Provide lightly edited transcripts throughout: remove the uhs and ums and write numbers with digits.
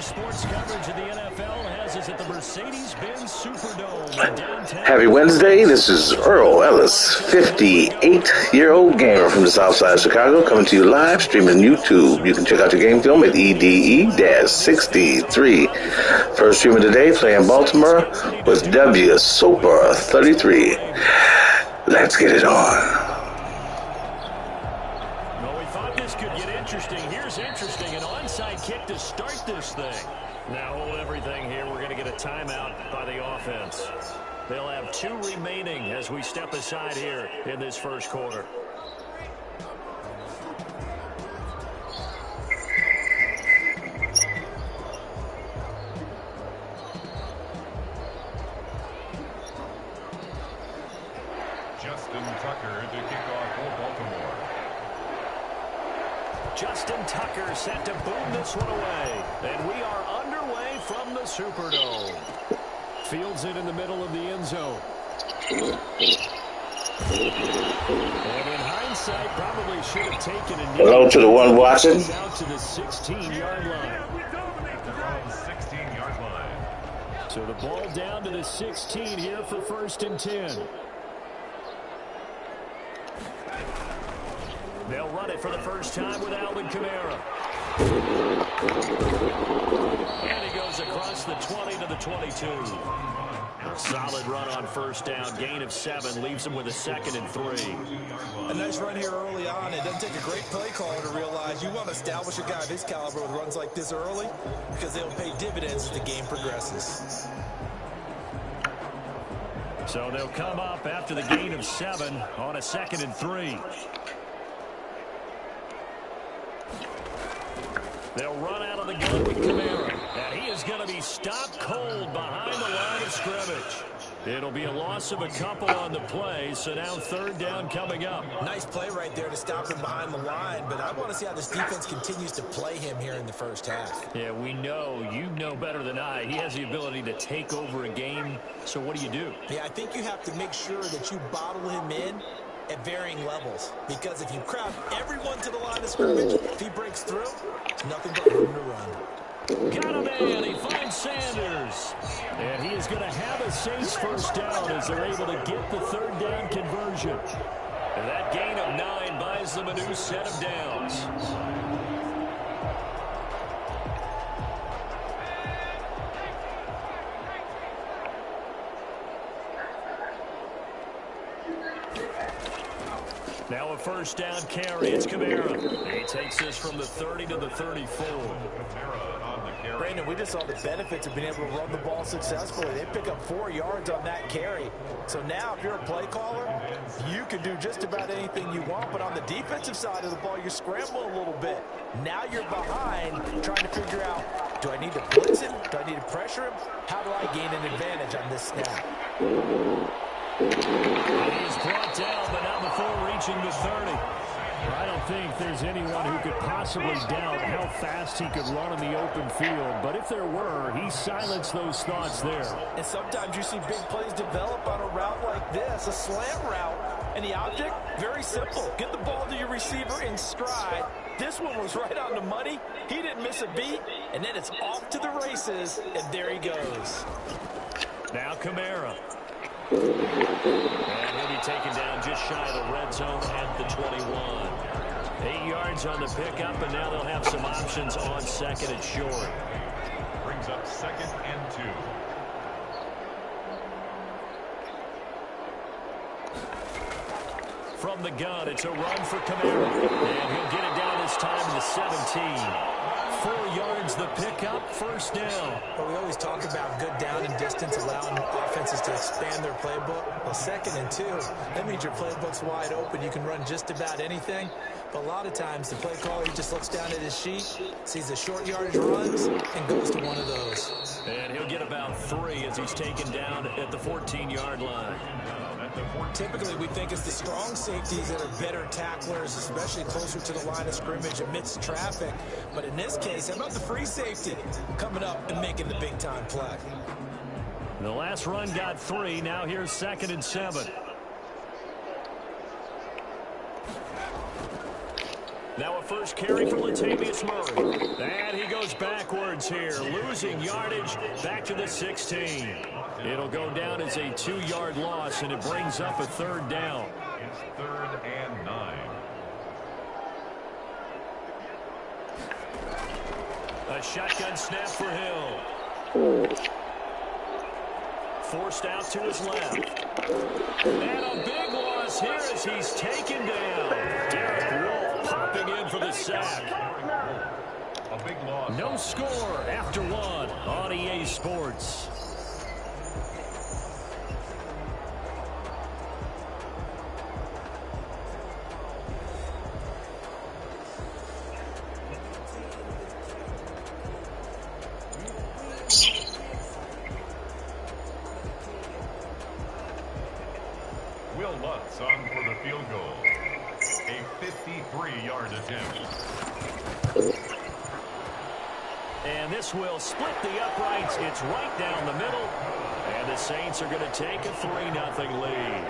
Sports coverage of the NFL has us at the Mercedes-Benz Superdome in downtown. Happy Wednesday. This is Earl Ellis, 58-year-old gamer from the south side of Chicago, coming to you live, streaming YouTube. You can check out your game film at EDE-63. First stream of the day, playing Baltimore with W Soper 33. Let's get it on. Interesting, an onside kick to start this thing. Now hold everything here. We're going to get a timeout by the offense. They'll have 2 remaining as we step aside here in this first quarter. Justin Tucker to kick off for Baltimore. Justin Tucker set to boom this one away. And we are underway from the Superdome. Fields it in the middle of the end zone. And in hindsight, probably should have taken a knee. Hello to the one watching. Out to the 16-yard line. 16-yard line. So the ball down to the 16 here for 1st and 10. They'll run it for the first time with Alvin Kamara. And he goes across the 20 to the 22. A solid run on first down. Gain of 7 leaves him with a 2nd and 3. A nice run here early on. It doesn't take a great play caller to realize you want to establish a guy of his caliber with runs like this early because they'll pay dividends as the game progresses. So they'll come up after the gain of 7 on a 2nd and 3. They'll run out of the gun with Kamara. And he is going to be stopped cold behind the line of scrimmage. It'll be a loss of a couple on the play, so now 3rd down coming up. Nice play right there to stop him behind the line, but I want to see how this defense continues to play him here in the first half. Yeah, we know, you know better than I, he has the ability to take over a game, so what do you do? Yeah, I think you have to make sure that you bottle him in at varying levels, because if you crowd everyone to the line of scrimmage, if he breaks through, it's nothing but room to run. Got him in. He finds Sanders. And he is going to have a Saints first down as they're able to get the 3rd down conversion. And that gain of 9 buys them a new set of downs. Now a first down carry. It's Kamara. He takes this from the 30 to the 34. Brandon, we just saw the benefits of being able to run the ball successfully. They pick up 4 yards on that carry. So now if you're a play caller, you can do just about anything you want. But on the defensive side of the ball, you're scrambling a little bit. Now you're behind trying to figure out, do I need to blitz him? Do I need to pressure him? How do I gain an advantage on this snap? He is brought down, but not before reaching the 30. I don't think there's anyone who could possibly doubt how fast he could run in the open field. But if there were, he silenced those thoughts there. And sometimes you see big plays develop on a route like this, a slant route. And the object, very simple. Get the ball to your receiver in stride. This one was right on the money. He didn't miss a beat. And then it's off to the races. And there he goes. Now Kamara. And he'll be taken down just shy of the red zone at the 21. 8 yards on the pickup, and now they'll have some options on 2nd and short. Brings up 2nd and 2. From the gun, it's a run for Kamara. And he'll get it down this time to the 17. 4 yards the pickup, first down. Well, we always talk about good down and distance, allowing offenses to expand their playbook. Well, 2nd and 2, that means your playbook's wide open. You can run just about anything. But a lot of times, the play caller, he just looks down at his sheet, sees the short yardage runs, and goes to one of those. And he'll get about 3 as he's taken down at the 14-yard line. Typically, we think it's the strong safeties that are better tacklers, especially closer to the line of scrimmage amidst traffic. But in this case, how about the free safety coming up and making the big-time play? The last run got 3. Now here's 2nd and 7. Now a first carry for Latavius Murray. And he goes backwards here, losing yardage back to the 16. It'll go down as a 2-yard loss, and it brings up a third down. It's 3rd and 9. A shotgun snap for Hill. Forced out to his left. And a big loss here as he's taken down. Derek Wolfe popping in for the sack. A big loss. No score after 1 on EA Sports. Will Lutz on for the field goal. A 53-yard attempt. And this will split the uprights. It's right down the middle. And the Saints are going to take a 3-0 lead.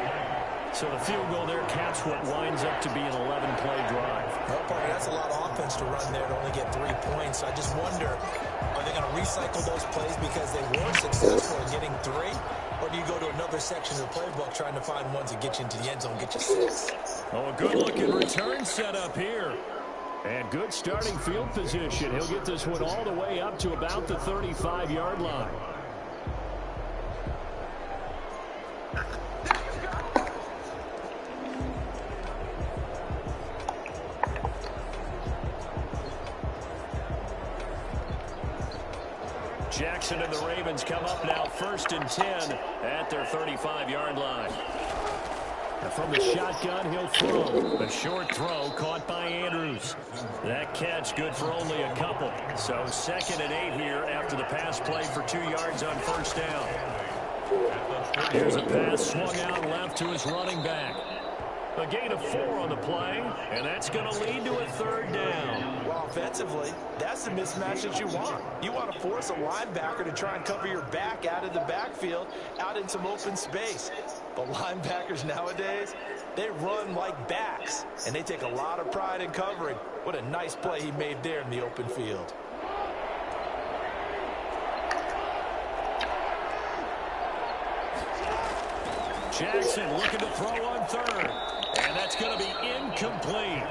So the field goal there caps what winds up to be an 11-play drive. Well, Parker, that's a lot of offense to run there to only get 3 points. I just wonder, are they going to recycle those plays because they were successful in getting 3? Or do you go to another section of the playbook trying to find ones that get you into the end zone, get you 6? Oh, a good-looking return setup here. And good starting field position. He'll get this one all the way up to about the 35-yard line. Jackson and the Ravens come up now 1st and 10 at their 35-yard line. And from the shotgun, he'll throw. A short throw caught by Andrews. That catch good for only a couple. So 2nd and 8 here after the pass play for 2 yards on 1st down. Here's a pass swung out left to his running back. A gain of 4 on the play, and that's going to lead to a 3rd down. Well, offensively, that's the mismatch that you want. You want to force a linebacker to try and cover your back out of the backfield, out in some open space. But linebackers nowadays, they run like backs, and they take a lot of pride in covering. What a nice play he made there in the open field. Jackson looking to throw on 3rd. And that's going to be incomplete.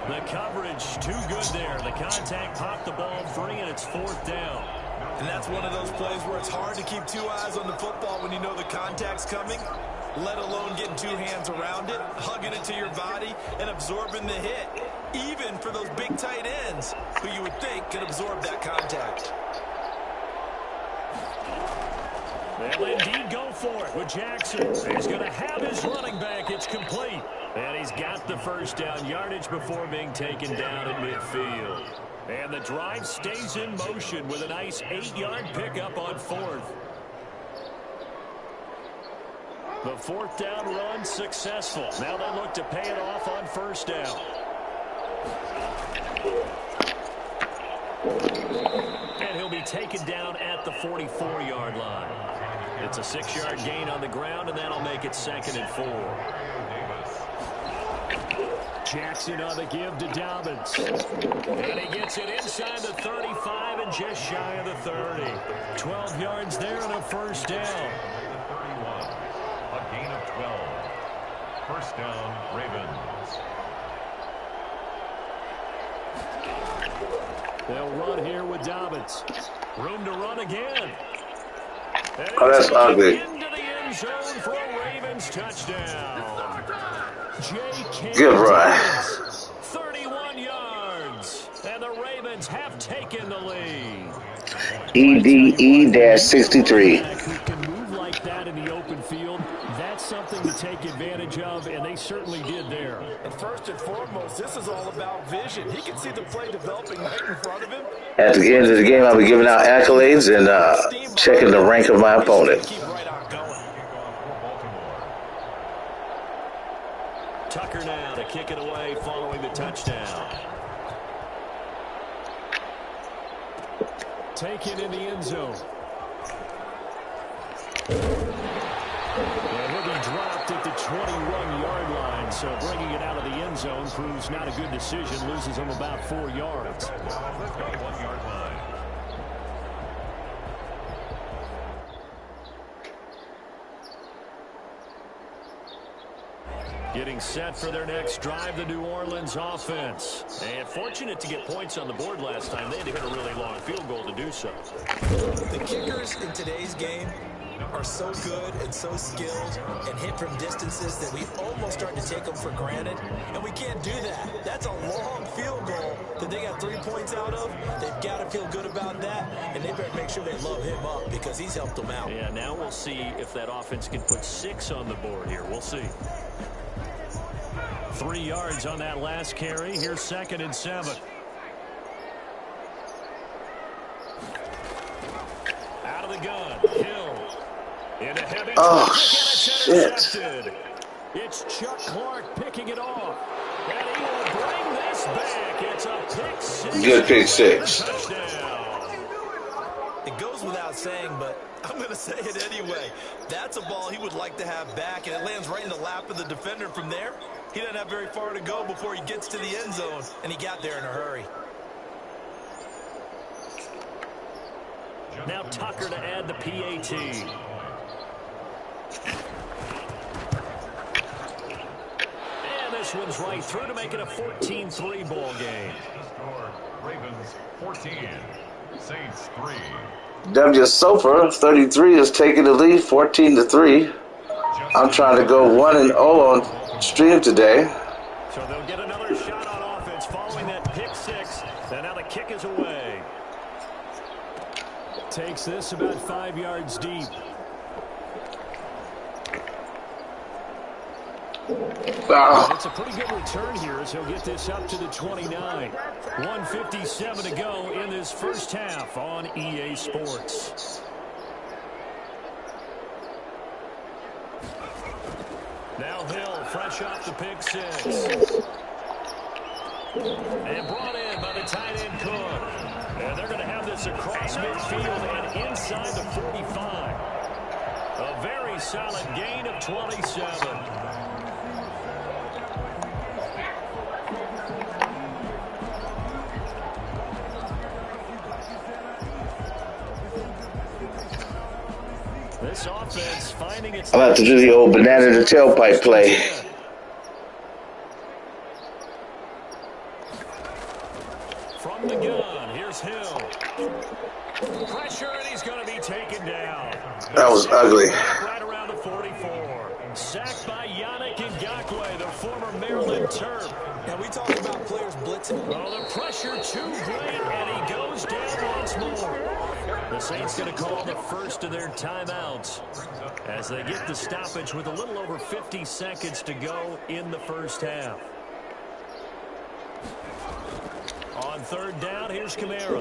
The coverage too good there. The contact popped the ball free, and it's 4th down. And that's one of those plays where it's hard to keep 2 eyes on the football when you know the contact's coming, let alone getting 2 hands around it, hugging it to your body, and absorbing the hit. Even for those big tight ends who you would think could absorb that contact. They'll indeed go for it with Jackson. He's going to have his running back. It's complete. And he's got the 1st down yardage before being taken down at midfield. And the drive stays in motion with a nice 8-yard pickup on 4th. The 4th down run successful. Now they look to pay it off on 1st down. And he'll be taken down at the 44-yard line. It's a 6-yard gain on the ground, and that'll make it 2nd and 4. Jackson on the give to Dobbins. And he gets it inside the 35 and just shy of the 30. 12 yards there and a 1st down. A gain of 12. 1st down, Ravens. They'll run here with Dobbins. Room to run again. Oh, that's ugly. Into the end zone for a Ravens touchdown. Good run. 31 yards. And the Ravens have taken the lead. EDE-63. Who can move like that in the open field, that's something to take advantage of, and they certainly did there. And first and foremost, this is all about vision. He can see the play developing right in front of him. At the end of the game, I'll be giving out accolades and checking the rank of my opponent. Keep right on going. Tucker now to kick it away following the touchdown. Taken in the end zone. And he'll be dropped at the 21-yard line, so bringing it out of the end zone proves not a good decision, loses him about 4 yards. Let's go to 1-yard line. Getting set for their next drive, the New Orleans offense. And fortunate to get points on the board last time. They had to hit a really long field goal to do so. The kickers in today's game are so good and so skilled and hit from distances that we almost start to take them for granted. And we can't do that. That's a long field goal that they got 3 points out of. They've got to feel good about that. And they better make sure they love him up because he's helped them out. Yeah, now we'll see if that offense can put 6 on the board here. We'll see. 3 yards on that last carry. Here's 2nd and 7. Out of the gun. Hill. In a heavy shit. It's Chuck Clark picking it off. And he will bring this back. It's a pick 6. Good pick 6. Touchdown. It goes without saying, but I'm going to say it anyway. That's a ball he would like to have back, and it lands right in the lap of the defender from there. He doesn't have very far to go before he gets to the end zone, and he got there in a hurry. Now Tucker to add the PAT. And this one's right through to make it a 14-3 ball game. Ravens 14, Saints 3. W. Soper, 33, is taking the lead, 14-3. I'm trying to go 1-0 on stream today. So they'll get another shot on offense following that pick 6. And now the kick is away. Takes this about 5 yards deep. It's a pretty good return here as he'll get this up to the 29. 1:57 to go in this first half on EA Sports. Now Hill, fresh off the pick 6. And brought in by the tight end Cook. And they're going to have this across midfield and inside the 45. A very solid gain of 27. This offense finding its... I'll have to do the old banana in the tailpipe play. From the gun, here's Hill. Pressure, and he's going to be taken down. That was ugly. Right around the 44. Sacked by Yannick Ngakoue, the former Maryland Terp. Now, we talk about players blitzing. Oh, the pressure too great, and he goes down once more. The Saints going to call the first of their timeouts as they get the stoppage with a little over 50 seconds to go in the first half. On 3rd down, here's Kamara.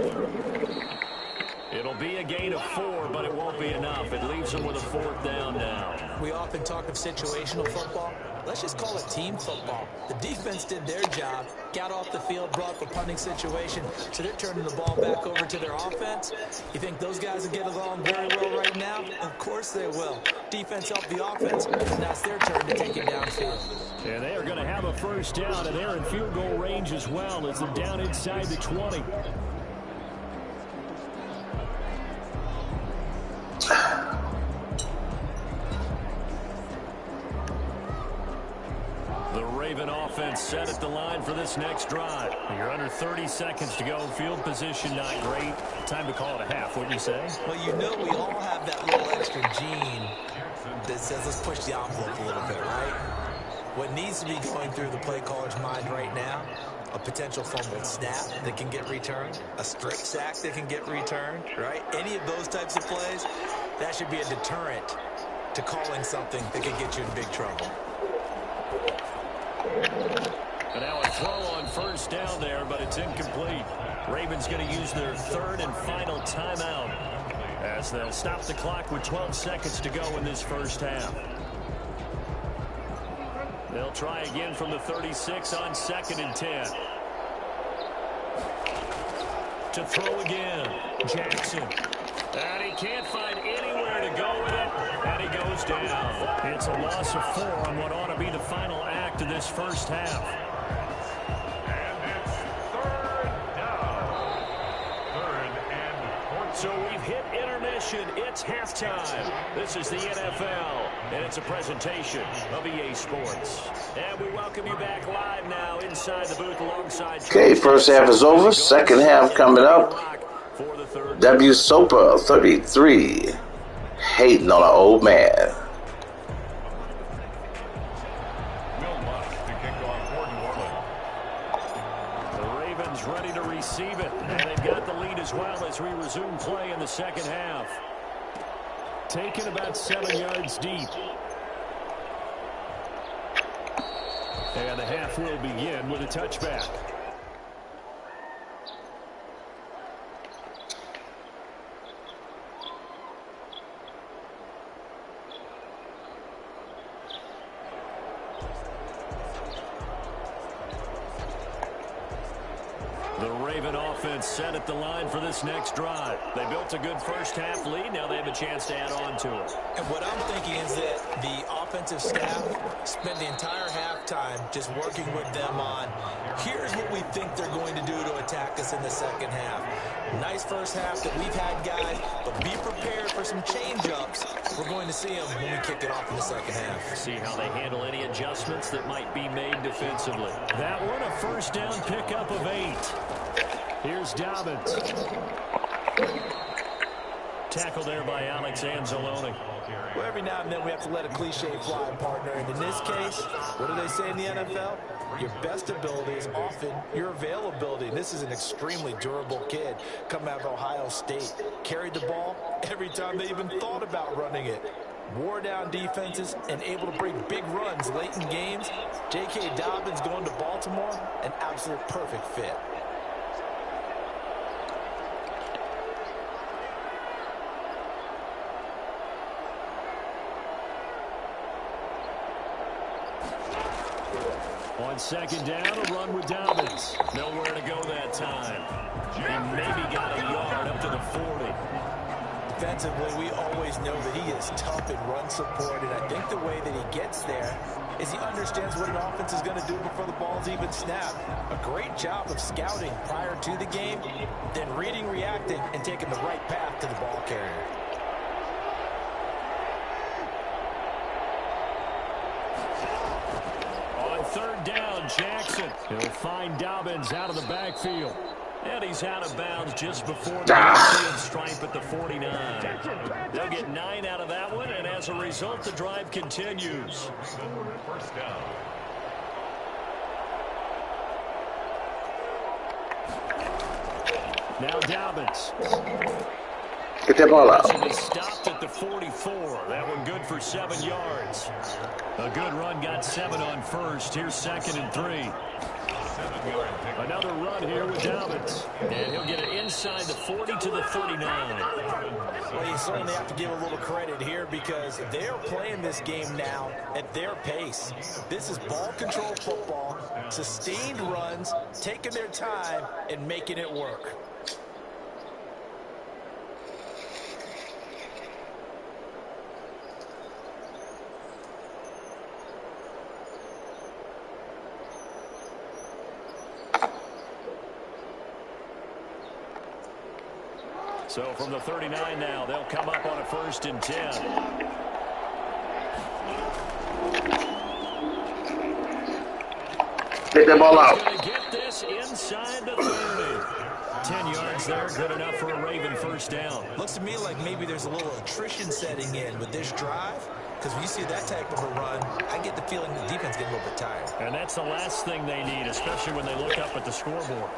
It'll be a gain of 4, but it won't be enough. It leaves them with a 4th down now. We often talk of situational football. Let's just call it team football. The defense did their job, got off the field, brought up a punting situation, so they're turning the ball back over to their offense. You think those guys will get along very well right now? Of course they will. Defense helped the offense, and now it's their turn to take it downfield. And they are going to have a first down, and they're in field goal range as well as they're down inside the 20. The Raven offense set at the line for this next drive. You're under 30 seconds to go. Field position not great. Time to call it a half, wouldn't you say? Well, you know we all have that little extra gene that says let's push the envelope a little bit, right? What needs to be going through the play caller's mind right now, a potential fumbled snap that can get returned, a strip sack that can get returned, right? Any of those types of plays, that should be a deterrent to calling something that can get you in big trouble. And now a throw on first down there, but it's incomplete. Ravens going to use their 3rd and final timeout as they'll stop the clock with 12 seconds to go in this first half. They'll try again from the 36 on 2nd and 10. To throw again, Jackson. And he can't find anywhere to go with it, and he goes down. It's a loss of 4 on what ought to be the final act of this first half. And it's third down. Third and 14. So we've hit intermission. It's halftime. This is the NFL, and it's a presentation of EA Sports. And we welcome you back live now inside the booth alongside... Okay, first half is over. Second half coming up. W Sopa 33. Hating on an old man. Will Lutz to kick off for New Orleans. The Ravens ready to receive it, and they've got the lead as well as we resume play in the second half. Taken about 7 yards deep. And the half will begin with a touchback. The Raven offense set at the line for this next drive. They built a good first half lead. Now they have a chance to add on to it. And what I'm thinking is that the offensive staff spent the entire halftime just working with them on, here's what we think they're going to do to attack us in the second half. Nice first half that we've had, guys, but be prepared for some change-ups. We're going to see them when we kick it off in the second half. See how they handle any adjustments that might be made defensively. That one, a first down pickup of 8. Here's Dobbins. Tackle there by Alex Anzalone. Well, every now and then we have to let a cliche fly, partner. And in this case, what do they say in the NFL? Your best ability is often your availability. And this is an extremely durable kid coming out of Ohio State. Carried the ball every time they even thought about running it. Wore down defenses and able to break big runs late in games. J.K. Dobbins going to Baltimore, an absolute perfect fit. On second down, a run with Dobbins. Nowhere to go that time. He maybe got a yard up to the 40. Defensively, we always know that he is tough in run support, and I think the way that he gets there is he understands what an offense is going to do before the ball's even snapped. A great job of scouting prior to the game, then reading, reacting, and taking the right path to the ball carrier. Third down, Jackson. He'll find Dobbins out of the backfield. And he's out of bounds just before the field stripe at the 49. They'll get 9 out of that one, and as a result, the drive continues. First down. Now Dobbins. Get that ball out. He stopped at the 44. That one good for 7 yards. A good run got 7 on first. Here's 2nd and 3. Another run here with Dobbins. And he'll get it inside the 40 to the 39. Well, you certainly have to give a little credit here because they're playing this game now at their pace. This is ball control football, sustained runs, taking their time, and making it work. So from the 39 now, they'll come up on a 1st and 10. Get that ball out. He's going to get this inside the 30. 10 yards there, good enough for a Raven first down. Looks to me like maybe there's a little attrition setting in with this drive. Because when you see that type of a run, I get the feeling the defense getting a little bit tired. And that's the last thing they need, especially when they look up at the scoreboard.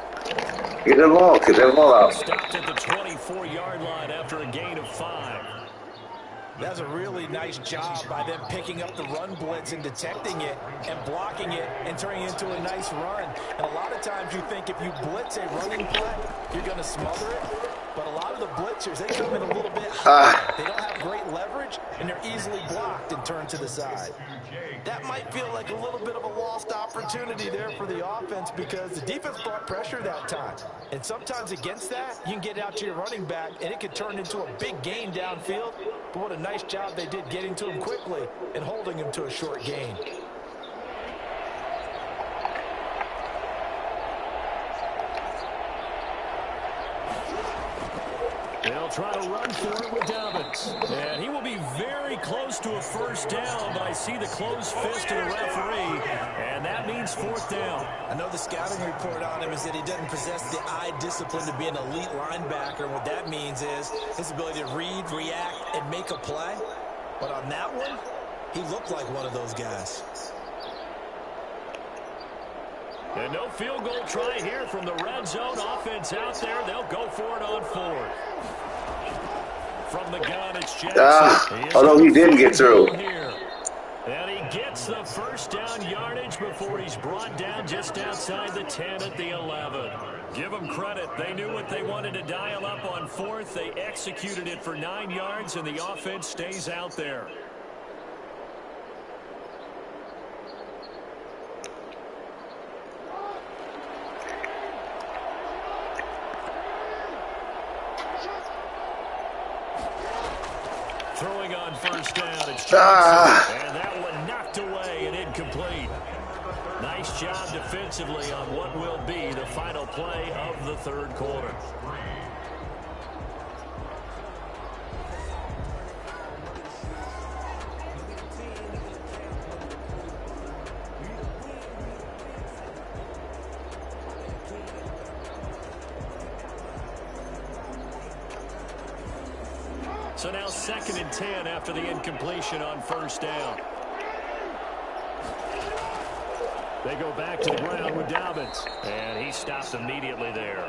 Get that ball out. Stopped at the 24-yard line after a gain of 5. That's a really nice job by them picking up the run blitz and detecting it and blocking it and turning it into a nice run. And a lot of times you think if you blitz a running play, you're going to smother it. But a lot of the blitzers, they come in a little bit high. They don't have great leverage, and they're easily blocked and turned to the side. That might feel like a little bit of a lost opportunity there for the offense because the defense brought pressure that time. And sometimes against that, you can get out to your running back, and it could turn into a big gain downfield. But what a nice job they did getting to him quickly and holding him to a short gain. They'll try to run for it with Dobbins. And he will be very close to a first down, but I see the closed fist of the referee, and that means fourth down. I know the scouting report on him is that he doesn't possess the eye discipline to be an elite linebacker. And what that means is his ability to read, react, and make a play. But on that one, he looked like one of those guys. And no field goal try here from the red zone. Offense out there. They'll go for it on fourth. From the gun, it's Jackson. Although he didn't get through. And he gets the first down yardage before he's brought down just outside the 10 at the 11. Give them credit. They knew what they wanted to dial up on fourth. They executed it for 9 yards, and the offense stays out there. Throwing on first down, it's Jackson. And that one knocked away and incomplete. Nice job defensively on what will be the final play of the third quarter. So now 2nd and 10 after the incompletion on first down. They go back to the ground with Dobbins. And he stops immediately there.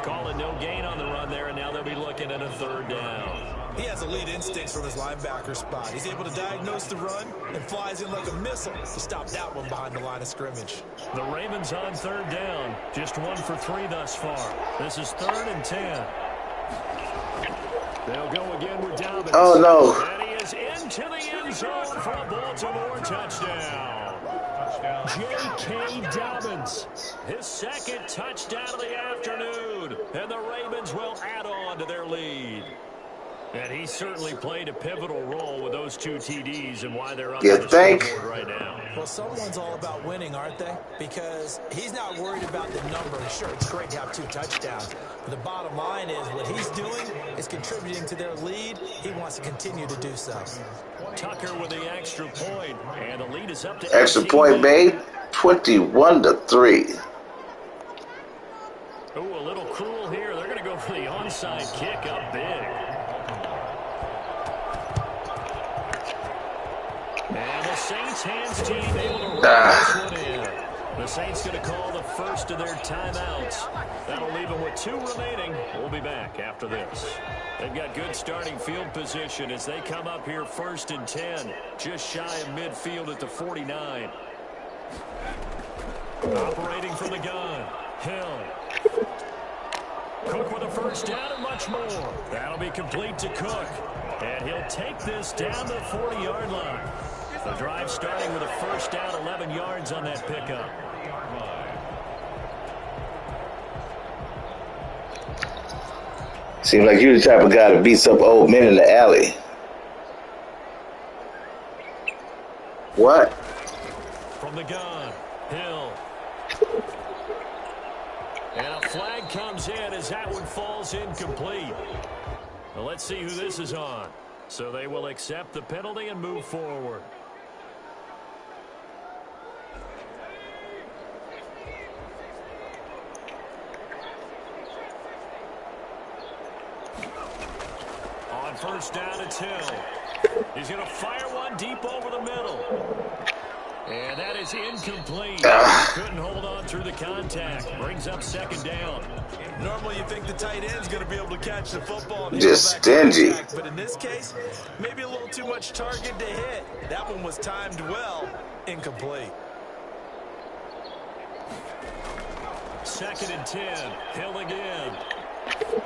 Calling no gain on the run there, and now they'll be looking at a third down. He has elite instincts from his linebacker spot. He's able to diagnose the run and flies in like a missile to stop that one behind the line of scrimmage. The Ravens on third down. Just 1 for 3 thus far. This is 3rd and 10. They'll go again with Dobbins. Oh, no. And he is into the end zone for a Baltimore touchdown. J.K. Dobbins, his 2nd touchdown of the afternoon. And the Ravens will add on to their lead. And he certainly played a pivotal role with those 2 TDs and why they're up on the scoreboard right now. Well, someone's all about winning, aren't they? Because he's not worried about the number. Sure, it's great to have 2 touchdowns. But the bottom line is what he's doing is contributing to their lead. He wants to continue to do so. Tucker with the extra point. And the lead is up to Extra point made, 21-3. Oh, a little cruel here. They're going to go for the onside kick up big. And the Saints hands team able to run this one in. The Saints going to call the first of their timeouts. That'll leave them with 2 remaining. We'll be back after this. They've got good starting field position as they come up here 1st and 10. Just shy of midfield at the 49. Operating from the gun. Hill. Cook with a first down and much more. That'll be complete to Cook. And he'll take this down to the 40-yard line. The drive starting with a first down, 11 yards on that pickup. Seems like you're the type of guy that beats up old men in the alley. What? From the gun, Hill. And a flag comes in as that one falls incomplete. Well, let's see who this is on. So they will accept the penalty and move forward. On first down, it's Hill. He's going to fire one deep over the middle. And that is incomplete. Couldn't hold on through the contact. Brings up 2nd down. Normally you think the tight end's going to be able to catch the football. And just stingy. Contact, but in this case, maybe a little too much target to hit. That one was timed well. Incomplete. 2nd and 10. Hill again.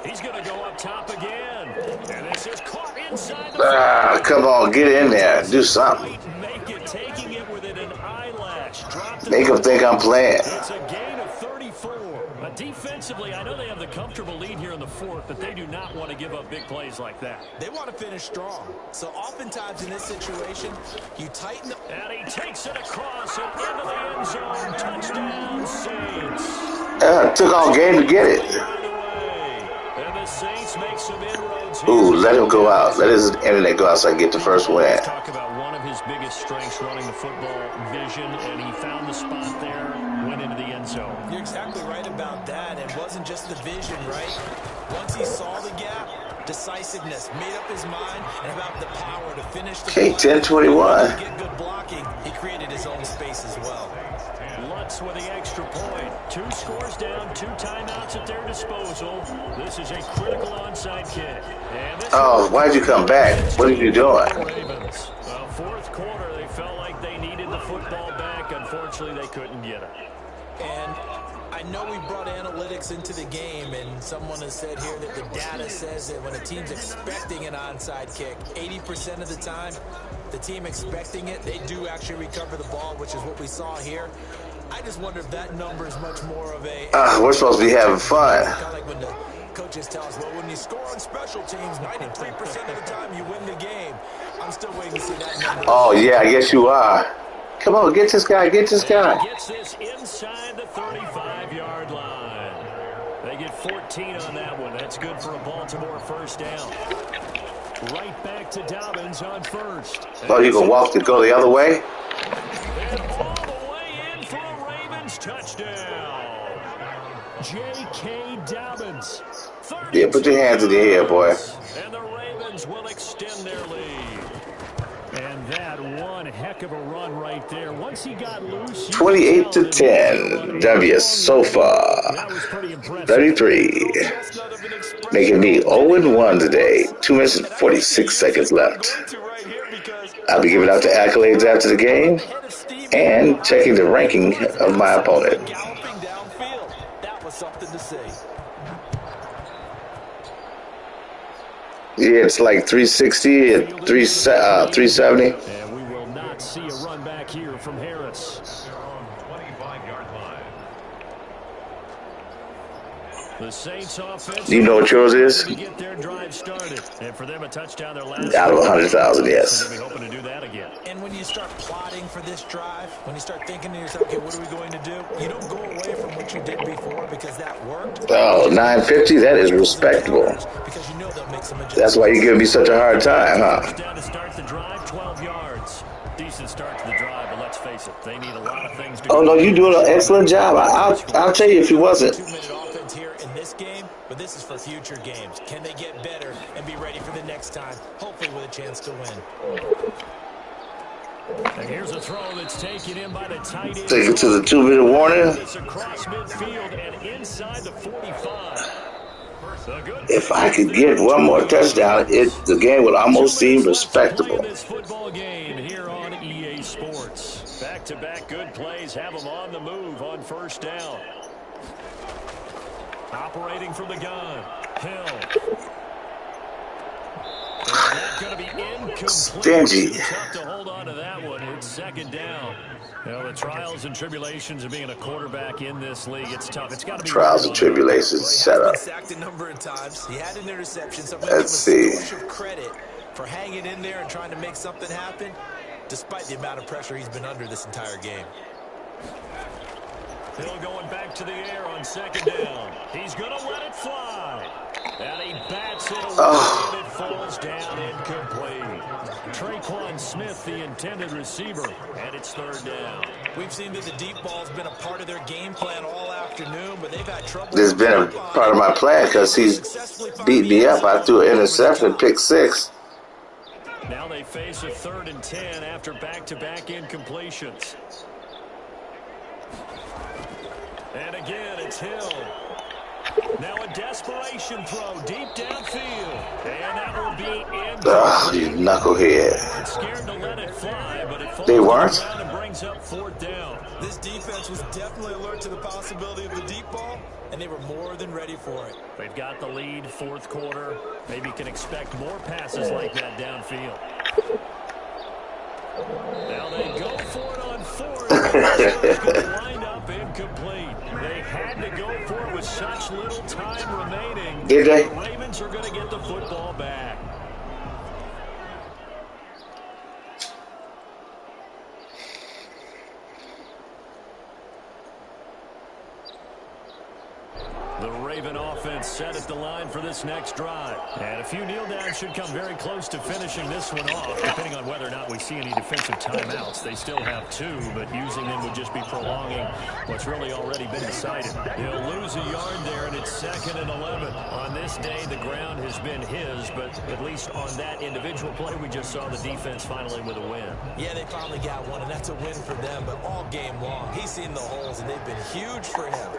He's going to go up top again. And this is caught inside the Come on, get in there. Do something. Make it, taking it within an eyelash. Make them think I'm playing. It's a gain of 34. Defensively, I know they have the comfortable lead here in the fourth, but they do not want to give up big plays like that. They want to finish strong. So oftentimes in this situation, you tighten the... And he takes it across and into the end zone. Touchdown, Saints. Took all game to get it. And the Saints make some inroads. Ooh, let him go out. Let his internet go out so I can get the first win. Let's talk about one of his biggest strengths, running the football vision, and he found the spot there, went into the end zone. You're exactly right about that. It wasn't just the vision, right? Once he saw the gap, decisiveness, made up his mind, and about the power to finish the Okay, 10-21. To get good blocking, he created his own space as well. Lutz with the extra point. 2 scores down, 2 timeouts at their disposal. This is a critical onside kick. Oh, why'd you come back? What are you doing? Ravens. Well, fourth quarter, they felt like they needed the football back. Unfortunately, they couldn't get it. And I know we brought analytics into the game, and someone has said here that the data says that when a team's expecting an onside kick, 80% of the time, the team expecting it, they do actually recover the ball, which is what we saw here. I just wonder if that number is much more of a... We're supposed to be having fun. Kind of like when the coaches tell us, well, when you score on special teams, 93% of the time you win the game. I'm still waiting to see that number. Oh, yeah, I guess you are. Come on, get this guy, get this guy. Gets this inside the 35-yard line. They get 14 on that one. That's good for a Baltimore first down. Right back to Dobbins on first. Oh, you can walk to go the other way? And all the way in for a Ravens touchdown. J.K. Dobbins. Yeah, put your hands in your hair, boy. And the Ravens will extend their lead. And that one heck of a run right there. Once he got loose, 28-10. W so far. 33. Making me 0-1 today. 2 minutes and 46 seconds left. I'll be giving out the accolades after the game and checking the ranking of my opponent. That was something to see. Yeah, it's like 360 and 370. And we will not see a run back here from Harris. The Saints offense. Do you know what yours is? Get their drive started. And for them, a touchdown their last out of 100,000, yes. They'll be hoping to do that again. And when you start plotting for this drive, when you start thinking to yourself, okay, what are we going to do? You don't go away from what you did before because that worked. Oh, 950, that is respectable. Because you know they'll make some adjustments. That's why you're giving me such a hard time, huh? Down to start the drive, 12 yards. Decent start to the drive, but let's face it, they need a lot of things to Oh, no, you're doing an excellent job. I'll tell you if you wasn't. 2-minute offense here in this game, but this is for future games. Can they get better and be ready for the next time, hopefully with a chance to win? And here's a throw that's taken in by the tight end. Take it to the 2-minute warning. It's across midfield and inside the 45. If I could get one more touchdown, the game would almost seem respectable. This football game here on EA Sports. Back-to-back good plays have them on the move on first down. Operating from the gun, Hill. Going to be incomplete. Stingy. Tough to hold on to that one. It's second down. You know, the trials and tribulations of being a quarterback in this league, it's tough. It's got to be trials and tribulations. Shut up. Sacked a number of times. He had an interception. So let's see. Of credit for hanging in there and trying to make something happen, despite the amount of pressure he's been under this entire game. Hill going back to the air on second down. He's going to let it fly. And he bats it away, and it falls down incomplete. Traquan Smith, the intended receiver, and it's third down. We've seen that the deep ball's been a part of their game plan all afternoon, but they've had trouble. This has been a part of my plan because he's beat me up. I threw an interception, pick 6. Now they face a 3rd and 10 after back-to-back incompletions. And again, it's Hill. Now a desperation throw deep downfield. And that will be in. You knucklehead. Scared to let it fly, but it falls they weren't? around and brings up 4th down. This defense was definitely alert to the possibility of the deep ball, and they were more than ready for it. They've got the lead, 4th quarter. Maybe can expect more passes like that downfield. Now they go for it on 4th. It's going to wind up incomplete. They had to go for it with such little time remaining. Did they? The Ravens are going to get the football back. The Raven offense set at the line for this next drive. And a few kneel downs should come very close to finishing this one off, depending on whether or not we see any defensive timeouts. They still have 2, but using them would just be prolonging what's really already been decided. He'll lose a yard there, and it's 2nd and 11. On this day, the ground has been his, but at least on that individual play, we just saw the defense finally with a win. Yeah, they finally got one, and that's a win for them, but all game long, he's seen the holes, and they've been huge for him.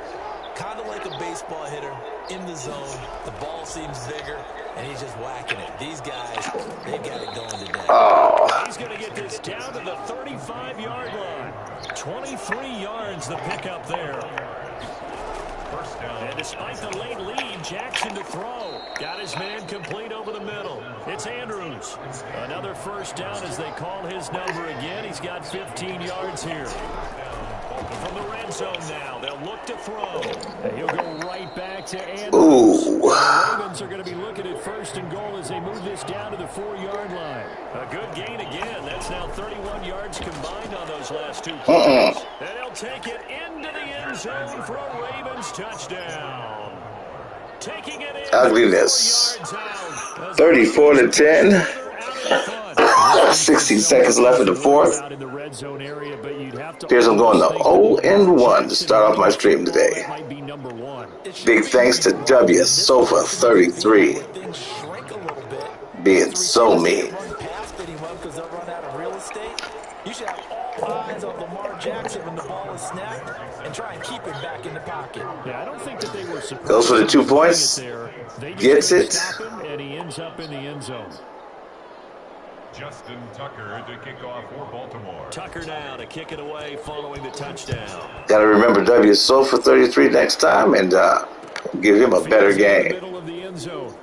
Kind of like a baseball hitter in the zone. The ball seems bigger, and he's just whacking it. These guys, they got it going today. Oh. He's going to get this down to the 35-yard line. 23 yards the pickup there. First down. And despite the late lead, Jackson to throw. Got his man complete over the middle. It's Andrews. Another first down as they call his number again. He's got 15 yards here. From the red zone now, they'll look to throw. And he'll go right back to Andrews. Ooh. The Ravens are going to be looking at 1st and goal as they move this down to the 4-yard line. A good gain again. That's now 31 yards combined on those last 2 plays. And they'll take it into the end zone for a Ravens touchdown. Taking it in. Ugliness. 34-10. 16 seconds left in the 4th. Here's I'm going to 0-1 to start off my stream today. Big thanks to W Sofa 33 being so mean. You should have all eyes on Lamar Jackson when the ball is snapped and try and keep it back in the pocket. Yeah, I don't think that they were surprised. Goes for the 2 points. Gets it. And he ends up in the end zone. Justin Tucker to kick off for Baltimore. Tucker now to kick it away following the touchdown. Got to remember W Sofa 33 next time and give him a better game. Middle of the end zone.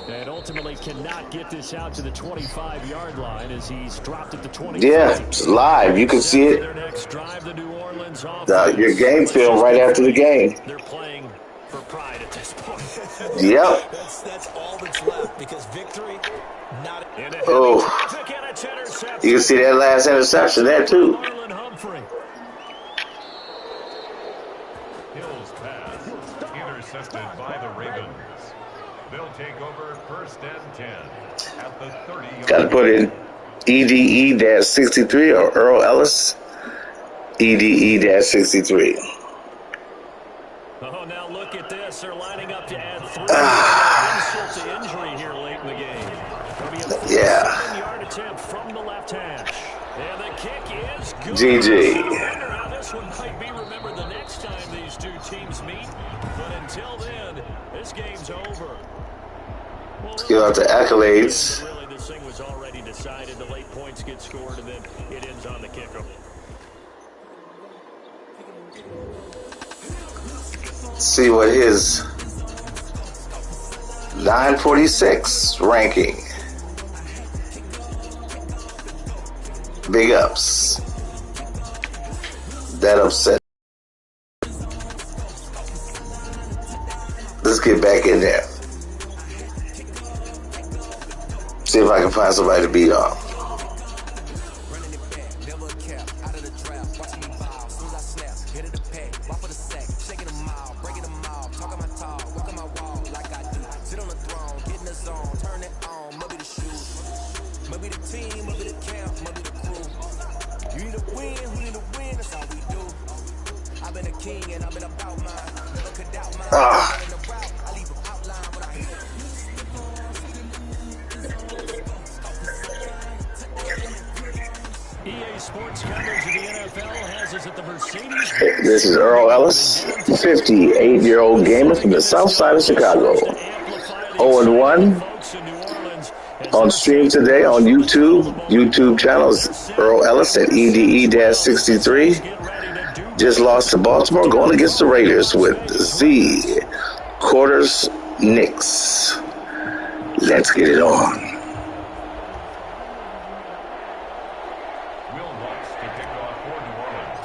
And ultimately cannot get this out to the 25-yard line as he's dropped at the 20. Yeah, it's live. You can see it. Their next drive, the New Orleans offense. Your game film right after the game. They're playing for pride at this point. Yep. That's all that's left because victory, not. Oh. You can see that last interception there, too. Hill's pass intercepted by the Ravens. They'll take over 1st and 10 at the 30. Got to put in EDE-63 or Earl Ellis. EDE-63. Oh, now look at this. They're lining up to add 3 insult to injury here late in the game. Yeah. 7-yard attempt from the left hash. And the kick is good. GG. I wonder how this one might be remembered the next time these 2 teams meet. But until then, this game's over. Let's give out the accolades. Really, this thing was already decided. The late points get scored, and then it ends on the kicker. See what his 946 ranking. Big ups. That upset. Let's get back in there. See if I can find somebody to beat off. This is Earl Ellis, 58-year-old gamer from the south side of Chicago. 0-1. On stream today on YouTube channels, Earl Ellis at EDE-63. Just lost to Baltimore, going against the Raiders with Z Quarters Knicks. Let's get it on. Will Lutz to kick off for New Orleans.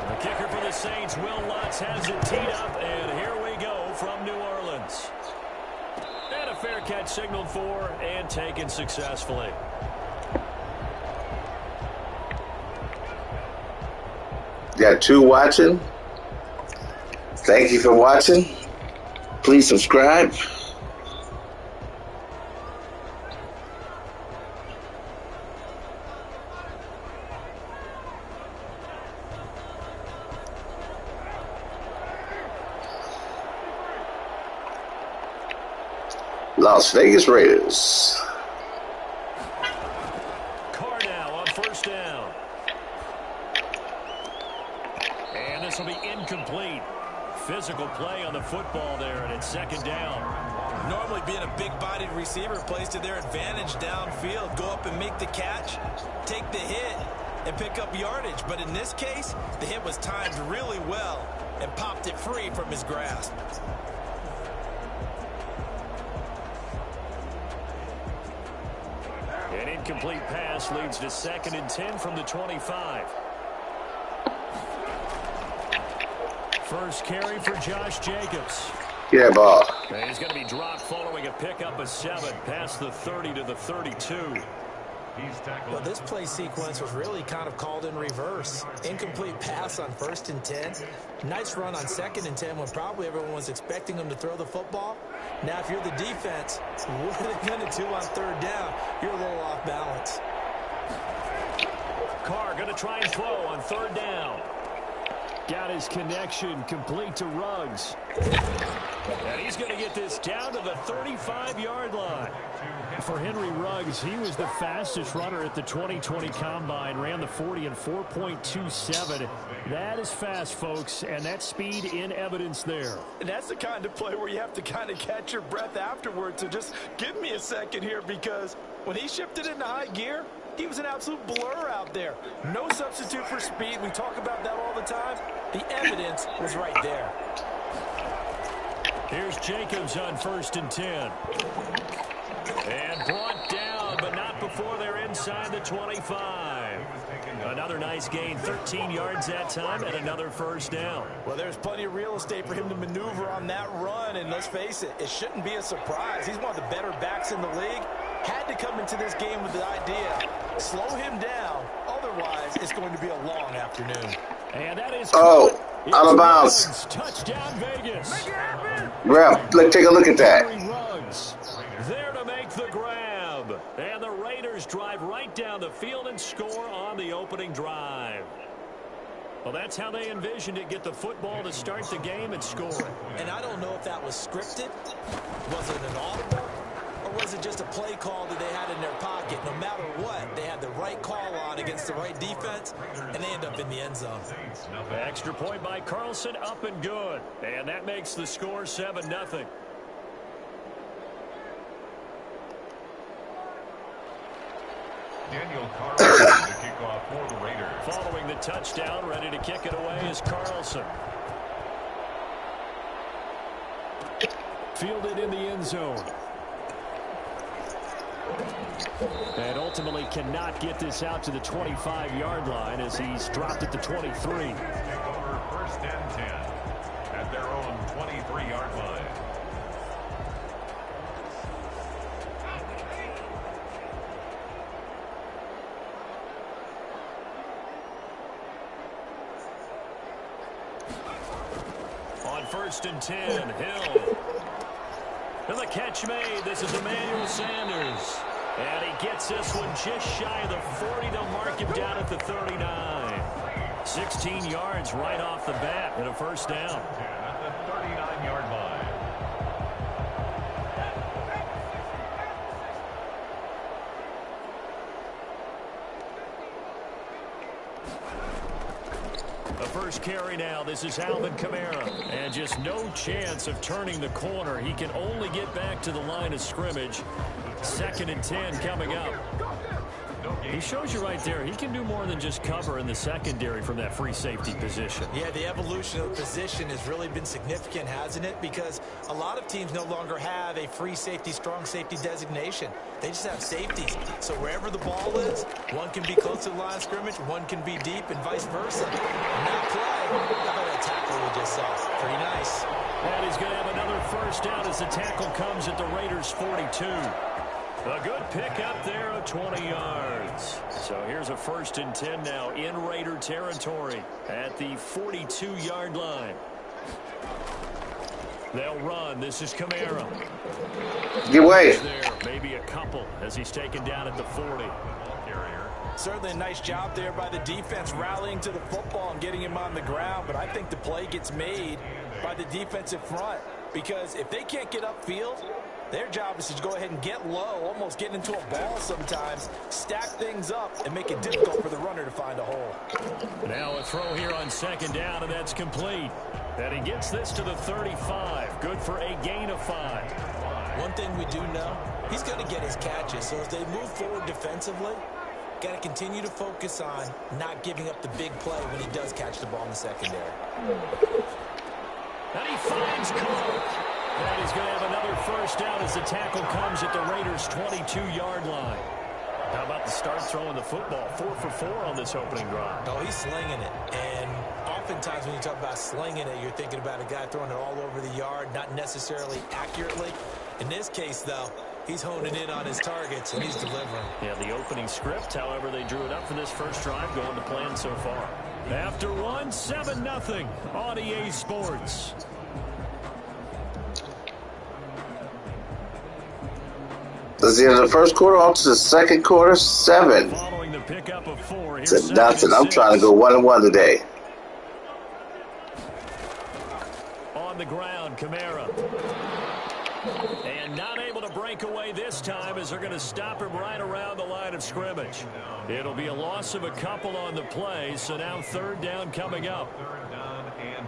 The kicker for the Saints, Will Lutz, has it teed up, and here we go from New Orleans. And a fair catch signaled for and taken successfully. Got 2 watching. Thank you for watching. Please subscribe. Las Vegas Raiders. Carr now on first down. And this will be incomplete. Physical play on the football there, and it's second down. Normally being a big-bodied receiver plays to their advantage downfield. Go up and make the catch, take the hit, and pick up yardage. But in this case, the hit was timed really well and popped it free from his grasp. An incomplete pass leads to 2nd and 10 from the 25. First carry for Josh Jacobs. Yeah, ball. And he's going to be dropped following a pickup of 7 past the 30 to the 32. He's tackled. Well, this play sequence was really kind of called in reverse. Incomplete pass on 1st and 10. Nice run on 2nd and 10 when probably everyone was expecting him to throw the football. Now, if you're the defense, what are they going to do on 3rd down? You're a little off balance. Carr going to try and throw on 3rd down. Got his connection complete to Ruggs. And he's going to get this down to the 35-yard line. For Henry Ruggs, he was the fastest runner at the 2020 Combine, ran the 40 in 4.27. That is fast, folks, and that speed in evidence there. And that's the kind of play where you have to kind of catch your breath afterwards. So just give me a second here, because when he shifted into high gear, he was an absolute blur out there. No substitute for speed. We talk about that all the time. The evidence was right there. Here's Jacobs on 1st and 10. And brought down, but not before they're inside the 25. Another nice gain, 13 yards that time, and another first down. Well, there's plenty of real estate for him to maneuver on that run, and let's face it, it shouldn't be a surprise. He's one of the better backs in the league. Had to come into this game with the idea, slow him down, otherwise it's going to be a long afternoon. And that is out of bounds. Touchdown Vegas. Ref, take a look at that. Ruggs there to make the grab. And the Raiders drive right down the field and score on the opening drive. Well, that's how they envisioned it, get the football to start the game and score it. And I don't know if that was scripted. Was it an audible? Or was it just a play call that they had in their pocket? No matter what, they had the right call on against the right defense, and they end up in the end zone. Extra point by Carlson, up and good. And that makes the score 7-0. Daniel Carlson to kick off for the Raiders. Following the touchdown, ready to kick it away is Carlson. Fielded in the end zone. And ultimately cannot get this out to the 25-yard line as he's dropped at the 23. Take over 1st and 10 at their own 23-yard line. On 1st and 10, Hill. And the catch made. This is Emmanuel Sanders. And he gets this one just shy of the 40. They'll mark him down at the 39. 16 yards right off the bat and a first down. At the 39-yard line. The first carry now. This is Alvin Kamara. And just no chance of turning the corner. He can only get back to the line of scrimmage. 2nd and 10 coming up. He shows you right there, he can do more than just cover in the secondary from that free safety position. Yeah, the evolution of the position has really been significant, hasn't it? Because a lot of teams no longer have a free safety, strong safety designation. They just have safeties. So wherever the ball is, one can be close to the line of scrimmage, one can be deep, and vice versa. And that play, how about that tackle we just saw? Pretty nice. And he's going to have another first down as the tackle comes at the Raiders' 42. A good pickup there of 20 yards. So here's a 1st and 10 now in Raider territory at the 42-yard line. They'll run. This is Kamara. Get away. There, maybe a couple as he's taken down at the 40. Certainly a nice job there by the defense rallying to the football and getting him on the ground. But I think the play gets made by the defensive front because if they can't get upfield, their job is to go ahead and get low, almost get into a ball sometimes, stack things up, and make it difficult for the runner to find a hole. Now a throw here on 2nd down, and that's complete. And he gets this to the 35. Good for a gain of 5. One thing we do know, he's going to get his catches. So as they move forward defensively, got to continue to focus on not giving up the big play when he does catch the ball in the secondary. And he finds Cole. And he's going to have another first down as the tackle comes at the Raiders' 22-yard line. How about the start throwing the football? 4 for 4 on this opening drive. Oh, he's slinging it. And oftentimes when you talk about slinging it, you're thinking about a guy throwing it all over the yard, not necessarily accurately. In this case, though, he's honing in on his targets, and he's delivering. Yeah, the opening script, however, they drew it up for this first drive, going to plan so far. After one, 7-0 on EA Sports. That's the end of the first quarter. On to the second quarter. 7. Following the pickup of 4. It's nothing. I'm trying to go 1-1 today. On the ground, Kamara. And not able to break away this time as they're going to stop him right around the line of scrimmage. It'll be a loss of a couple on the play, so now 3rd down coming up. 3rd down and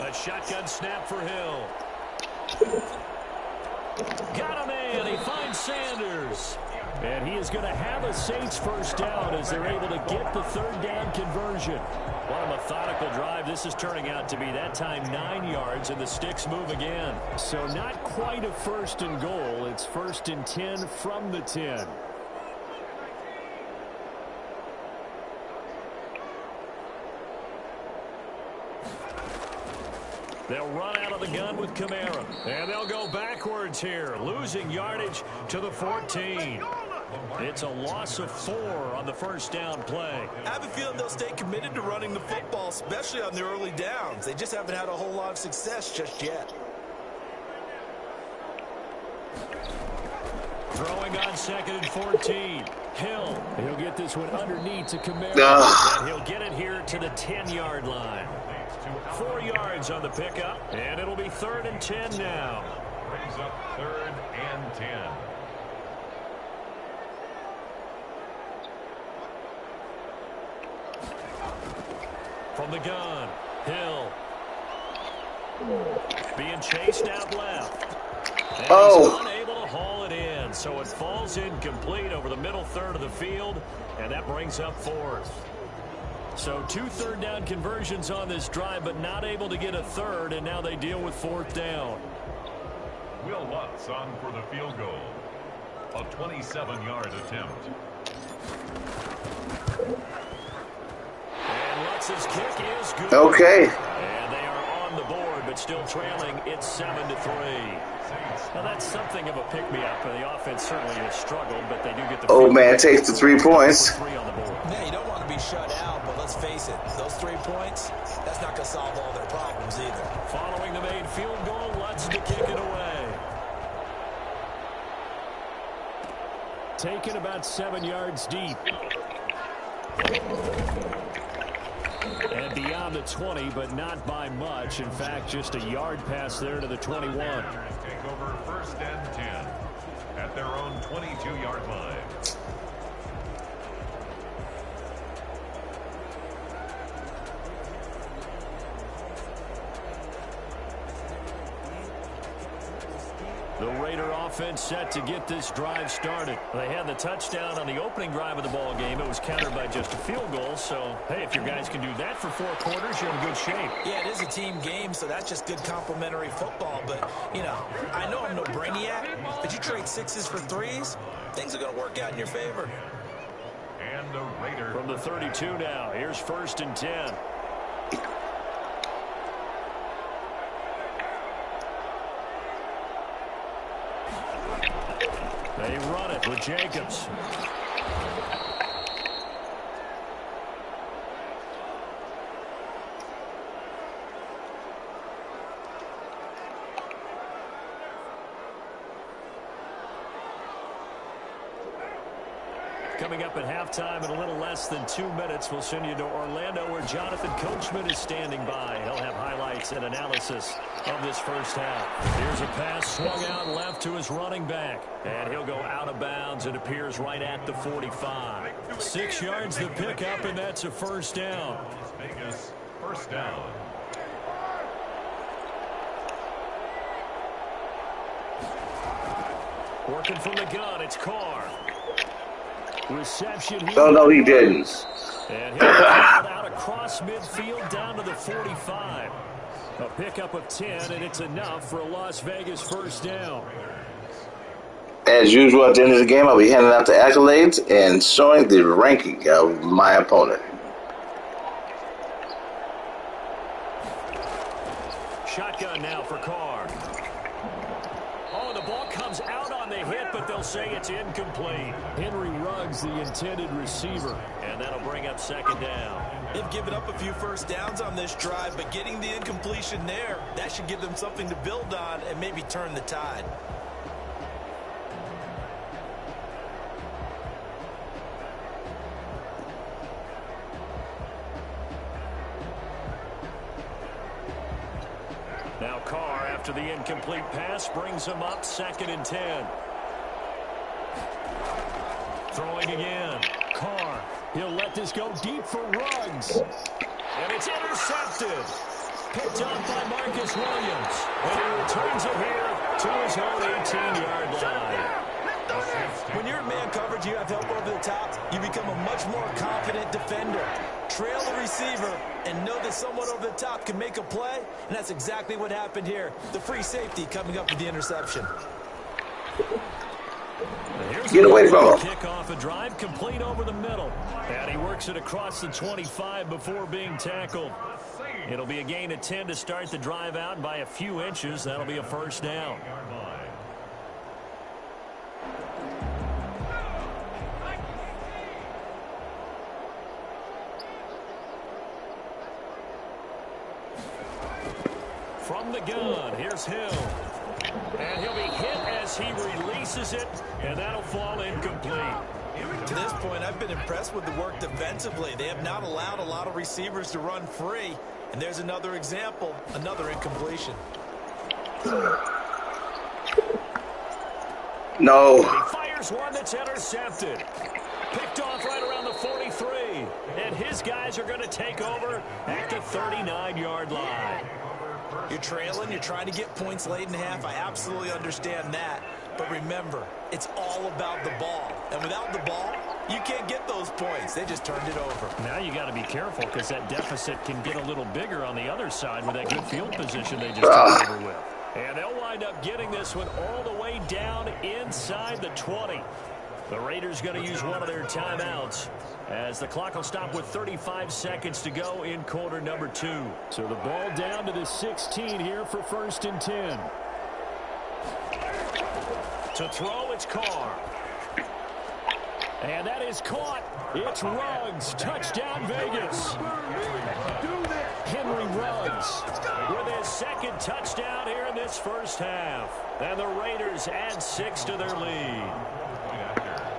8. A shotgun snap for Hill. Got him in. He finds Sanders. And he is going to have a Saints first down as they're able to get the 3rd down conversion. What a methodical drive this is turning out to be. That time 9 yards, and the sticks move again. So not quite a 1st and goal. It's 1st and 10 from the 10. They'll run out of the gun with Kamara. And they'll go backwards here, losing yardage to the 14. It's a loss of 4 on the first down play. I have a feeling they'll stay committed to running the football, especially on the early downs. They just haven't had a whole lot of success just yet. Throwing on 2nd and 14. Hill. He'll get this one underneath to Kamara. And he'll get it here to the 10-yard line. 4 yards on the pickup, and it'll be 3rd and 10 now. Brings up 3rd and 10. From the gun, Hill. Being chased out left. And he's unable to haul it in, so it falls incomplete over the middle third of the field, and that brings up 4th. So 2 3rd down conversions on this drive, but not able to get a 3rd, and now they deal with 4th down. Will Lutz on for the field goal. A 27-yard attempt. And Lutz's kick is good. Okay. And they are on the board, but still trailing. It's 7-3. Now that's something of a pick-me-up. The offense certainly has struggled, but they do get the. Old man takes the 3 points. 3 on the board. Yeah, you don't want to be shut out, but let's face it, those 3 points, that's not going to solve all their problems either. Following the made field goal, Lutz to kick it away. Taken about 7 yards deep. And beyond the 20, but not by much. In fact, just a yard pass there to the 21. Take over 1st and 10 at their own 22-yard line. The Raider offense set to get this drive started. They had the touchdown on the opening drive of the ball game. It was countered by just a field goal. So, hey, if your guys can do that for 4 quarters, you're in good shape. Yeah, it is a team game, so that's just good complimentary football. But, you know, I know I'm no brainiac, but you trade 6s for 3s, things are going to work out in your favor. And the Raider. From the 32 now, here's 1st and 10. They run it with Jacobs. Coming up at halftime in a little less than 2 minutes, we'll send you to Orlando where Jonathan Coachman is standing by. He'll have highlights and analysis of this first half. Here's a pass swung out left to his running back. And he'll go out of bounds. It appears right at the 45. 6 yards to pick up, and that's a first down. Vegas, first down. Working from the gun, it's Carr. Reception here. Oh, no, he didn't. And he'll out across midfield down to the 45. A pickup of 10, and it's enough for a Las Vegas first down. As usual, at the end of the game, I'll be handing out the accolades and showing the ranking of my opponent. Shotgun now for Carr. Oh, the ball comes out on the hit, but they'll say it's incomplete. Henry Ruggs, the intended receiver, and that'll bring up 2nd down. They've given up a few first downs on this drive, but getting the incompletion there, that should give them something to build on and maybe turn the tide. Now Carr, after the incomplete pass, brings him up 2nd and 10. Throwing again. Carr. He'll let this go deep for Ruggs. And it's intercepted. Picked up by Marcus Williams. And he returns it here to his own 18-yard line. When you're in man coverage, you have help over the top, you become a much more confident defender. Trail the receiver and know that someone over the top can make a play, and that's exactly what happened here. The free safety coming up with the interception. Get away from him. Kick off a drive complete over the middle. And he works it across the 25 before being tackled. It'll be a gain of 10 to start the drive out by a few inches. That'll be a first down. From the gun, here's Hill. And he'll be hit as he releases it, and that'll fall incomplete. To this point, I've been impressed with the work defensively. They have not allowed a lot of receivers to run free. And there's another example, another incompletion. No. He fires one that's intercepted. Picked off right around the 43. And his guys are going to take over at the 39-yard line. You're trailing, you're trying to get points late in half. I absolutely understand that. But remember, it's all about the ball. And without the ball, you can't get those points. They just turned it over. Now you got to be careful because that deficit can get a little bigger on the other side with that good field position they just took over with. And they'll wind up getting this one all the way down inside the 20. The Raiders going to use one of their timeouts as the clock will stop with 35 seconds to go in quarter number 2. So the ball down to the 16 here for 1st and 10. To throw, it's Carr. And that is caught. It's Ruggs. Touchdown, Vegas. Henry Ruggs with his 2nd touchdown here in this first half. And the Raiders add 6 to their lead.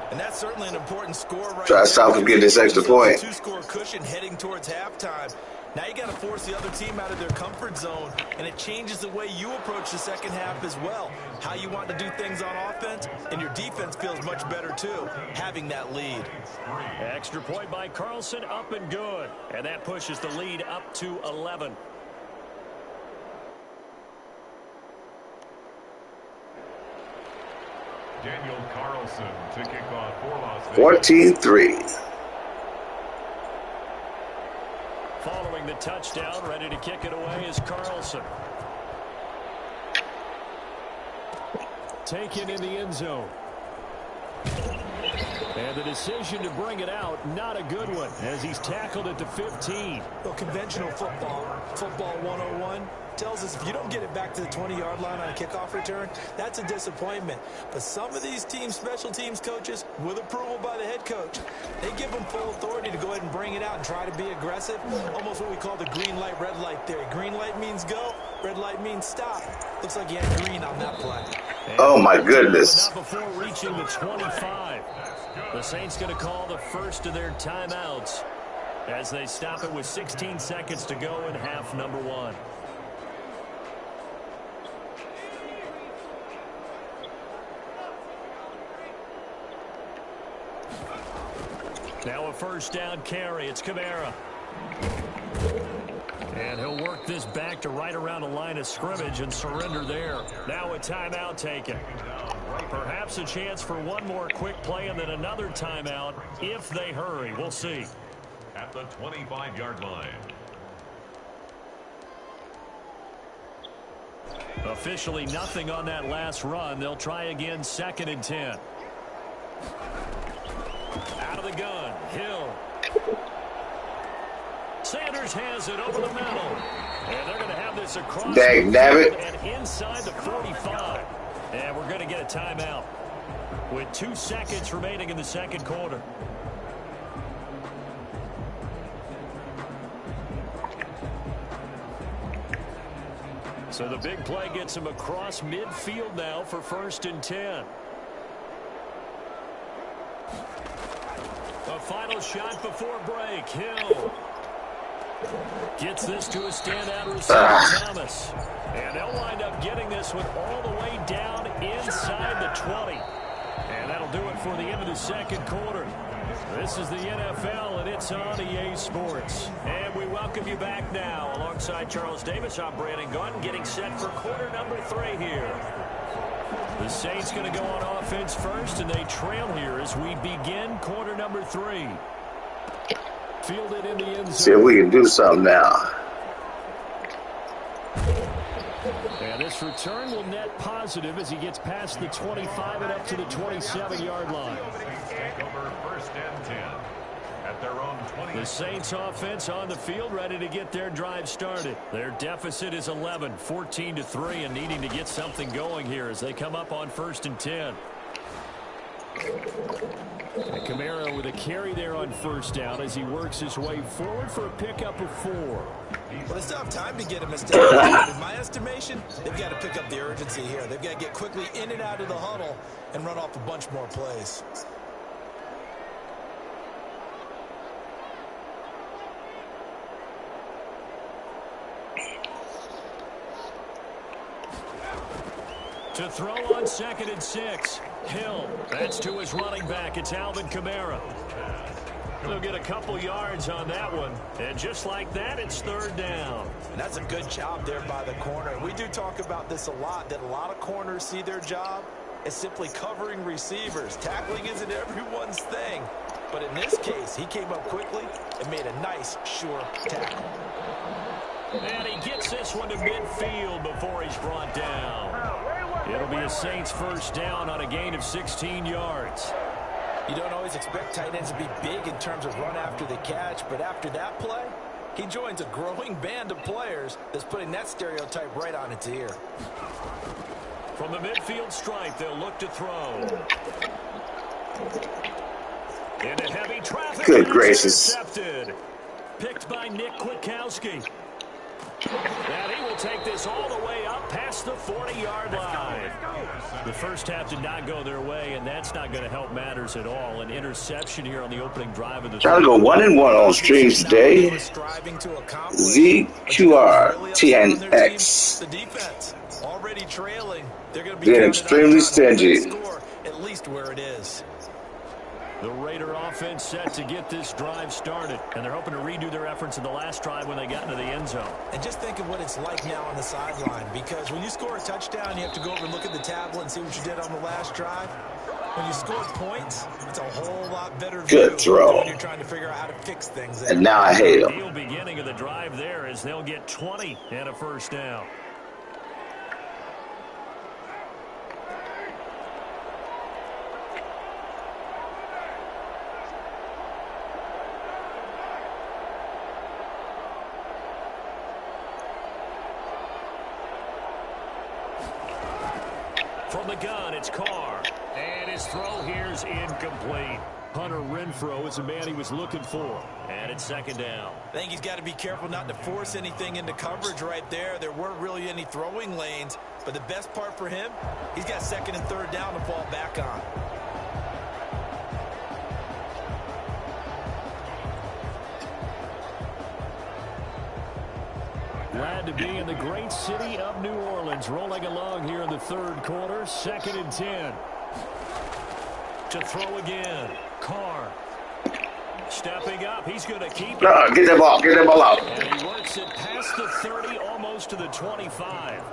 And that's certainly an important score right Try to stop him getting this extra point. 2-score cushion heading towards halftime. Now you got to force the other team out of their comfort zone, and it changes the way you approach the second half as well. How you want to do things on offense, and your defense feels much better too, having that lead. Extra point by Carlson, up and good. And that pushes the lead up to 11. Daniel Carlson to kick off for Las Vegas. 14-3. Following the touchdown, ready to kick it away is Carlson. Taken in the end zone. And the decision to bring it out, not a good one, as he's tackled at the 15. Well, conventional football 101, tells us if you don't get it back to the 20-yard line on a kickoff return, that's a disappointment. But some of these teams, special teams coaches, with approval by the head coach, they give them full authority to go ahead and bring it out and try to be aggressive. Almost what we call the green light, red light theory. Green light means go, red light means stop. Looks like you had green on that play. Oh, my goodness. Not before reaching the 25. The Saints going to call the first of their timeouts as they stop it with 16 seconds to go in half number one. Now a first down carry. It's Kamara. And he'll work this back to right around the line of scrimmage and surrender there. Now a timeout taken. Perhaps a chance for one more quick play and then another timeout if they hurry. We'll see. At the 25-yard line. Officially nothing on that last run. They'll try again, 2nd and 10. Out of the gun, Hill. Sanders has it over the middle. And they're going to have this across Dang, damn it. and inside the 45. And we're going to get a timeout with 2 seconds remaining in the second quarter. So the big play gets him across midfield now for 1st and 10. A final shot before break. Hill gets this to a standout receiver, Thomas. And they'll wind up getting this one all the way down inside the 20. And that'll do it for the end of the second quarter. This is the NFL, and it's on EA Sports. And we welcome you back now. Alongside Charles Davis, I'm Brandon Gaunt, getting set for quarter number 3 here. The Saints going to go on offense first, and they trail here as we begin quarter number 3. Fielded in the end zone. See if we can do something now. And this return will net positive as he gets past the 25 and up to the 27-yard line. Take over 1st and 10 at their own 20. The Saints offense on the field, ready to get their drive started. Their deficit is 11, 14-3, and needing to get something going here as they come up on 1st and 10. And Kamara with a carry there on 1st down as he works his way forward for a pickup of 4. Well, they still have time to get a mistake. In my estimation, they've got to pick up the urgency here. They've got to get quickly in and out of the huddle and run off a bunch more plays. To throw on 2nd and 6. Hill. That's to his running back. It's Alvin Kamara. They'll get a couple yards on that one. And just like that, it's 3rd down. And that's a good job there by the corner. We do talk about this a lot, that a lot of corners see their job as simply covering receivers. Tackling isn't everyone's thing. But in this case, he came up quickly and made a nice, sure tackle. And he gets this one to midfield before he's brought down. It'll be a Saints 1st down on a gain of 16 yards. You don't always expect tight ends to be big in terms of run after the catch, but after that play, he joins a growing band of players that's putting that stereotype right on its ear. From the midfield stripe, they'll look to throw. Into heavy traffic. Good gracious. Intercepted. Picked by Nick Kwiatkowski. And he will take this all the way up past the 40-yard line. The first half did not go their way, and that's not going to help matters at all. An interception here on the opening drive of the Trying to go 1-1 on streams today. ZQRTNX. The defense already trailing. They're going to be Getting extremely stingy. at least where it is. The Raider offense set to get this drive started, and they're hoping to redo their efforts in the last drive when they got into the end zone. And just think of what it's like now on the sideline, because when you score a touchdown, you have to go over and look at the tablet and see what you did on the last drive. When you score points, it's a whole lot better view Good throw. when you're trying to figure out how to fix things. And now I hate him. The beginning of the drive there as they'll get 20 and a first down. From the gun, it's Carr. And his throw here is incomplete. Hunter Renfrow is the man he was looking for. And it's second down. I think he's got to be careful not to force anything into coverage right there. There weren't really any throwing lanes. But the best part for him, he's got second and third down to fall back on. Glad to be in the great city of New Orleans. Rolling along here in the third quarter. 2nd and 10. To throw again. Carr. Stepping up. He's going to keep it. Get that ball. Get that ball out. And he works it past the 30, almost to the 25.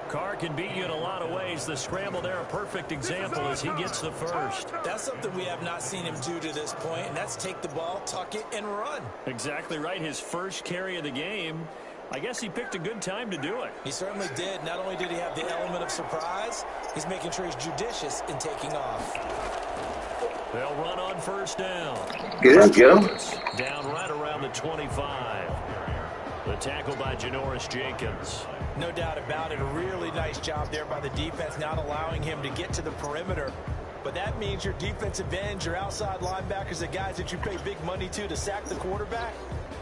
Carr can beat you in a lot of ways. The scramble there, a perfect example as he gets the first. That's something we have not seen him do to this point, and that's take the ball, tuck it, and run. Exactly right. His first carry of the game. I guess he picked a good time to do it. He certainly did. Not only did he have the element of surprise, he's making sure he's judicious in taking off. They'll run on first down. Get him, get him. Down right around the 25. The tackle by Janoris Jenkins. No doubt about it. A really nice job there by the defense, not allowing him to get to the perimeter. But that means your defensive ends, your outside linebackers, the guys that you pay big money to sack the quarterback,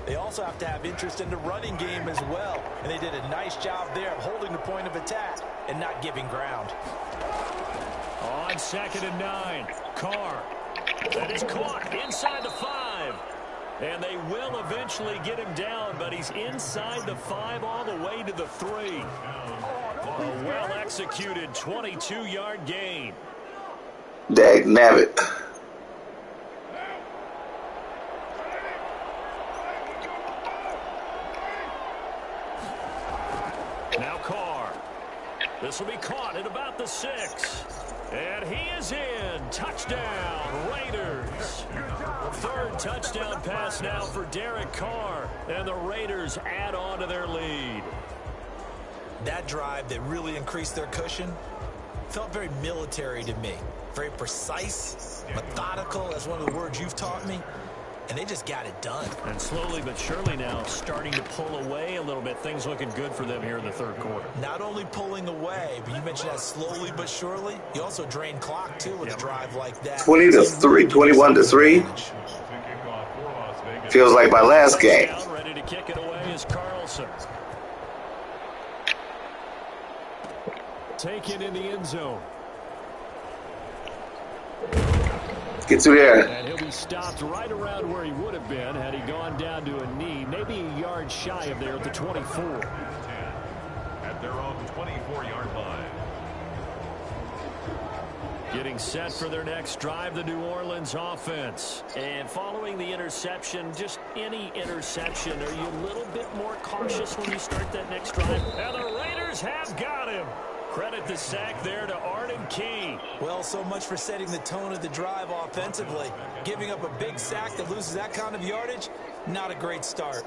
they also have to have interest in the running game as well. And they did a nice job there of holding the point of attack and not giving ground. On 2nd and 9, Carr. That is caught inside the 5. And they will eventually get him down, but he's inside the 5 all the way to the 3. A well-executed 22-yard gain. Dag nabbit. Now Carr. This will be caught at about the 6. And he is in. Touchdown, Raiders. Third touchdown pass now for Derek Carr. And the Raiders add on to their lead. That drive that really increased their cushion felt very military to me. Very precise, methodical. That's one of the words you've taught me. And they just got it done. And slowly but surely now starting to pull away a little bit. Things looking good for them here in the third quarter. Not only pulling away, but you mentioned that slowly but surely. You also drain clock, too, with a drive like that. 20-3, 21-3. Feels like my last game. Ready to kick it away is Carlson. Taken in the end zone. Get through there. And he'll be stopped right around where he would have been had he gone down to a knee, maybe a yard shy of there at the 24. At their own 24-yard line. Getting set for their next drive, the New Orleans offense. And following the interception, just any interception, are you a little bit more cautious when you start that next drive? And the Raiders have got him. Credit the sack there to Arden Key. Well, so much for setting the tone of the drive offensively. Giving up a big sack that loses that kind of yardage, not a great start.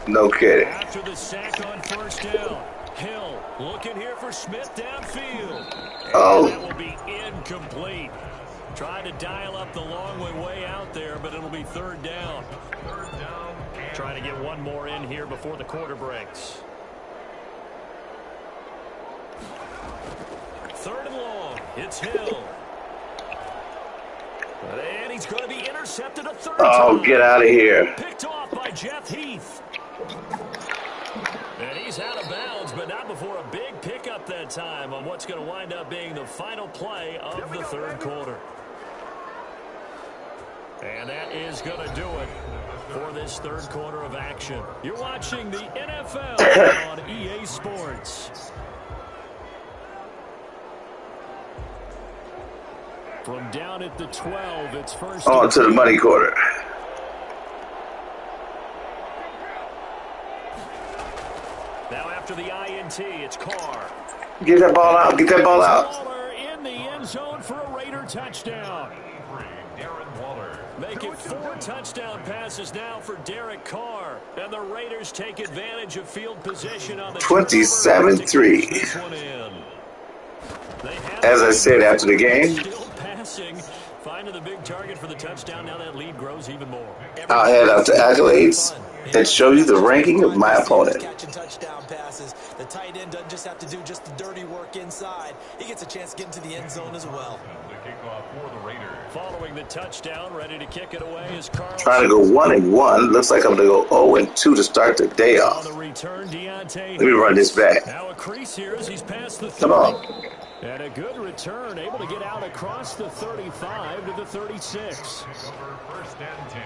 No kidding. After the sack on first down, Hill looking here for Smith downfield. Oh. And that will be incomplete. Trying to dial up the long way out there, but it'll be third down. Third down. Trying to get one more in here before the quarter breaks. Third and long. It's Hill. And he's going to be intercepted a third time. Oh, get out of here. Picked off by Jeff Heath. And he's out of bounds, but not before a big pickup that time on what's going to wind up being the final play of the third quarter. And that is going to do it for this third quarter of action. You're watching the NFL on EA Sports. From down at the 12, it's first. On to the money quarter. Now after the INT, it's Carr. Get that ball out. Get that ball out. Waller in the end zone for a Raider touchdown. Make it 4 touchdown passes now for Derek Carr. And the Raiders take advantage of field position on the 27-3. As I said after the game, still passing. Finding the big target for the touchdown. Now that lead grows even more. I'll head out to accolades and show you the ranking of my opponent. Catching touchdown passes. The tight end doesn't just have to do just the dirty work inside. He gets a chance to get into the end zone as well. The kickoff for the Raiders. Following the touchdown, ready to kick it away is Carl. Trying to go 1-1. Looks like I'm going to go 0-2 to start the day On off. the return, Deontay. Let me run this back. Now a crease here as he's past the 30. Come on. And a good return, able to get out across the 35 to the 36. Over first and 10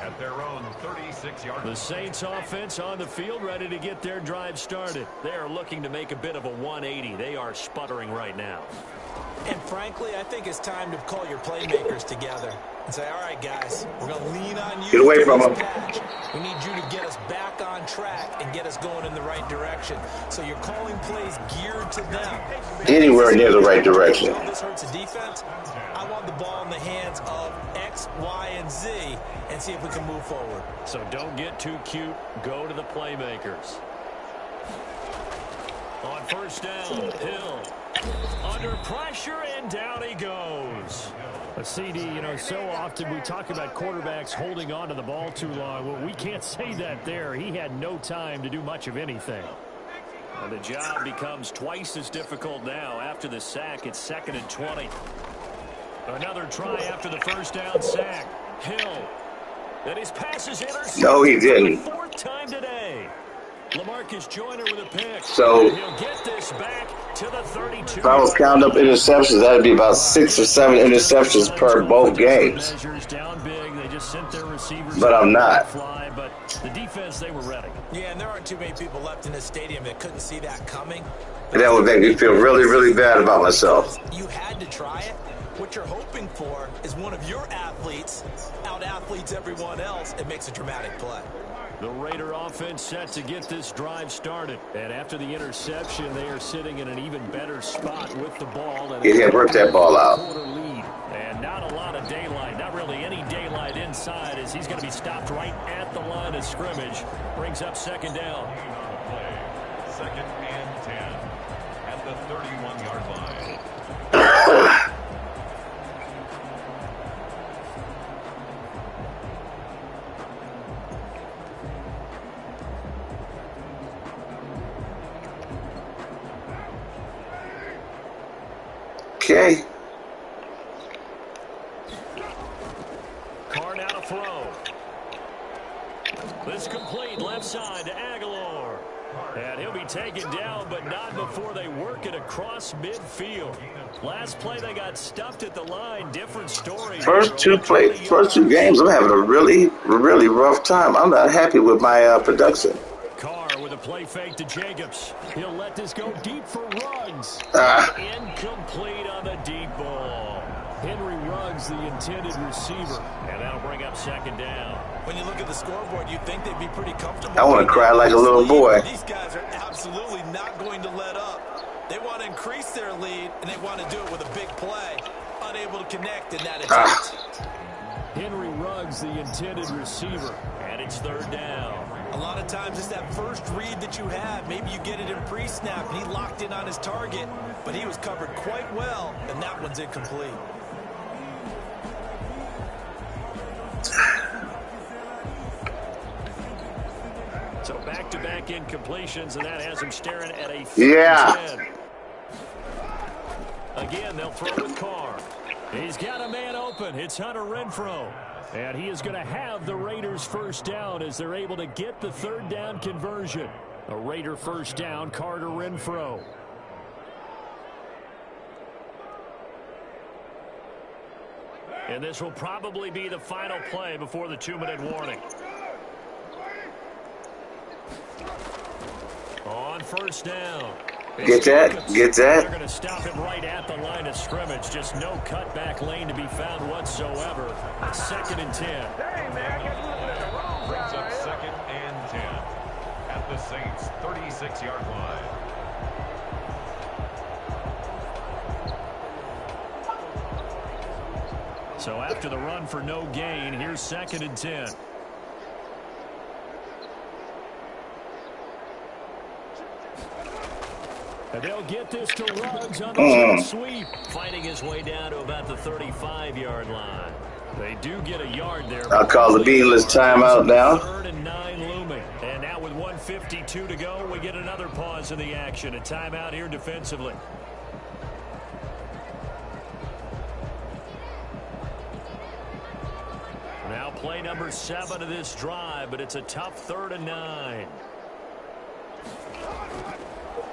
at their own 36-yard line. The Saints offense on the field, ready to get their drive started. They are looking to make a bit of a 180. They are sputtering right now. And frankly, I think it's time to call your playmakers together and say, all right, guys, we're going to lean on you. Get away from them. We need you to get us back on track and get us going in the right direction. So you're calling plays geared to them. Anywhere near the right direction. This hurts the defense. I want the ball in the hands of X, Y, and Z and see if we can move forward. So don't get too cute. Go to the playmakers. On first down, Hill. Under pressure, and down he goes. A CD, you know, so often we talk about quarterbacks holding on to the ball too long. Well, we can't say that there. He had no time to do much of anything. And the job becomes twice as difficult now. After the sack, it's 2nd and 20. Another try after the first down sack. Hill. And his pass is intercepted. No, he didn't. For the 4th time today. LaMarcus Joyner with a pick. So, He'll get this back to the 32. if I was counting up interceptions, that would be about 6 or 7 interceptions per both games. Down big. They just sent their receivers. But I'm not. Fly, but the defense, they were ready. Yeah, and there aren't too many people left in this stadium that couldn't see that coming. And that would make me feel really, really bad about myself. You had to try it. What you're hoping for is one of your athletes out-athletes everyone else and makes a dramatic play. The Raider offense set to get this drive started. And after the interception, they are sitting in an even better spot with the ball. And Get him, rip that ball out. Lead. And not a lot of daylight, not really any daylight inside, as he's going to be stopped right at the line of scrimmage. Brings up 2nd down. 2nd and 10 at the 31-yard line. Okay. Carr now to throw. This complete left side to Aguilar. And he'll be taken down, but not before they work it across midfield. Last play, they got stuffed at the line. Different story. First two games, I'm having a really, really rough time. I'm not happy with my production. Carr with a play fake to Jacobs. He'll let this go deep for Ruggs. Incomplete on the deep ball. Henry Ruggs, the intended receiver. And that'll bring up 2nd down. When you look at the scoreboard, you'd think they'd be pretty comfortable. I want to cry like a little boy. These guys are absolutely not going to let up. They want to increase their lead, and they want to do it with a big play. Unable to connect in that attempt. Henry Ruggs, the intended receiver. And it's 3rd down. A lot of times it's that first read that you have. Maybe you get it in pre-snap, and he locked in on his target, but he was covered quite well, and that one's incomplete. So back-to-back incompletions, and that has him staring at a 10. Again, they'll throw with Carr. He's got a man open. It's Hunter Renfrow. And he is going to have the Raiders' first down as they're able to get the 3rd down conversion. A Raider first down, Carter Renfrow. And this will probably be the final play before the 2-minute warning. On first down, Get that? Get They're that? going to stop him right at the line of scrimmage. Just no cutback lane to be found whatsoever. 2nd and 10. Brings up 2nd and 10 at the Saints' 36-yard line. So after the run for no gain, here's 2nd and 10. And they'll get this to Ruggs on the jet sweep. Fighting his way down to about the 35-yard line. They do get a yard there. I'll call the beanless timeout now. 3rd and 9 looming. And now with 1:52 to go, we get another pause in the action. A timeout here defensively. Now play number 7 of this drive, but it's a tough 3rd and 9.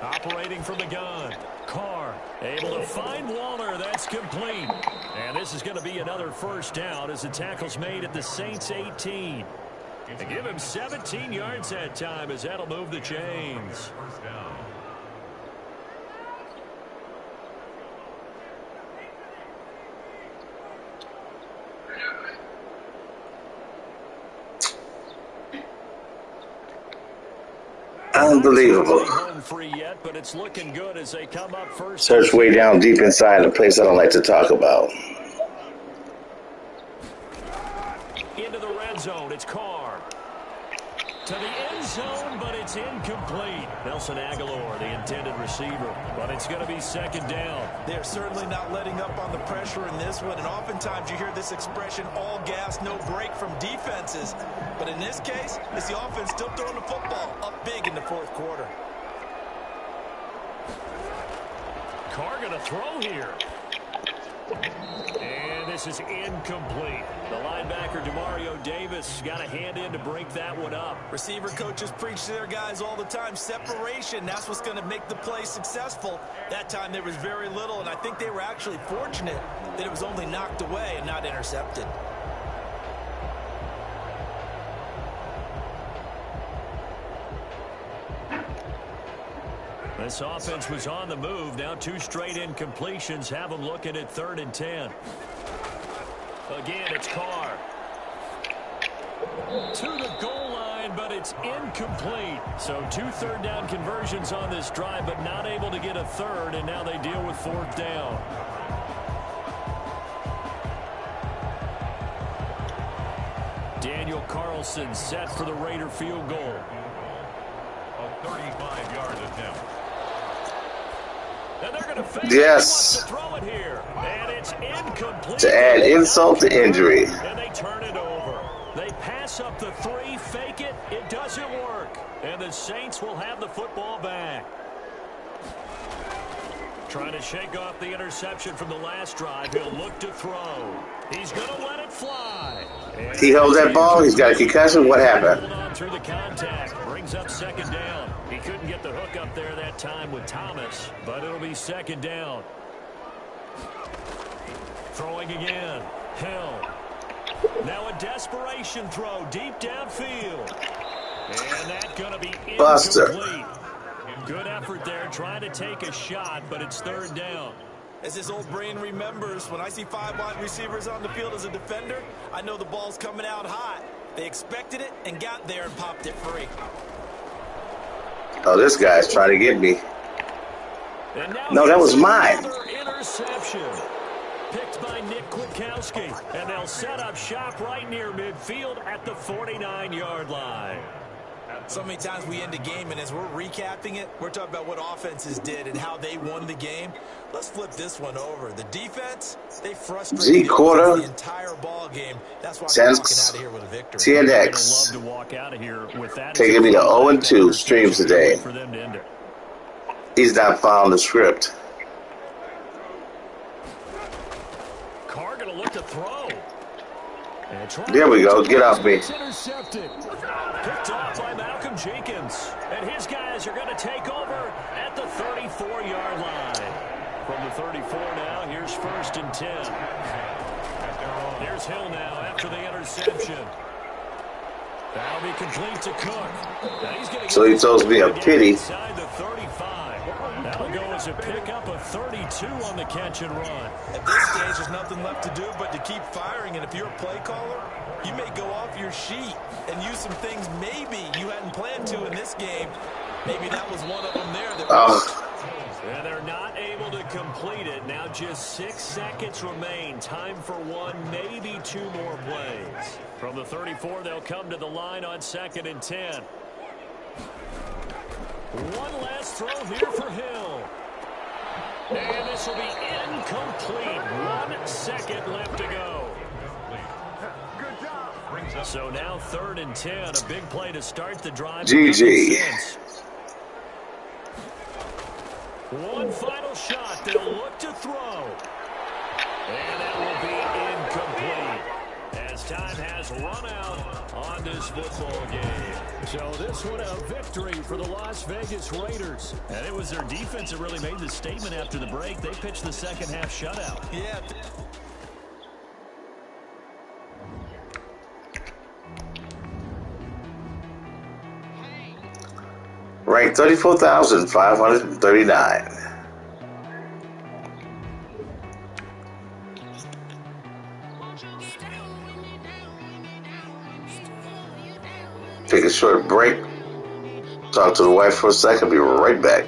Operating from the gun. Carr able to find Waller. That's complete. And this is going to be another first down as the tackle's made at the Saints 18. They give him 17 yards that time as that'll move the chains. First down. Unbelievable. Yet, but it's looking good as they come up first. Search way down deep inside a place I don't like to talk about. Into the red zone. It's Carr. To the end zone, but it's incomplete. Nelson Aguilar, the intended receiver. But it's going to be 2nd down. They're certainly not letting up on the pressure in this one. And oftentimes you hear this expression, all gas, no break from defenses. But in this case, it's the offense still throwing the football up big in the 4th quarter. Carr going to throw here. And this is incomplete. The linebacker, Demario Davis, got a hand in to break that one up. Receiver coaches preach to their guys all the time. Separation, that's what's going to make the play successful. That time there was very little, and I think they were actually fortunate that it was only knocked away and not intercepted. This offense was on the move. Now 2 straight incompletions have them looking at 3rd and 10. Again, it's Carr. To the goal line, but it's incomplete. So 2 third down conversions on this drive, but not able to get a 3rd, and now they deal with 4th down. Daniel Carlson set for the Raider field goal. A 35-yard attempt. And they're going to fake Yes. to throw it here. And it's incomplete. To add insult to injury. And they turn it over. They pass up the 3, fake it. It doesn't work. And the Saints will have the football back. Trying to shake off the interception from the last drive. He'll look to throw. He's going to let it fly. And He held that ball. He's got a concussion. What happened? hold on through the contact. Brings up 2nd down. He couldn't get the hook up there that time with Thomas, but it'll be 2nd down. Throwing again. Hill. Now a desperation throw deep downfield. And that's going to be incomplete. Buster. Good effort there, trying to take a shot, but it's 3rd down. As his old brain remembers, when I see 5 wide receivers on the field as a defender, I know the ball's coming out hot. They expected it and got there and popped it free. Oh, this guy's trying to get me. No, that was mine. Interception. Picked by Nick Kwiatkowski. And they'll set up shop right near midfield at the 49-yard line. So many times we end a game, and as we're recapping it, we're talking about what offenses did and how they won the game. Let's flip this one over. The defense, they frustrated the entire ball game. That's why they're walking out of here with a victory. TNX. Love to walk out of here with that. Taking me to 0-2 streams today. For them to end it. He's not following the script. Carr going to look to throw. There we go. Get off me. Intercepted. Picked off by Malcolm Jenkins. And his guys are going to take over at the 34-yard line. From the 34 now, here's 1st and 10. Here's Hill now after the interception. That'll be complete to Cook. So he tells me a pity. Inside the 35. That'll go as a pickup of 32 on the catch and run. At this stage, there's nothing left to do but to keep firing. And if you're a play caller, you may go off your sheet and use some things maybe you hadn't planned to in this game. Maybe that was one of them there. And they're not able to complete it. Now just 6 seconds remain. Time for one, maybe 2 more plays. From the 34, they'll come to the line on 2nd and 10. One last throw here for Hill. And this will be incomplete. 1 second left to go. So now 3rd and 10. A big play to start the drive. GG. One final shot. They'll look to throw. And that will be incomplete, as time has run out on this football game. So this one a victory for the Las Vegas Raiders. And it was their defense that really made the statement after the break. They pitched the second half shutout. Yeah. Ranked 34,539. Take a short break. Talk to the wife for a second. Be right back.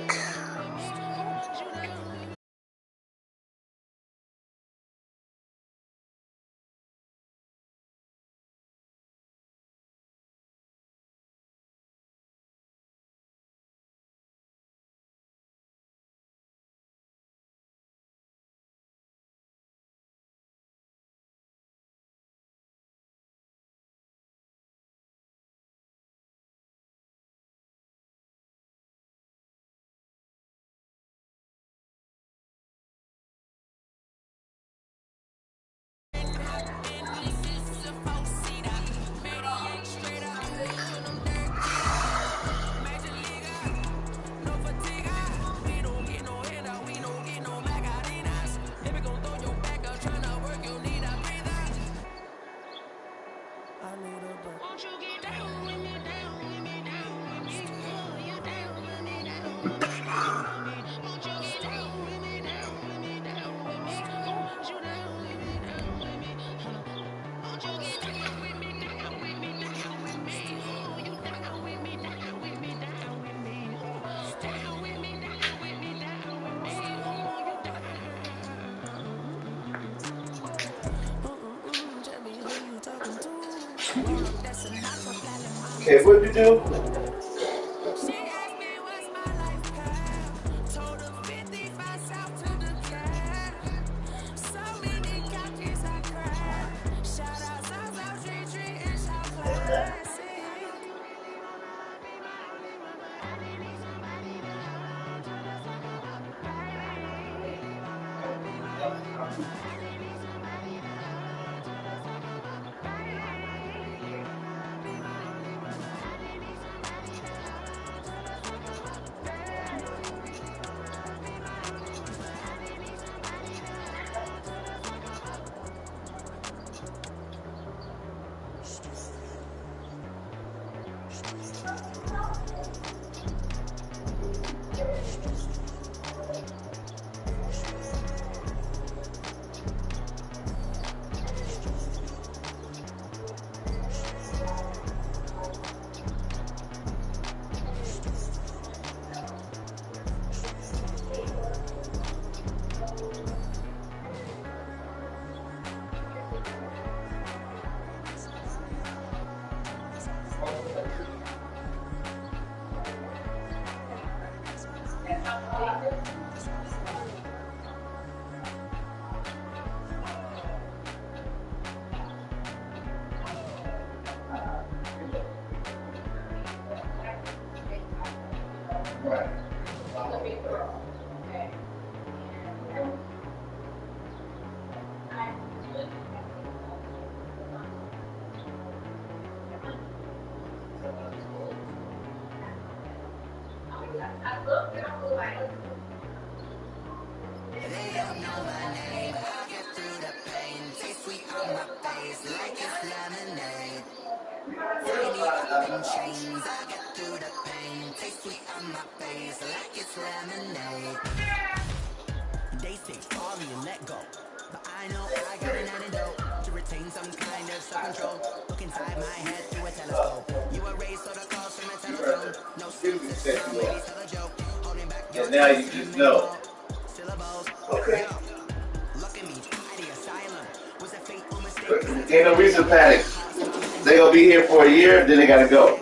Okay, what did you do? Chains, I get through the pain. Taste sweet on my face like it's lemonade. They say sorry and let go, but I know I got an antidote to retain some kind of self-control. Look inside my head through a telescope. You erase all the calls from a telephone. No sense of sound, maybe tell a joke. Holding back your now you just know. Syllables. Okay. Look at me, the asylum was a fateful mistake. Ain't no reason to panic. They gonna be here for a year, then they gotta go.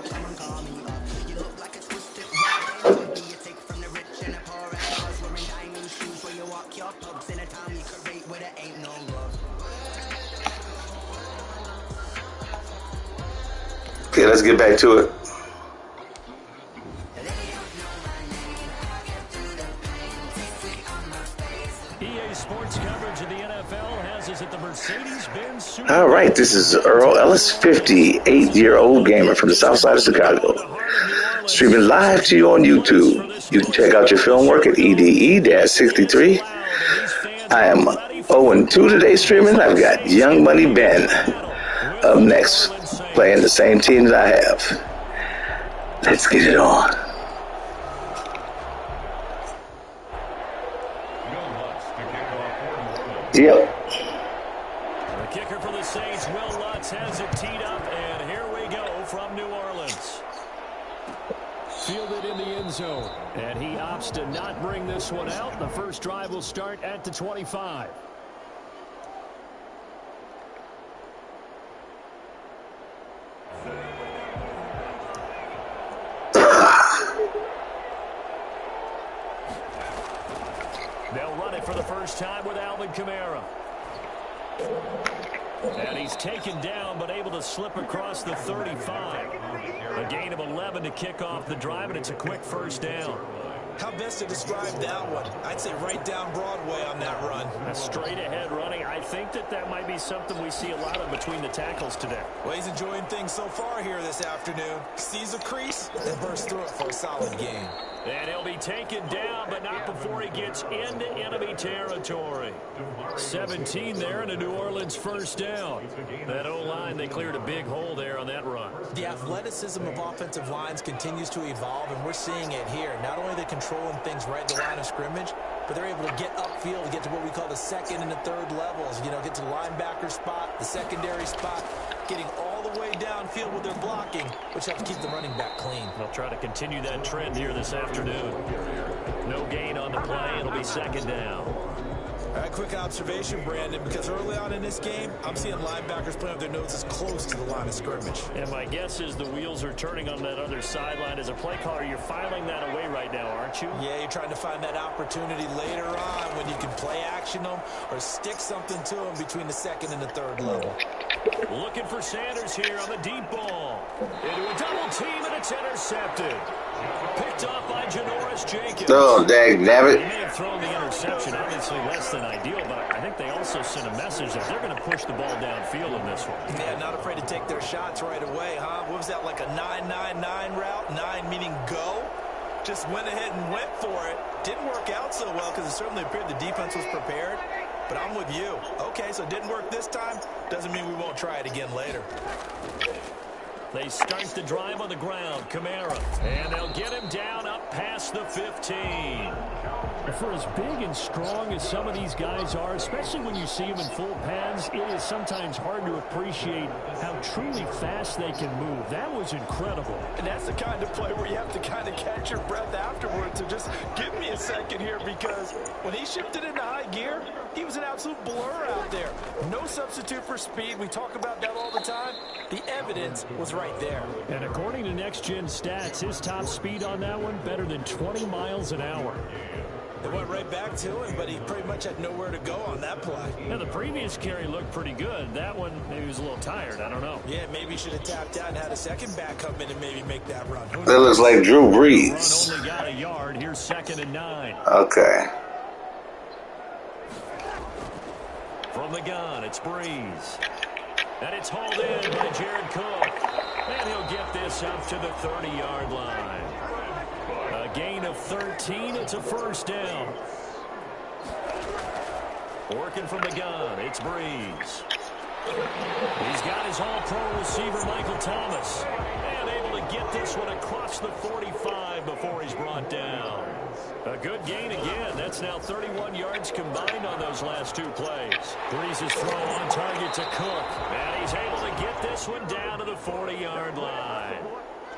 You look like a twisted rug. You take from the rich and the poor and the buzz. Wearing diamond shoes where you walk your pugs in a town you create where there ain't no love. Okay, let's get back to it. EA Sports coverage of the NFL has us at the Mercedes-Benz Super. All right, this is Earl Ellis, 58-year-old gamer from the south side of Chicago, streaming live to you on YouTube. You can check out your film work at EDE-63. I am 0-2 today streaming. I've got Young Money Ben up next, playing the same teams I have. Let's get it on. Yep. The kicker for the Saints, Will Lutz, has it teed up, and here we go from New Orleans. Fielded in the end zone, and he opts to not bring this one out. The first drive will start at the 25. They'll run it for the first time with Alvin Kamara. And he's taken down, but able to slip across the 35. A gain of 11 to kick off the drive, and it's a quick first down. How best to describe that one? I'd say right down Broadway on that run. A straight-ahead running. I think that might be something we see a lot of between the tackles today. Well, he's enjoying things so far here this afternoon. Sees a crease and bursts through it for a solid gain. And he'll be taken down, but not before he gets into enemy territory. 17 there, and a New Orleans first down. That O-line, they cleared a big hole there on that run. The athleticism of offensive lines continues to evolve, and we're seeing it here. Not only are they controlling things right at the line of scrimmage, but they're able to get upfield, get to what we call the second and the third levels. You know, get to the linebacker spot, the secondary spot, getting all the way downfield with their blocking, which helps keep the running back clean. They'll try to continue that trend here this afternoon. No gain on the play. It'll be second down. All right, quick observation, Brandon, because early on in this game, I'm seeing linebackers playing with their noses close to the line of scrimmage. And my guess is the wheels are turning on that other sideline. As a play caller, you're filing that away right now, aren't you? Yeah, you're trying to find that opportunity later on when you can play action them or stick something to them between the second and the third level. Looking for Sanders here on the deep ball. Into a double team, and it's intercepted. Picked off by Janoris Jenkins. Oh, dang nabbit. They may have thrown the interception, obviously less than ideal, but I think they also sent a message that they're going to push the ball downfield in this one. Yeah, not afraid to take their shots right away, huh? What was that, like a 9-9-9 route? 9 meaning go? Just went ahead and went for it. Didn't work out so well because it certainly appeared the defense was prepared. But I'm with you. Okay, so it didn't work this time. Doesn't mean we won't try it again later. They start the drive on the ground. Kamara. And they'll get him down up past the 15. For as big and strong as some of these guys are, especially when you see them in full pads, it is sometimes hard to appreciate how truly fast they can move. That was incredible. And that's the kind of play where you have to kind of catch your breath afterwards. So just give me a second here, because when he shifted into high gear, he was an absolute blur out there. No substitute for speed. We talk about that all the time. The evidence was right there. And according to Next Gen Stats, his top speed on that one, better than 20 miles an hour. They went right back to him, but he pretty much had nowhere to go on that play. Now, the previous carry looked pretty good. That one, maybe he was a little tired. I don't know. Yeah, maybe he should have tapped out and had a second back come in and maybe make that run. That looks like Drew Brees. Run only got a yard. Here's 2nd and 9. Okay. From the gun, it's Brees. And it's hauled in by Jared Cook. And he'll get this up to the 30-yard line. A gain of 13. It's a first down. Working from the gun, it's Brees. He's got his all-pro receiver, Michael Thomas. And able to get this one across the 45 before he's brought down. A good gain again. That's now 31 yards combined on those last two plays. Breeze's throw on target to Cook. And he's able to get this one down to the 40-yard line.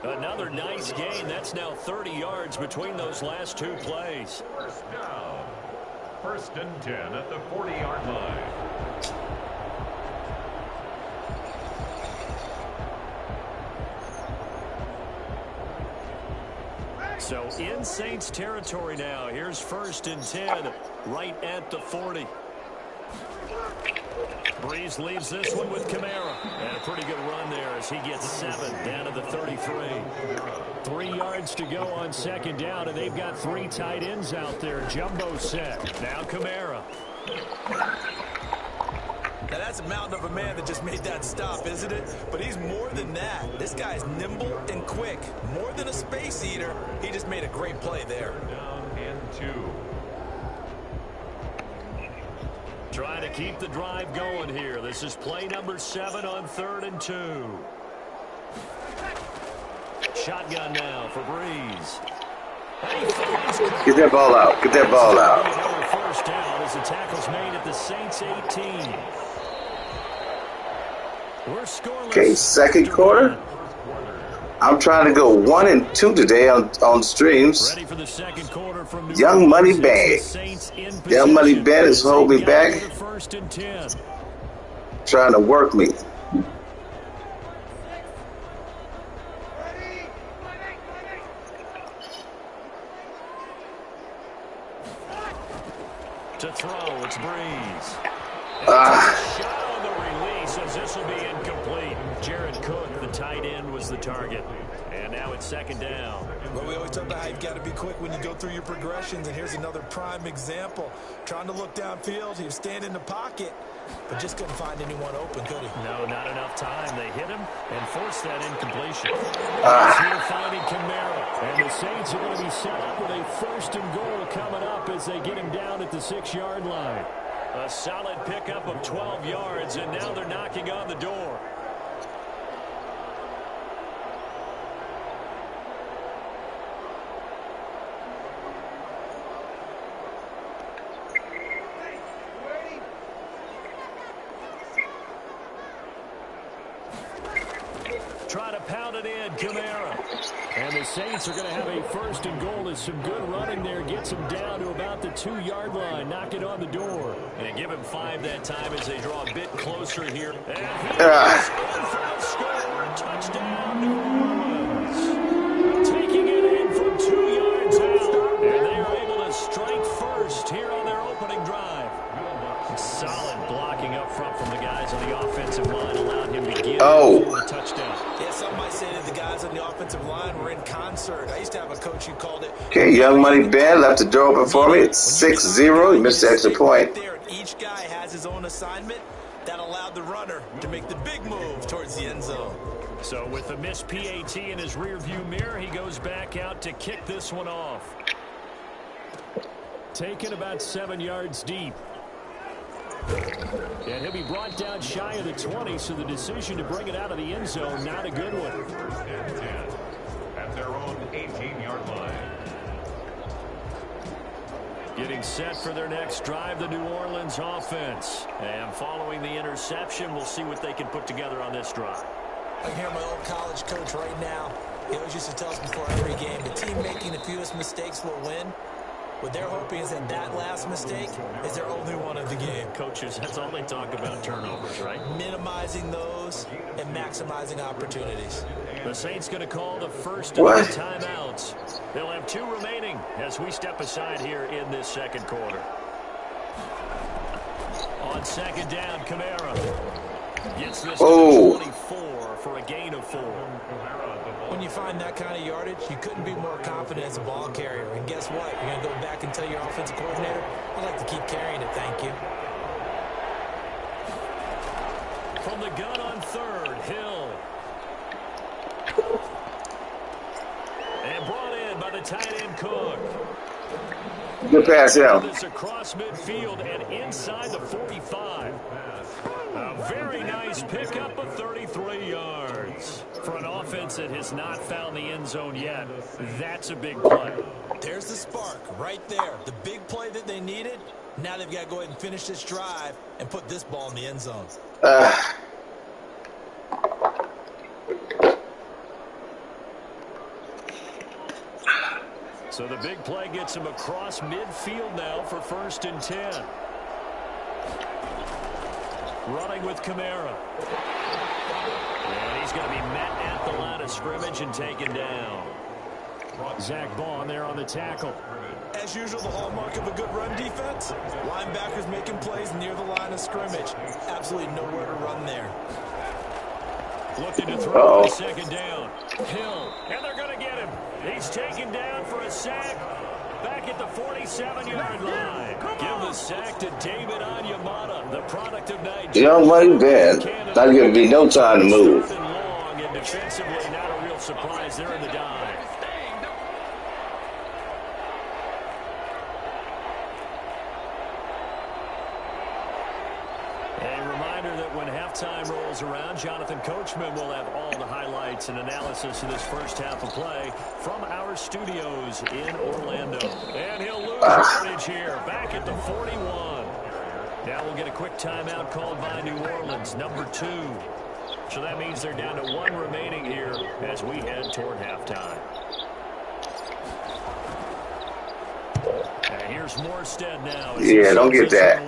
Another nice gain. That's now 30 yards between those last two plays. First down. First and 10 at the 40-yard line. So in Saints territory now. Here's first and 10 right at the 40. Breeze leaves this one with Kamara. And a pretty good run there as he gets 7 down to the 33. 3 yards to go on second down, and they've got 3 tight ends out there. Jumbo set. Now Kamara. Now that's a mountain of a man that just made that stop, isn't it? But he's more than that. This guy's nimble and quick. More than a space eater. He just made a great play there. Down and 2. Trying to keep the drive going here. This is play number 7 on 3rd and 2. Shotgun now for Breeze. Get that ball out. Get that ball out. First down as the tackle's made at the Saints 18. We're scoreless. Okay, second quarter. I'm trying to go 1 and 2 today on streams. Ready for the second quarter from Young Money Bag. Young Money Bag is holding me back. First and 10. Trying to work me. To throw, it's Breeze. Shot on the release as this will be incomplete. Jared Cook, the tight end, was the target. And now it's second down. Well, we always talk about how you've got to be quick when you go through your progressions, and here's another prime example. Trying to look downfield, he was standing in the pocket, but just couldn't find anyone open, could he? No, not enough time. They hit him and forced that incompletion. Here finding Kamara. And the Saints are going to be set up with a first and goal coming up as they get him down at the 6-yard line. A solid pickup of 12 yards, and now they're knocking on the door. Try to pound it in, Kamara. And the Saints are going to have a first and goal as some good running there gets them down to about the 2-yard line. Knock it on the door. And give him 5 that time as they draw a bit closer here. And he is in for a score. Touchdown, New Orleans. Taking it in from 2 yards out. And they are able to strike first here on their opening drive. Solid blocking up front from the guys on the offensive line allowed him to get the touchdown. Yeah, some might say that the guys on the offensive line were in concert. I used to have a coach who called it. Okay, Young Money Ben left the door open for me. It's 6-0. He missed the extra point. Each guy has his own assignment that allowed the runner to make the big move towards the end zone. So with the missed PAT in his rearview mirror, he goes back out to kick this one off. Taken about 7 yards deep. And he'll be brought down shy of the 20, so the decision to bring it out of the end zone, not a good one. First and 10 at their own 18-yard line. Getting set for their next drive, the New Orleans offense. And following the interception, we'll see what they can put together on this drive. I can hear my old college coach right now. He always used to tell us before every game, the team making the fewest mistakes will win. What they're hoping is that that last mistake is their only one of the game. Coaches, that's all they talk about, turnovers, right? Minimizing those and maximizing opportunities. The Saints going to call the first of the timeouts. They'll have 2 remaining as we step aside here in this second quarter. On second down, Kamara gets this to 24 for a gain of 4. When you find that kind of yardage, you couldn't be more confident as a ball carrier. And guess what? You're going to go back and tell your offensive coordinator, I'd like to keep carrying it, thank you. From the gun on 3rd, Hill. And brought in by the tight end Cook. Good pass out. This across midfield and inside the 45. A very nice pickup of 33 yards. For an offense that has not found the end zone yet, that's a big play. There's the spark right there. The big play that they needed. Now they've got to go ahead and finish this drive and put this ball in the end zone. So the big play gets him across midfield now for 1st and 10. Running with Kamara. And he's going to be met at the line of scrimmage and taken down. Zach Bond there on the tackle. As usual, the hallmark of a good run defense. Linebackers making plays near the line of scrimmage. Absolutely nowhere to run there. Looking to throw on 2nd down. Hill. And they're going to get him. He's taken down for a sack. Back at the 47-yard line. Give the sack to David Onyemata, the product of Nigeria. Young money Ben. Not going to be no time to move. Long and defensively, not a real surprise there in the dive. A reminder that when halftime rolls around, Jonathan Coachman will have all the highlights and analysis of this first half of play from our studios in Orlando. And he'll lose yardage here, back at the 41. Now we'll get a quick timeout called by New Orleans, number 2. So that means they're down to 1 remaining here as we head toward halftime. And here's Morstead now. Yeah, don't get that.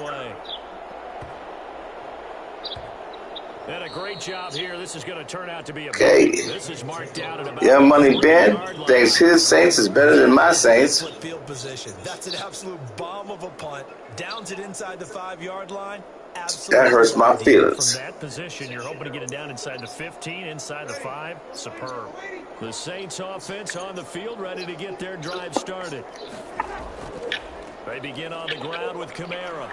And a great job here. This is going to turn out to be a okay. This is marked out at about Young money Ben thinks his Saints is better than my Saints. Field position. That's an absolute bomb of a punt. Downs it inside the 5-yard line. Absolutely. That hurts my feelings. From that position, you're hoping to get it down inside the 15, inside the 5. Superb. The Saints offense on the field, ready to get their drive started. They begin on the ground with Kamara.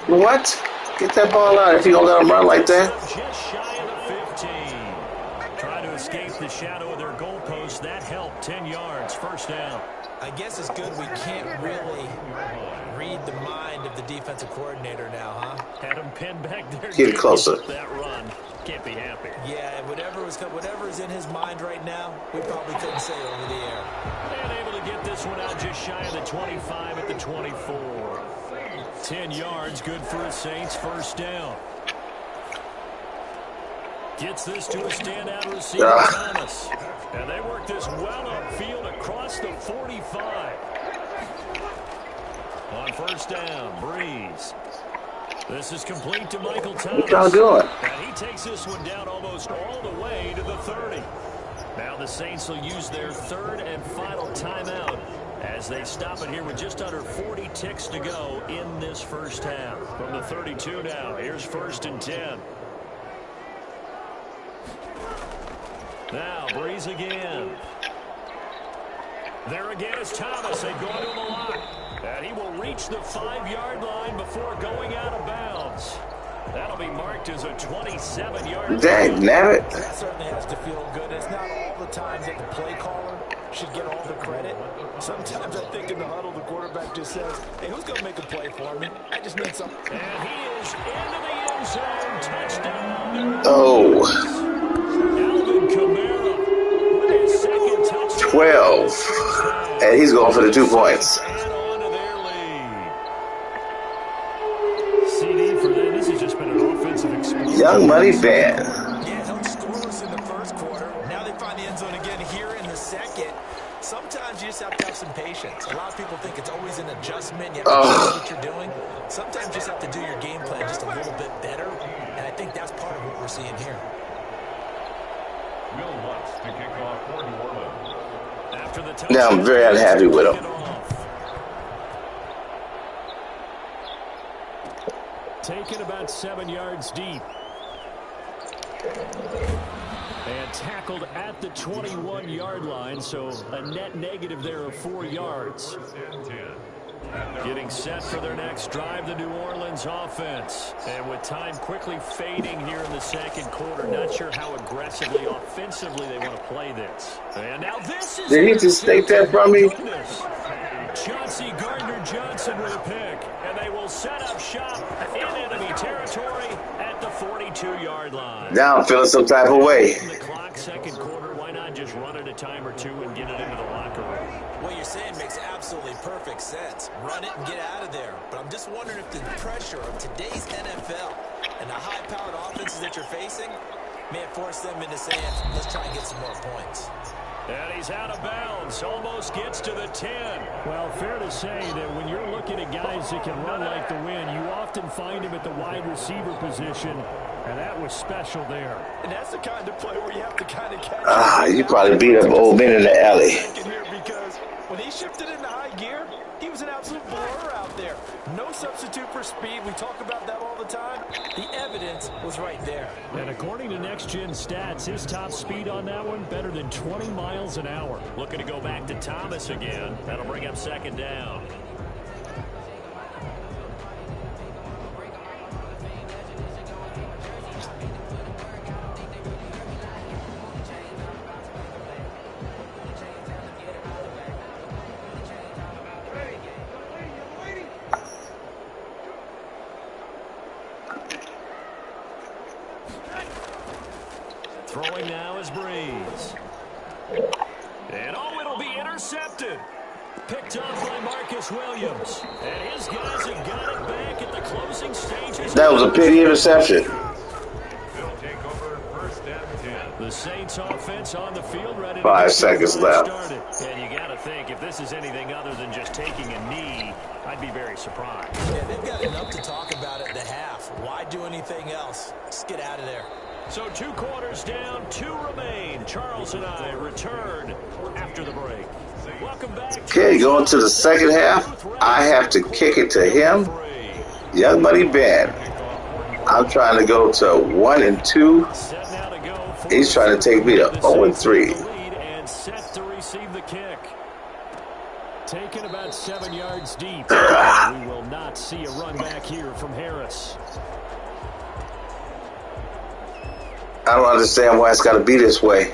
What? Get that ball out if you're going to let him run like that. Just shy of the 15. Trying to escape the shadow of their goalpost. That helped. 10 yards. First down. I guess it's good we can't really read the mind of the defensive coordinator now, huh? Had him pinned back there. Get closer. That run. Can't be happy. Yeah, whatever is in his mind right now, we probably couldn't say over the air. And able to get this one out just shy of the 25 at the 24. 10 yards, good for a Saints first down. Gets this to a standout receiver, Thomas. And they work this well upfield across the 45. On first down, Breeze. This is complete to Michael Thomas. What y'all doing? And he takes this one down almost all the way to the 30. Now the Saints will use their 3rd and final timeout as they stop it here with just under 40 ticks to go in this first half. From the 32 now, here's 1st and 10. Now, Breeze again. There again is Thomas. They go into him a lot. And he will reach the 5-yard line before going out of bounds. That'll be marked as a 27-yard. Dang, nabbit. That certainly has to feel good. It's not all the time that the play caller should get all the credit. Sometimes I think in the huddle, the quarterback just says, hey, who's going to make a play for me? I just need something. And he is into the end zone. Touchdown. Oh. Alvin Kamara with his 2nd touchdown. 12. And he's going for the 2 points. And on to their lead. CD for them. This has just been an offensive explosion. Young money Ben. Yeah, held scoreless in the first quarter. Now they find the end zone again here in the second. Sometimes you just have to have some patience. A lot of people think it's always an adjustment. You have to know what you're doing. Sometimes you just have to do your game plan just a little bit better. And I think that's part of what we're seeing here. Will Lutz to kick off for New Orleans. After the Now I'm very unhappy with him. Taken about 7 yards deep. And tackled at the 21-yard line, so a net negative there of 4 yards. Getting set for their next drive, the New Orleans offense. And with time quickly fading here in the second quarter, not sure how aggressively, offensively they want to play this. And now this is... Did he just take that from me? Chauncey Gardner-Johnson with a pick. And they will set up shop in enemy territory at the 42-yard line. Now I'm feeling some type of way. The clock, second quarter, why not just run it a time or two and get it into the locker room? What you're saying makes absolutely perfect sense. Run it and get out of there. But I'm just wondering if the pressure of today's NFL and the high-powered offenses that you're facing may have forced them into saying, let's try and get some more points. And he's out of bounds, almost gets to the 10. Well, fair to say that when you're looking at guys that can run like the wind, you often find him at the wide receiver position, and that was special there. And that's the kind of play where you have to kind of catch You probably beat up old men in the alley. Because when he shifted into high gear, he was an absolute blur out there. No substitute for speed. We talk about that all the time. The evidence was right there. And according to Next Gen Stats, his top speed on that one, better than 20 miles an hour. Looking to go back to Thomas again. That'll bring up second down. Throwing now is Breeze. And it'll be intercepted. Picked up by Marcus Williams. And his guys have got it back at the closing stages. That was a pity interception. They'll take over first and 10. The Saints offense on the field ready. 5 seconds left. And you got to think, if this is anything other than just taking a knee, I'd be very surprised. Yeah, they've got enough to talk about at the half. Why do anything else? Just get out of there. So 2 quarters down, 2 remain. Charles and I return after the break. Welcome back. Okay, going to the second half. I have to kick it to him. Young Buddy Ben. I'm trying to go to 1-2. He's trying to take me to 0-3. And set to receive the kick. Taken about 7 yards deep. We will not see a run back here from Harris. I don't understand why it's got to be this way.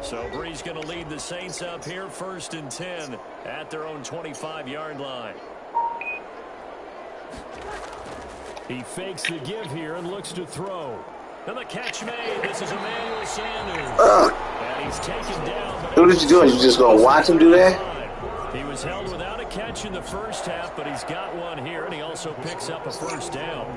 So Bree's going to lead the Saints up here, 1st and 10 at their own 25-yard line. He fakes the give here and looks to throw. And the catch made. This is Emmanuel Sanders. And he's taken down. What are you doing? You just going to watch him do that? He was held without a catch in the first half, but he's got one here, and he also picks up a first down.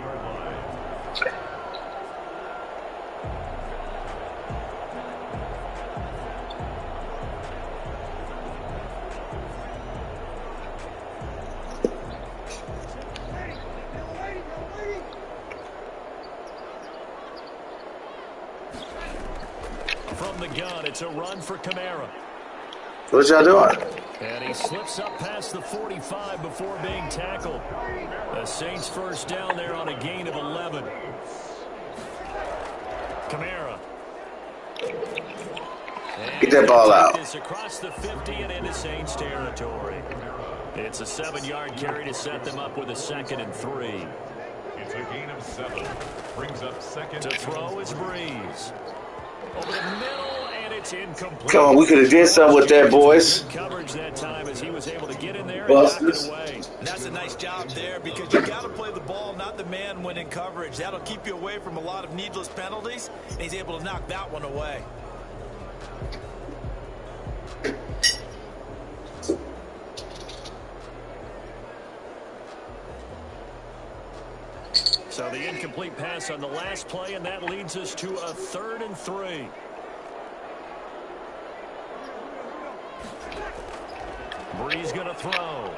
From the gun, it's a run for Kamara. What y'all doing? And he slips up past the 45 before being tackled. The Saints first down there on a gain of 11. Kamara. Get that ball out. It's across the 50 and into Saints territory. It's a 7-yard carry to set them up with a 2nd and 3. It's a gain of 7. Brings up second. To throw is Breeze. Over the middle, and it's incomplete. Come on, we could have did something with that, boys. Good coverage that time as he was able to get in there and knock Busters. it away. And that's a nice job there because you got to play the ball, not the man when in coverage. That'll keep you away from a lot of needless penalties, and he's able to knock that one away. So the incomplete pass on the last play, and that leads us to a 3rd and 3. Breeze going to throw.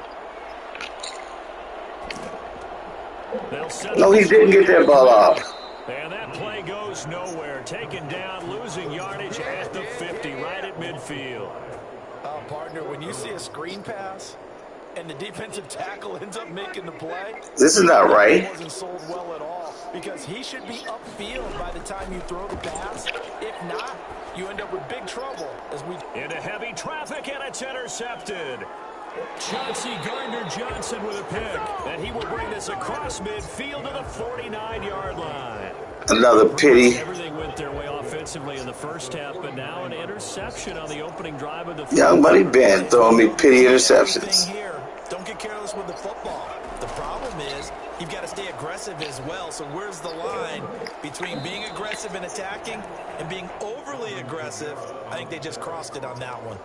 No, he didn't get that ball off. And that play goes nowhere. Taken down, losing yardage at the 50, right at midfield. Partner, when you see a screen pass and the defensive tackle ends up making the play, This is not right. it wasn't sold well at all because he should be upfield by the time you throw the pass. If not, you end up with big trouble. As we into heavy traffic, and it's intercepted. Chauncey Gardner-Johnson with a pick. And he will bring this across midfield to the 49-yard line. Another pity. Everything went their way offensively in the first half, but now an interception on the opening drive of the Young Buddy Ben throwing me pity interceptions. Don't get careless with the football. The problem is you've got to stay aggressive as well. So where's the line between being aggressive and attacking and being overly aggressive? I think they just crossed it on that one.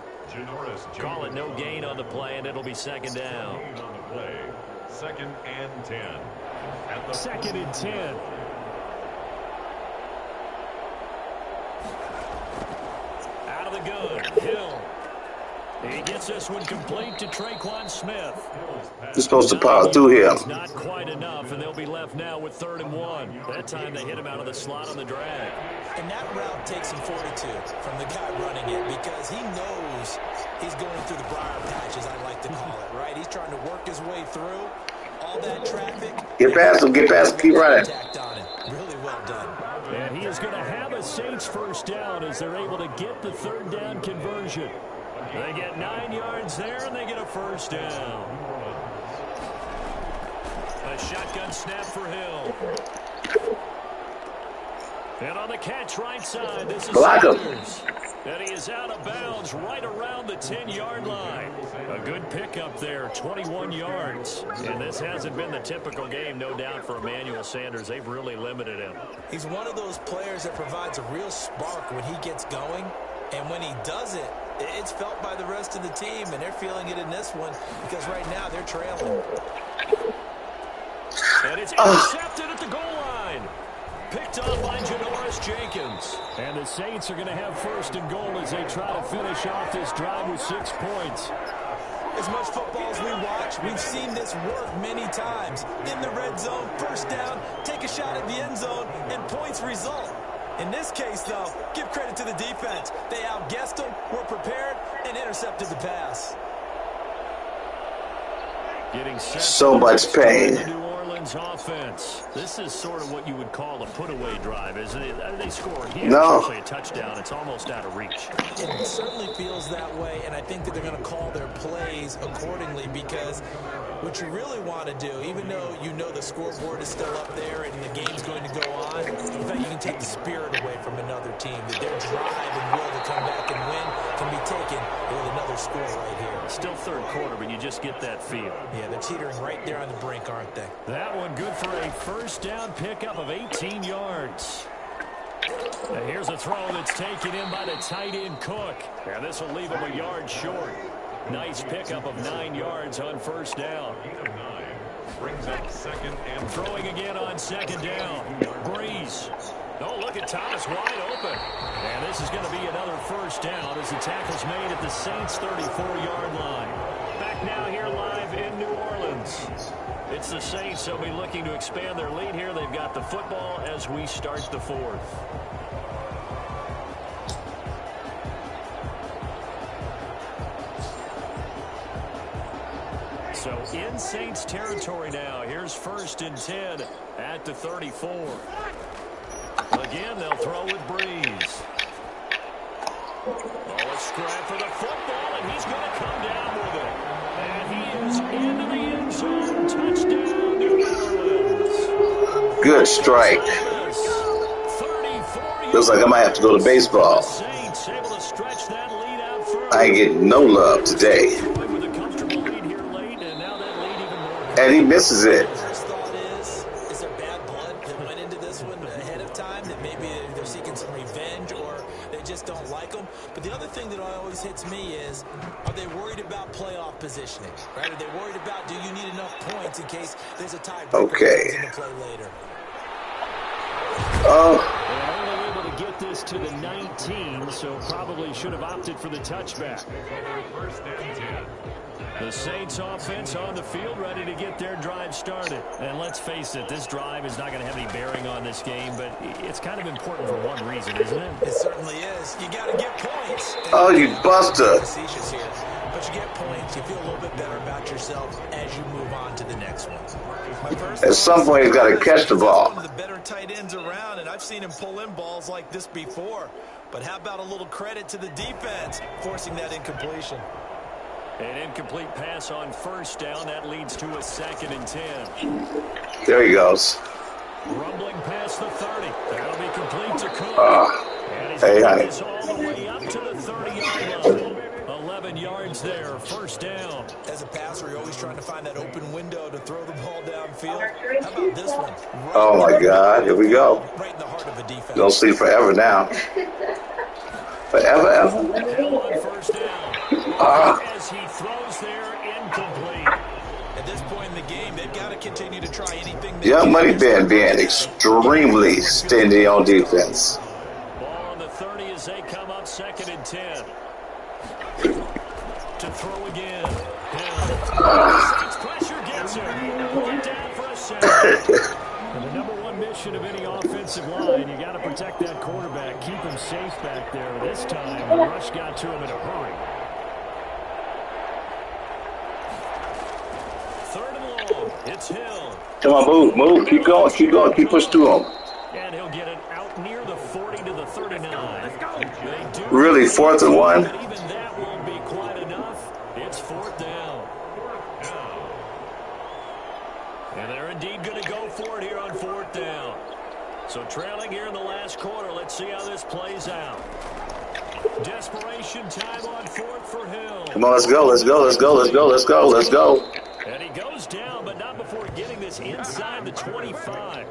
Call it no gain on the play, and it'll be second down. Second and 10. Second and 10. Out of the gun, Hill. He gets this one complete to Traquan Smith. You're supposed to power through here. Not quite enough, and they'll be left now with 3rd and 1. That time they hit him out of the slot on the drag. And that route takes some fortitude from the guy running it because he knows he's going through the briar patch, as I like to call it, right? He's trying to work his way through all that traffic. Get past him, keep running. Really well done. And he is going to have a Saints first down as they're able to get the 3rd down conversion. They get 9 yards there, and they get a first down. A shotgun snap for Hill. And on the catch right side, this is Sanders. And he is out of bounds right around the 10-yard line. A good pickup there, 21 yards. And this hasn't been the typical game, no doubt, for Emmanuel Sanders. They've really limited him. He's one of those players that provides a real spark when he gets going. And when he does it, it's felt by the rest of the team, and they're feeling it in this one because right now they're trailing. And it's intercepted at the goal line. Picked off by Janoris Jenkins. And the Saints are going to have 1st and goal as they try to finish off this drive with 6 points. As much football as we watch, we've seen this work many times. In the red zone, first down, take a shot at the end zone, and points result. In this case, though, give credit to the defense. They outguessed them, were prepared, and intercepted the pass. Getting set so much pain. New Orleans offense. This is sort of what you would call a put-away drive, isn't it? They score here, especially a touchdown. It's almost out of reach. It certainly feels that way, and I think that they're going to call their plays accordingly because what you really want to do, even though you know the scoreboard is still up there and the game's going to go on, in fact, you can take the spirit away from another team. That their drive and will to come back and win can be taken with another score right here. Still 3rd quarter, but you just get that feel. Yeah, they're teetering right there on the brink, aren't they? That one good for a first down pickup of 18 yards. And here's a throw that's taken in by the tight end Cook. And this will leave him a yard short. Nice pickup of 9 yards on first down. Brings up 2nd and throwing again on 2nd down. Breeze. Oh, look at Thomas wide open. And this is going to be another first down as the tackle's made at the Saints' 34-yard line. Back now here live in New Orleans. It's the Saints. They'll be looking to expand their lead here. They've got the football as we start the 4th. So in Saints territory now. Here's 1st and 10 at the 34. Again, they'll throw with Breeze. Oh, a scrap for the football, and he's going to come down with it. And he is into the end zone. Touchdown, New Orleans. Good strike. Looks like I might have to go to baseball. I ain't getting no love today. And he misses it. Is there bad blood that went into this one ahead of time, that maybe they're seeking some revenge or they just don't like them? But the other thing that always hits me is, are they worried about playoff positioning? Right? Are they worried about, do you need enough points in case there's a tiebreaker okay. in the play later? They're only able to get this to the 19, so probably should have opted for the touchback. 1st and 10. The Saints offense on the field, ready to get their drive started. And let's face it, this drive is not going to have any bearing on this game, but it's kind of important for one reason, isn't it? It certainly is. You got to get points. Oh, you buster. Facetious here, but you get points. You feel a little bit better about yourself as you move on to the next one. At some point, he's got to catch the ball. One of the better tight ends around, and I've seen him pull in balls like this before. But how about a little credit to the defense forcing that incompletion? An incomplete pass on first down. That leads to a 2nd and 10. There he goes. Rumbling past the 30. That'll be complete to Cook. And he's Hey, going to honey. get this all the way up to the 30-yard line. 11 yards there, first down. As a passer, you're always trying to find that open window to throw the ball downfield. How about this one? Oh, my God. Here we go. Right in the heart of a defense. Don't sleep forever now. Forever, ever. Hill on first down. As he throws there, incomplete. At this point in the game, they've got to continue to try anything. Young Money Ben being extremely stingy on defense. Ball on the 30 as they come up 2nd and 10. To throw again. Saints pressure gets him. Brought down for a sack. And the number one mission of any offensive line, you got to protect that quarterback, keep him safe back there. This time, the rush got to him in a hurry. 3rd and long. It's Hill. Come on, move. Keep going. Keep pushing through him. And he'll get it out near the 40 to the 39. They do Really, 4th and 1? but even that won't be quite enough. It's 4th down. And they're indeed going to go for it here on 4th down. So trailing here in the last quarter. Let's see how this plays out. Desperation time on 4th for Hill. Come on, let's go. And he goes down, but not before getting this inside the 25.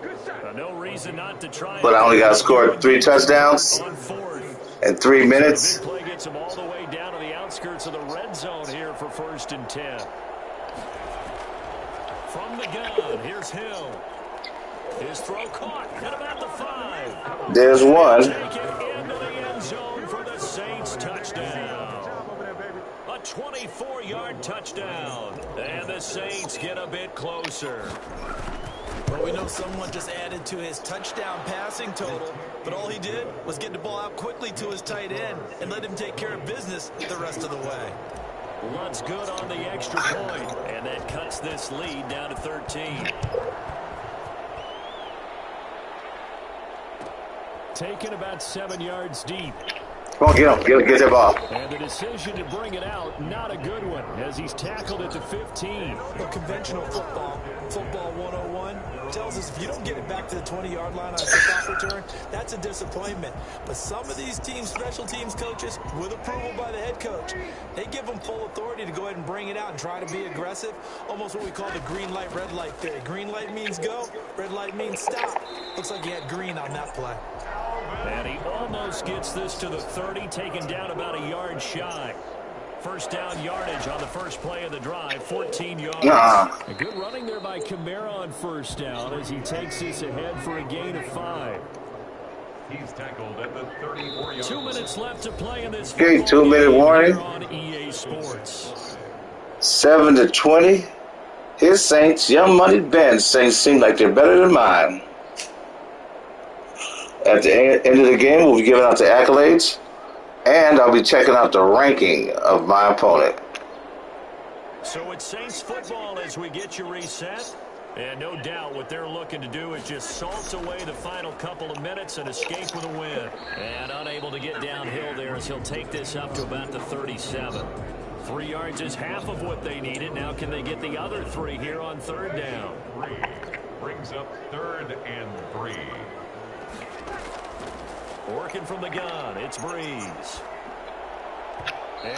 No reason not to try. But I only got to score 3 touchdowns on 4th. in 3 minutes. Big play gets him all the way down to the outskirts of the red zone here for 1st and 10. From the gun, here's Hill. His throw caught at about the 5. There's one. Take it into the end zone for the Saints touchdown. A 24-yard touchdown. And the Saints get a bit closer. Well, we know someone just added to his touchdown passing total, but all he did was get the ball out quickly to his tight end and let him take care of business the rest of the way. Lunt's good on the extra point, and that cuts this lead down to 13. Taken about 7 yards deep. Come on, get that ball. And the decision to bring it out, not a good one, as he's tackled at the 15. Well, conventional football 101, tells us if you don't get it back to the 20-yard line on a kickoff return, that's a disappointment. But some of these teams, special teams coaches, with approval by the head coach, they give them full authority to go ahead and bring it out and try to be aggressive, almost what we call the green light, red light theory. Green light means go, red light means stop. Looks like he had green on that play. And he almost gets this to the 30, taken down about a yard shy. First down yardage on the first play of the drive, 14 yards. A good running there by Kamara on first down as he takes this ahead for a gain of 5. He's tackled at the 34-yard 2 minutes left to play in this. Okay, 2-minute warning. On EA Sports. 7-20. His Saints, Young Money Ben Saints seem like they're better than mine. At the end of the game, we'll be giving out the accolades, and I'll be checking out the ranking of my opponent. So it's Saints football as we get you reset. And no doubt what they're looking to do is just salt away the final couple of minutes and escape with a win. And unable to get downhill there as he'll take this up to about the 37. 3 yards is half of what they needed. Now can they get the other 3 here on third down? brings up 3rd and 3. Working from the gun, it's Breeze.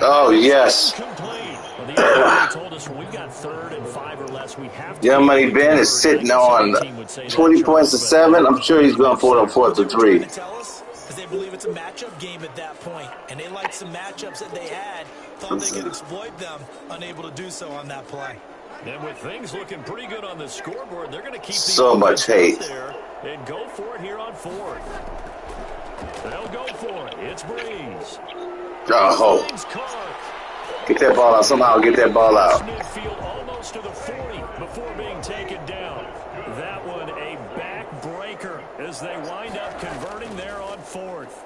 Oh, yes. Well, the other told us when we've got 3rd and 5 or less, we have to. Young Money Ben is sitting on 20 points to 7. I'm sure he's going to pull it on 4th and 3. Because they believe it's a matchup game at that point, and they liked some matchups that they had, thought they could exploit them, unable to do so on that play. And with things looking pretty good on the scoreboard, they're going to keep so much hate there and go for it here on 4th. They'll go for it. It's Breeze. Oh, get that ball out somehow. Get that ball out. Midfield almost to the 40 before being taken down. That one a backbreaker as they wind up converting there on 4th.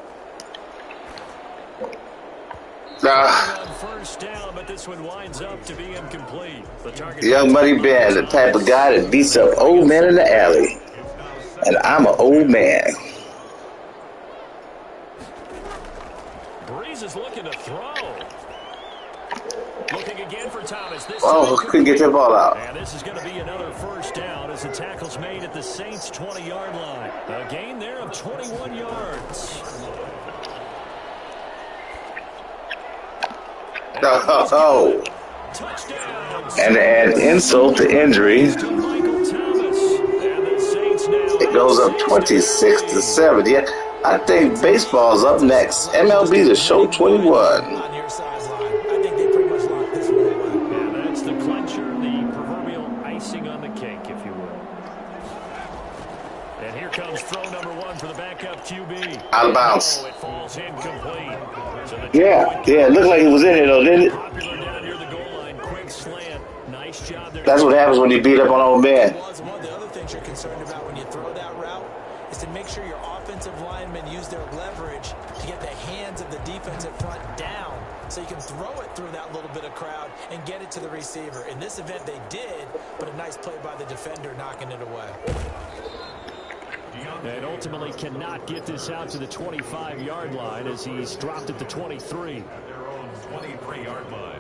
On first down, but this one winds up to be incomplete. The target. Young Money Ben, the type of guy that beats up old men in the alley, and I'm an old man. Breeze is looking to throw. Looking again for Thomas. This Oh, couldn't get that ball out. And this is going to be another first down as the tackle's made at the Saints' 20-yard line. A gain there of 21 yards. Oh. And to add insult to injury, it goes up 26-7. Yeah, I think baseball's up next. MLB The Show 21. Out of bounds. Yeah, it looked like he was in it though, didn't it? That's what happens when you beat up on old man. One of the other things you're concerned about when you throw that route is to make sure your offensive linemen use their leverage to get the hands of the defensive front down so you can throw it through that little bit of crowd and get it to the receiver. In this event, they did, but a nice play by the defender knocking it away. And ultimately cannot get this out to the 25-yard line as he's dropped at the 23. At their own 23-yard line.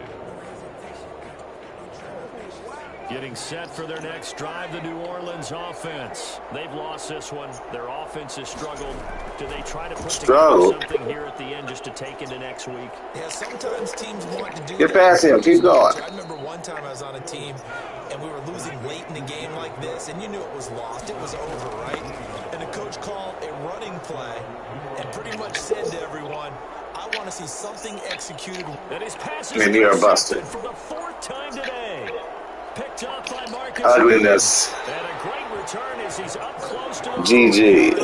Getting set for their next drive, the New Orleans offense. They've lost this one. Their offense has struggled. Do they try to put together something here at the end just to take into next week? Yeah, sometimes teams want to do Get past him. Keep going. I remember one time I was on a team, and we were losing late in the game like this, and you knew it was lost. It was over, right? And the coach called a running play and pretty much said to everyone, I want to see something executed. That his pass is busted for the fourth time today. Picked up by Marcus. Ugliness. And a great return as he's up close to the GG.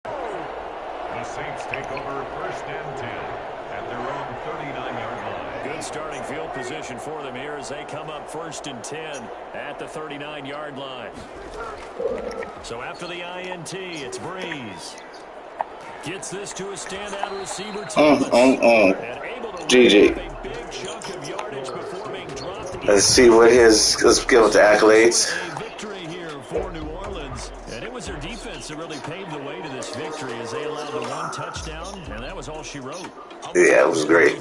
The Saints take over first and 10 at their own 39-yard line. Good starting field position for them here as they come up first and 10 at the 39-yard line. So after the INT, it's Breeze. Gets this to a standout receiver, Thomas. And able to GG. a big chunk of yardage before being dropped. Let's see what let's give it the accolades. A victory here for New Orleans. And it was their defense that really paved the way to this victory as they allowed the one touchdown, and that was all she wrote. Yeah, it was great.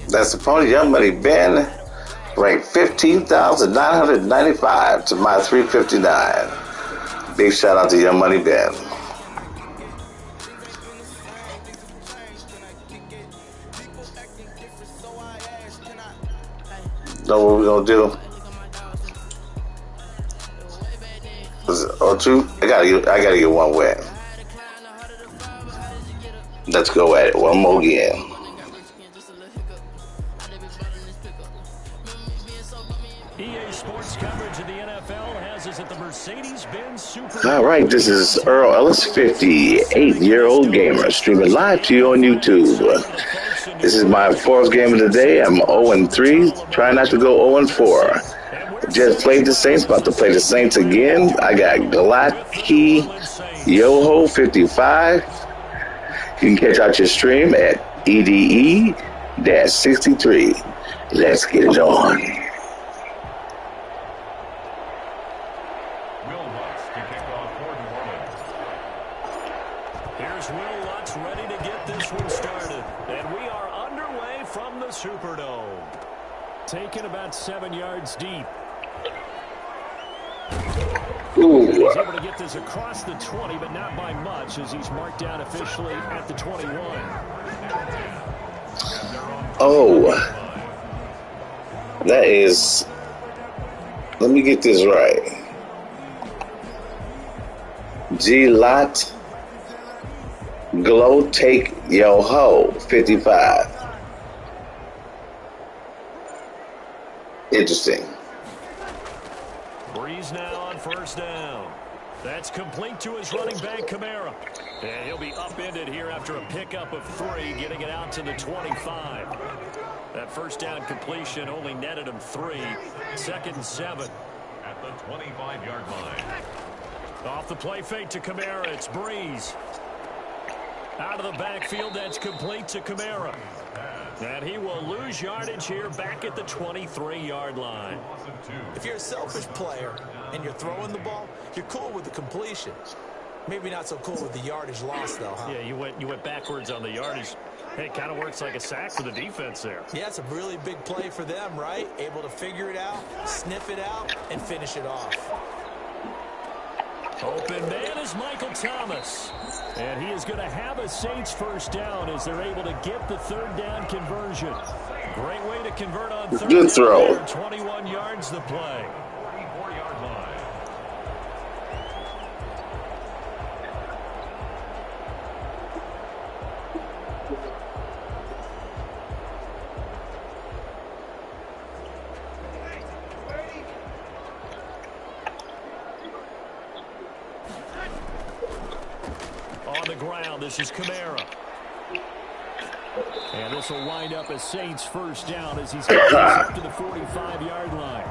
That's the Pony Young Money Ben, ranked 15,995 to my 359. Big shout out to Young Money Ben. Know what we're gonna do? Two? I gotta get one wet. Let's go at it one more again. EA Sports coverage of the NFL has us at the Mercedes-Benz Super. All right, this is Earl Ellis, 58-year-old gamer, streaming live to you on YouTube. This is my fourth game of the day. I'm 0-3, trying not to go 0-4. Just played the Saints, about to play the Saints again. I got Galaki Yoho 55. You can catch out your stream at EDE-63. Let's get it on. Here's Will Lutz ready to get this one started. And we are underway from the Superdome. Taken about 7 yards deep. Ooh. He's able to get this across the 20, but not by much as he's marked down officially at the 21. Oh. That is... Let me get this right. G-Lot Glow Take Yo Ho 55. Interesting. Breeze now on first down. That's complete to his running back, Kamara. And he'll be upended here after a pickup of 3, getting it out to the 25. That first down completion only netted him 3. 2nd and 7. At the 25-yard line. Off the play fake to Kamara, it's Breeze. Out of the backfield, that's complete to Kamara. And he will lose yardage here back at the 23-yard line. If you're a selfish player and you're throwing the ball, you're cool with the completion. Maybe not so cool with the yardage loss, though, huh? Yeah, you went backwards on the yardage. Hey, it kind of works like a sack for the defense there. Yeah, it's a really big play for them, right? Able to figure it out, sniff it out, and finish it off. Open man is Michael Thomas. And he is going to have a Saints first down as they're able to get the third down conversion. Great way to convert on third Good throw. down. 21 yards the play. 44-yard line. On the ground, this is Kamara. And this will wind up a Saints first down as he's got this up to the 45-yard line.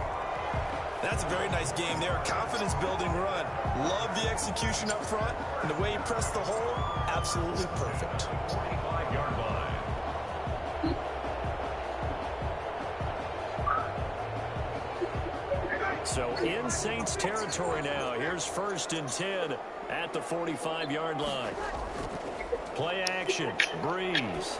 That's a very nice game there. A confidence-building run. Love the execution up front. And the way he pressed the hole, absolutely perfect. 45-yard line. So in Saints territory now. Here's 1st and 10 at the 45-yard line. Play action. Breeze.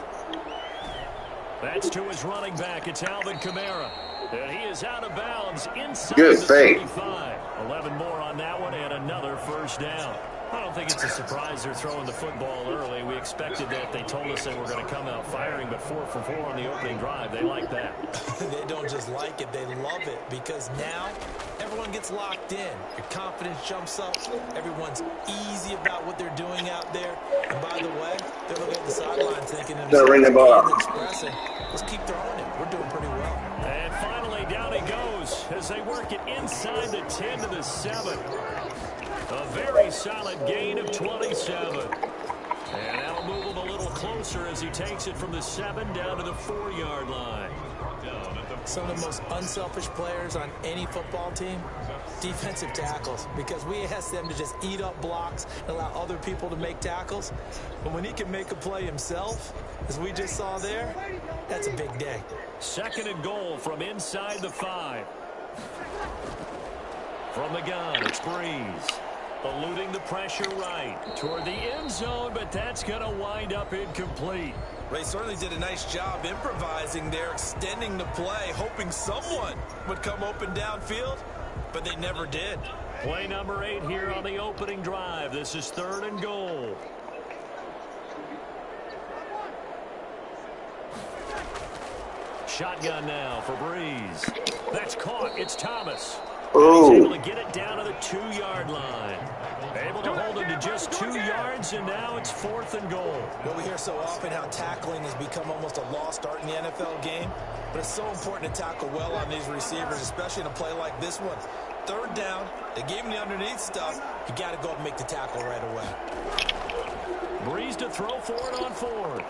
That's to his running back. It's Alvin Kamara. And he is out of bounds inside Good the thing. 35. 11 more on that one and another first down. I don't think it's a surprise they're throwing the football early. We expected that. They told us they were going to come out firing, but 4 for 4 on the opening drive. They like that. They don't just like it, they love it, because now everyone gets locked in. Your confidence jumps up. Everyone's easy about what they're doing out there. And by the way, they're looking at the sidelines thinking They're ringing the bell. expressing, let's keep throwing it. We're doing pretty well. And finally, down he goes as they work it inside the 10 to the 7. A very solid gain of 27. And that'll move him a little closer as he takes it from the 7 down to the 4-yard line. Some of the most unselfish players on any football team, defensive tackles, because we ask them to just eat up blocks and allow other people to make tackles. But when he can make a play himself, as we just saw there, that's a big day. 2nd and goal from inside the 5. From the gun, it's Breeze. Eluding the pressure right toward the end zone, but that's going to wind up incomplete. Ray certainly did a nice job improvising there, extending the play, hoping someone would come open downfield, but they never did. Play number 8 here on the opening drive. This is 3rd and goal. Shotgun now for Breeze. That's caught. It's Thomas. He's able to get it down to the 2-yard line. Able to hold him to just 2 yards, and now it's 4th and goal. Well, we hear so often how tackling has become almost a lost art in the NFL game, but it's so important to tackle well on these receivers, especially in a play like this one. 3rd down, they gave him the underneath stuff. You got to go and make the tackle right away. Breeze to throw for it on 4th.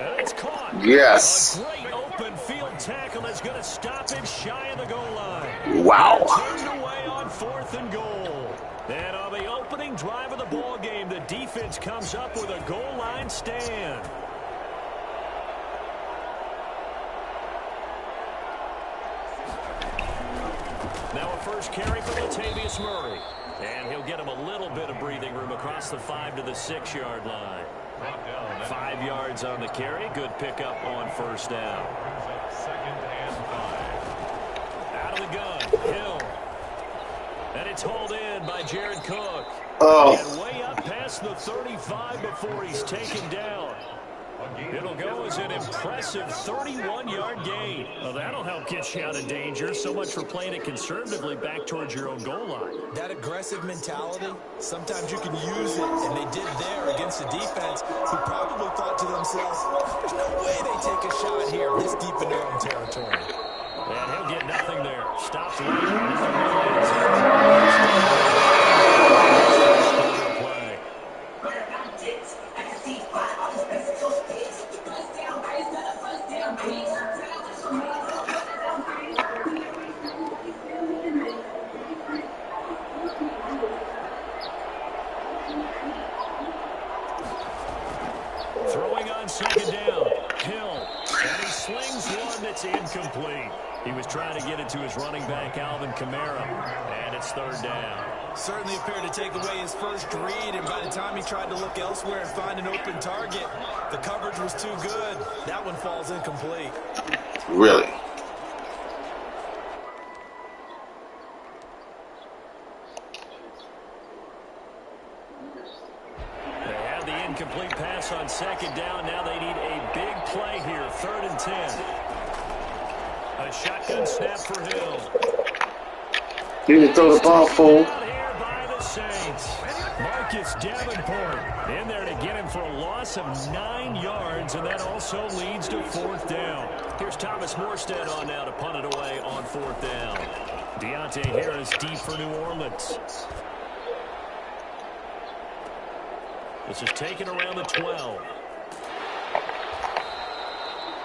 And it's caught. Yes. A great open field tackle is going to stop him shy of the goal line. Wow. Turned away on 4th and goal. And on the opening drive of the ball game, the defense comes up with a goal line stand. Now a first carry for Latavius Murray. And he'll get him a little bit of breathing room across the 5 to the 6-yard line. 5 yards on the carry. Good pickup on 1st down. 2nd and 5. Out of the gun, Hill. And it's hauled in by Jared Cook. Oh. And way up past the 35 before he's taken down. It'll go as an impressive 31-yard gain. Well, that'll help get you out of danger. So much for playing it conservatively back towards your own goal line. That aggressive mentality, sometimes you can use it, and they did there against a defense who probably thought to themselves, there's no way they take a shot here this deep in their own territory. And he'll get nothing there. Stops late. Play. Throwing on 2nd down. Hill. And one that's incomplete. He was trying to get it to his running back, Alvin Kamara, and it's third down. Certainly appeared to take away his first read, and by the time he tried to look elsewhere and find an open target, the coverage was too good. That one falls incomplete. Really? They have the incomplete pass on second down. Now they need a big play here, 3rd and 10. A shotgun snap for Hill. You need to throw the ball, fool. Here by the Saints. Marcus Davenport in there to get him for a loss of 9 yards, and that also leads to 4th down. Here's Thomas Morstead on now to punt it away on 4th down. Deontay Harris deep for New Orleans. This is taken around the 12.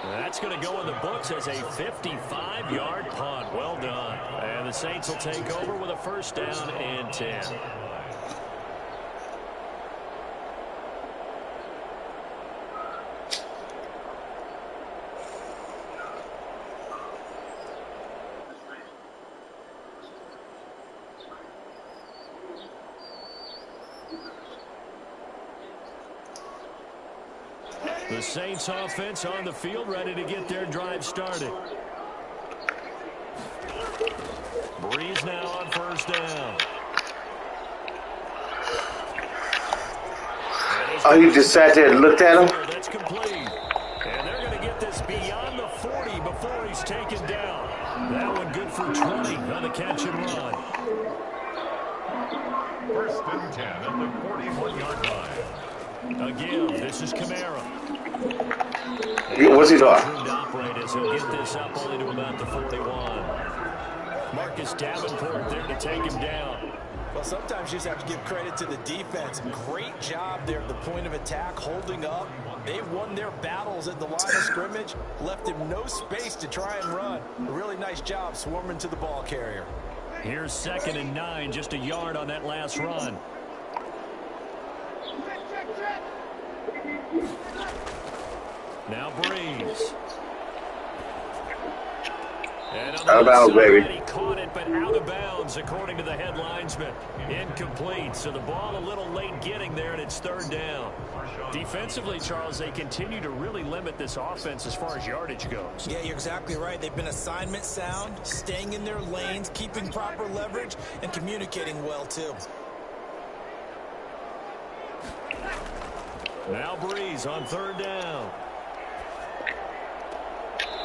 That's going to go in the books as a 55-yard punt. Well done. And the Saints will take over with a 1st down and 10. The Saints offense on the field, ready to get their drive started. Breeze now on 1st down. Oh, you just sat there and looked at him? That's complete. And they're going to get this beyond the 40 before he's taken down. That one good for 20 on the catch and run. 1st and 10 at the 41-yard line. Again, this is Kamara. What's he doing? Operators will get this up only to about the 41. Marcus Davenport there to take him down. Well, sometimes you just have to give credit to the defense. Great job there at the point of attack, holding up. They won their battles at the line of scrimmage, left him no space to try and run. A really nice job swarming to the ball carrier. Here's 2nd and 9, just a yard on that last run. Now Breeze. Out of bounds, baby. He caught it, but out of bounds, according to the head linesman. Incomplete. So the ball a little late getting there, and it's 3rd down. Defensively, Charles, they continue to really limit this offense as far as yardage goes. Yeah, you're exactly right. They've been assignment sound, staying in their lanes, keeping proper leverage, and communicating well, too. Now Breeze on 3rd down.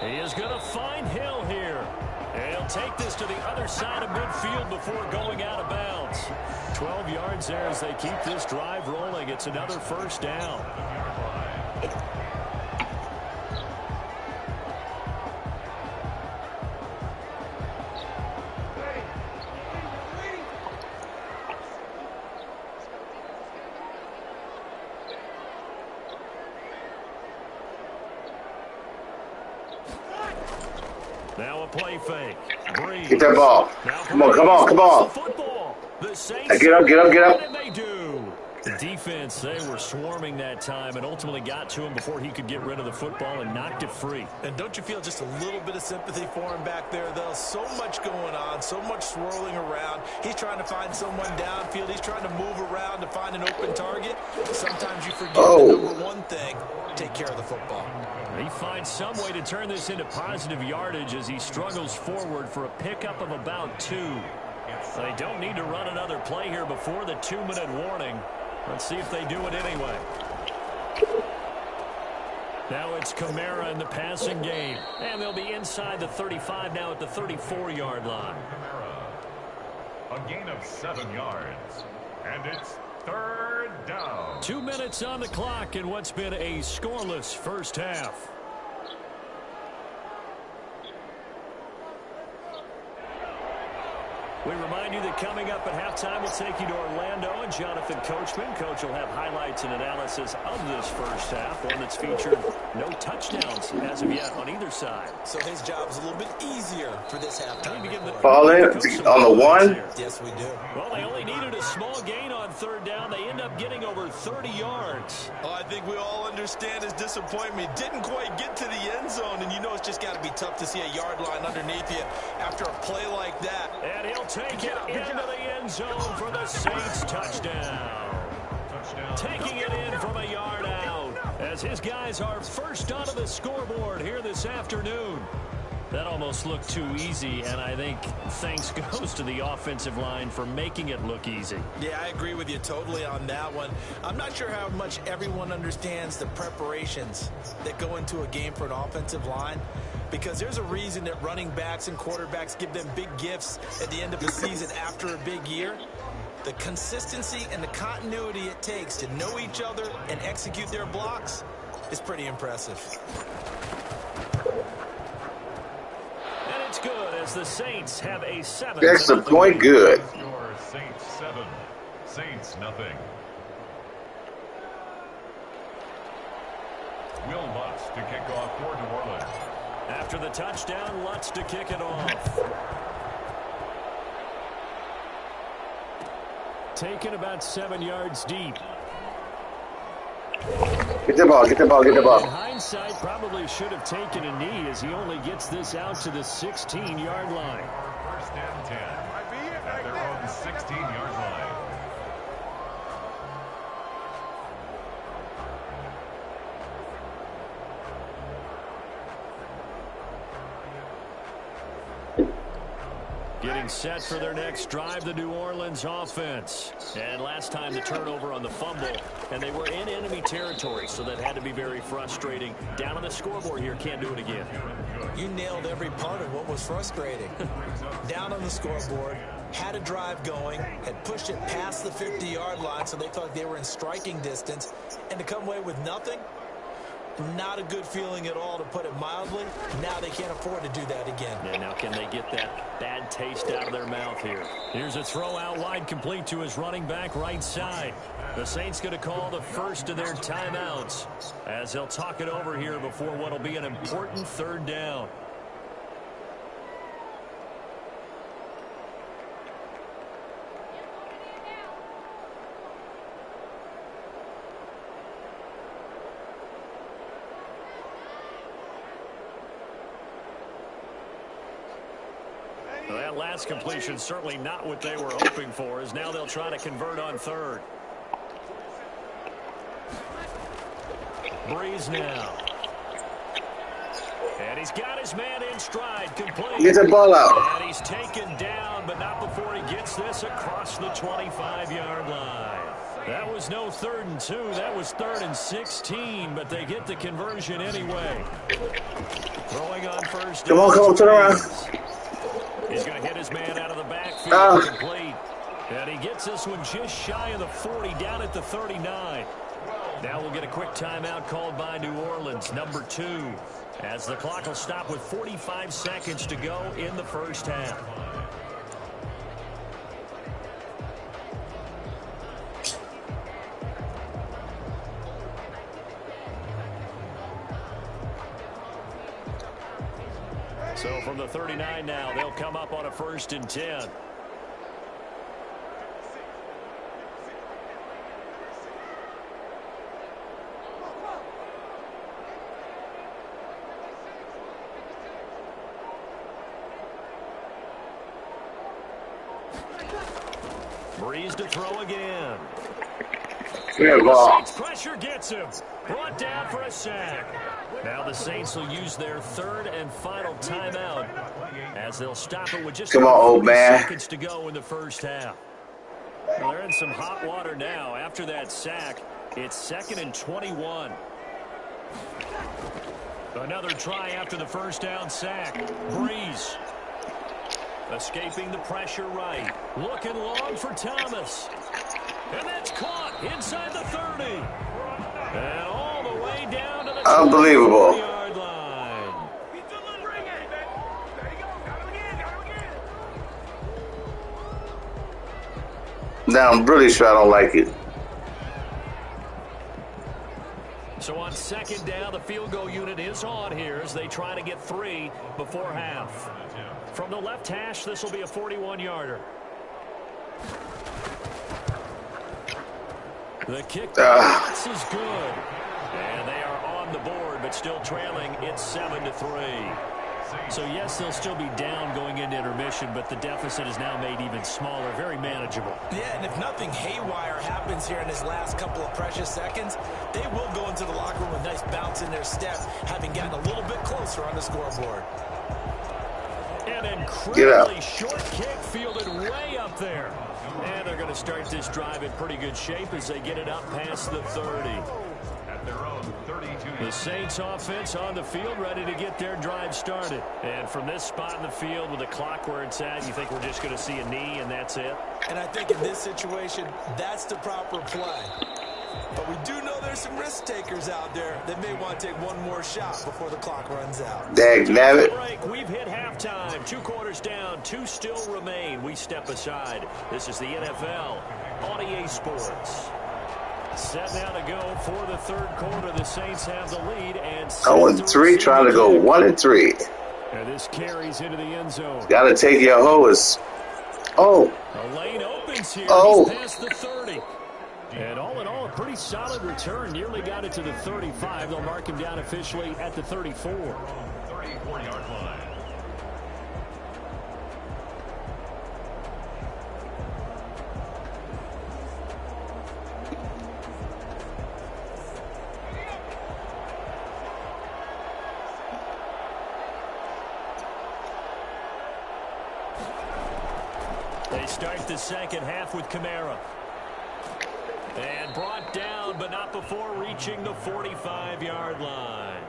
He is going to find Hill here. And he'll take this to the other side of midfield before going out of bounds. 12 yards there as they keep this drive rolling. It's another 1st down. Now a play fake. Breeze. Get that ball. Come on, come on, come on. Hey, get up, get up, get up. And they do. The defense, they were swarming that time and ultimately got to him before he could get rid of the football and knocked it free. And don't you feel just a little bit of sympathy for him back there, though? So much going on, so much swirling around. He's trying to find someone downfield. He's trying to move around to find an open target. Sometimes you forget the number one thing, take care of the football. He finds some way to turn this into positive yardage as he struggles forward for a pickup of about 2. They don't need to run another play here before the 2-minute warning. Let's see if they do it anyway. Now it's Kamara in the passing game. And they'll be inside the 35 now at the 34-yard line. A gain of 7 yards. And it's 3rd down. 2 minutes on the clock in what's been a scoreless first half. We remind you that coming up at halftime, we'll take you to Orlando and Jonathan Coachman. Coach will have highlights and analysis of this first half, one that's featured no touchdowns as of yet on either side. So his job's a little bit easier for this halftime. Ball in on the one. Yes, we do. Well, they only needed a small gain on third down. They end up getting over 30 yards. Oh, I think we all understand his disappointment. Didn't quite get to the end zone, and you know it's just got to be tough to see a yard line underneath you after a play like that. And he'll take it into the end zone for the Saints touchdown. Taking it in from a yard out as his guys are first onto the scoreboard here this afternoon. That almost looked too easy, and I think thanks goes to the offensive line for making it look easy. Yeah, I agree with you totally on that one. I'm not sure how much everyone understands the preparations that go into a game for an offensive line, because there's a reason that running backs and quarterbacks give them big gifts at the end of the season after a big year. The consistency and the continuity it takes to know each other and execute their blocks is pretty impressive. And it's good as the Saints have a 7. That's the point. Good. Score Saints 7, Saints nothing. Will Lutz to kick off for New Orleans. After the touchdown, Lutz to kick it off. Taken about 7 yards deep. Get the ball, get the ball, get the ball. In hindsight, probably should have taken a knee as he only gets this out to the 16-yard line. First and 10 at their own 16-yard line. Getting set for their next drive, the New Orleans offense. And last time the turnover on the fumble, and they were in enemy territory, so that had to be very frustrating. Down on the scoreboard here, can't do it again. You nailed every part of what was frustrating. Down on the scoreboard, had a drive going, had pushed it past the 50-yard line, so they thought they were in striking distance, and to come away with nothing, not a good feeling at all, to put it mildly. Now they can't afford to do that again. Yeah, now can they get that bad taste out of their mouth here? Here's a throw out wide, complete to his running back right side. The Saints going to call the first of their timeouts as they'll talk it over here before what will be an important third down. Well, that last completion certainly not what they were hoping for, as now they'll try to convert on third. Breeze now. And he's got his man in stride, complete. Get the ball out. And he's taken down, but not before he gets this across the 25-yard line. That was no 3rd and 2. That was 3rd and 16, but they get the conversion anyway. Throwing on first. Come on, turn around. He's going to hit his man out of the backfield, complete. And he gets this one just shy of the 40, down at the 39. Now we'll get a quick timeout called by New Orleans, number 2, as the clock will stop with 45 seconds to go in the first half. So from the 39 now, they'll come up on a 1st and 10. Breeze to throw again. Good ball. Saints pressure gets him. Brought down for a sack. Now the Saints will use their 3rd and final timeout as they'll stop it with just 40 seconds to go in the first half. Well, they're in some hot water now. After that sack, it's 2nd and 21. Another try after the first down sack. Breeze. Escaping the pressure right. Looking long for Thomas. And that's caught inside the 30. And all the way down to the Unbelievable. 20-yard line. Now I'm really sure I don't like it. So on second down, the field goal unit is on here as they try to get 3 before half. From the left hash, this will be a 41-yarder. The kick is good. And they are on the board, but still trailing. It's 7-3. So, yes, they'll still be down going into intermission, but the deficit is now made even smaller, very manageable. Yeah, and if nothing haywire happens here in his last couple of precious seconds, they will go into the locker room with a nice bounce in their step, having gotten a little bit closer on the scoreboard. An incredibly short kick fielded way up there. And they're going to start this drive in pretty good shape as they get it up past the 30. Their own 32. The Saints offense on the field ready to get their drive started. And from this spot in the field with the clock where it's at, you think we're just going to see a knee and that's it? And I think in this situation, that's the proper play. But we do know there's some risk takers out there that may want to take one more shot before the clock runs out. Dagnabbit. We've hit halftime. 2 quarters down. 2 still remain. We step aside. This is the NFL on EA Sports. Set now to go for the third quarter. The Saints have the lead. And 0-3, trying to go 1-3. And this carries into the end zone. Got to take your hose. Oh. The lane opens here. Oh. He's past the 30. And all in all, a pretty solid return. Nearly got it to the 35. They'll mark him down officially at the 34. 34-yard line. They start the second half with Kamara. And brought down, but not before reaching the 45-yard line.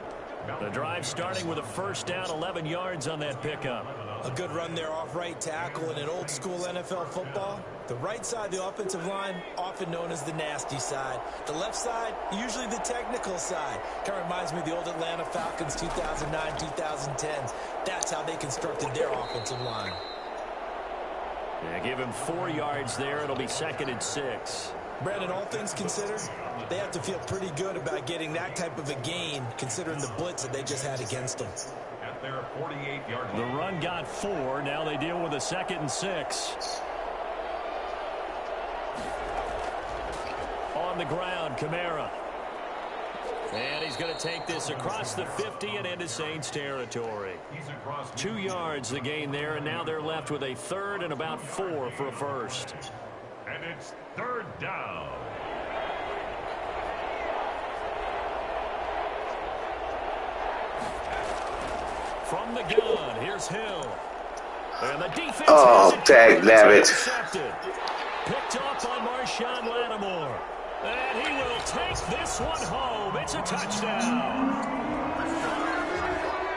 The drive starting with a first down, 11 yards on that pickup. A good run there off right tackle in an old-school NFL football. The right side of the offensive line, often known as the nasty side. The left side, usually the technical side. Kind of reminds me of the old Atlanta Falcons 2009, 2010. That's how they constructed their offensive line. Yeah, give him 4 yards there. It'll be 2nd and 6. Brandon, all things considered, they have to feel pretty good about getting that type of a gain, considering the blitz that they just had against them. At their 48-yard line. The run got 4. Now they deal with a 2nd and 6. On the ground, Kamara. And he's going to take this across the 50 and into Saints territory. 2 yards the gain there, and now they're left with a 3rd and about 4 for a first. And it's 3rd down. From the gun, here's Hill. And the defense dagnabbit. Picked off by Marshawn Lattimore. And he will take this one home. It's a touchdown.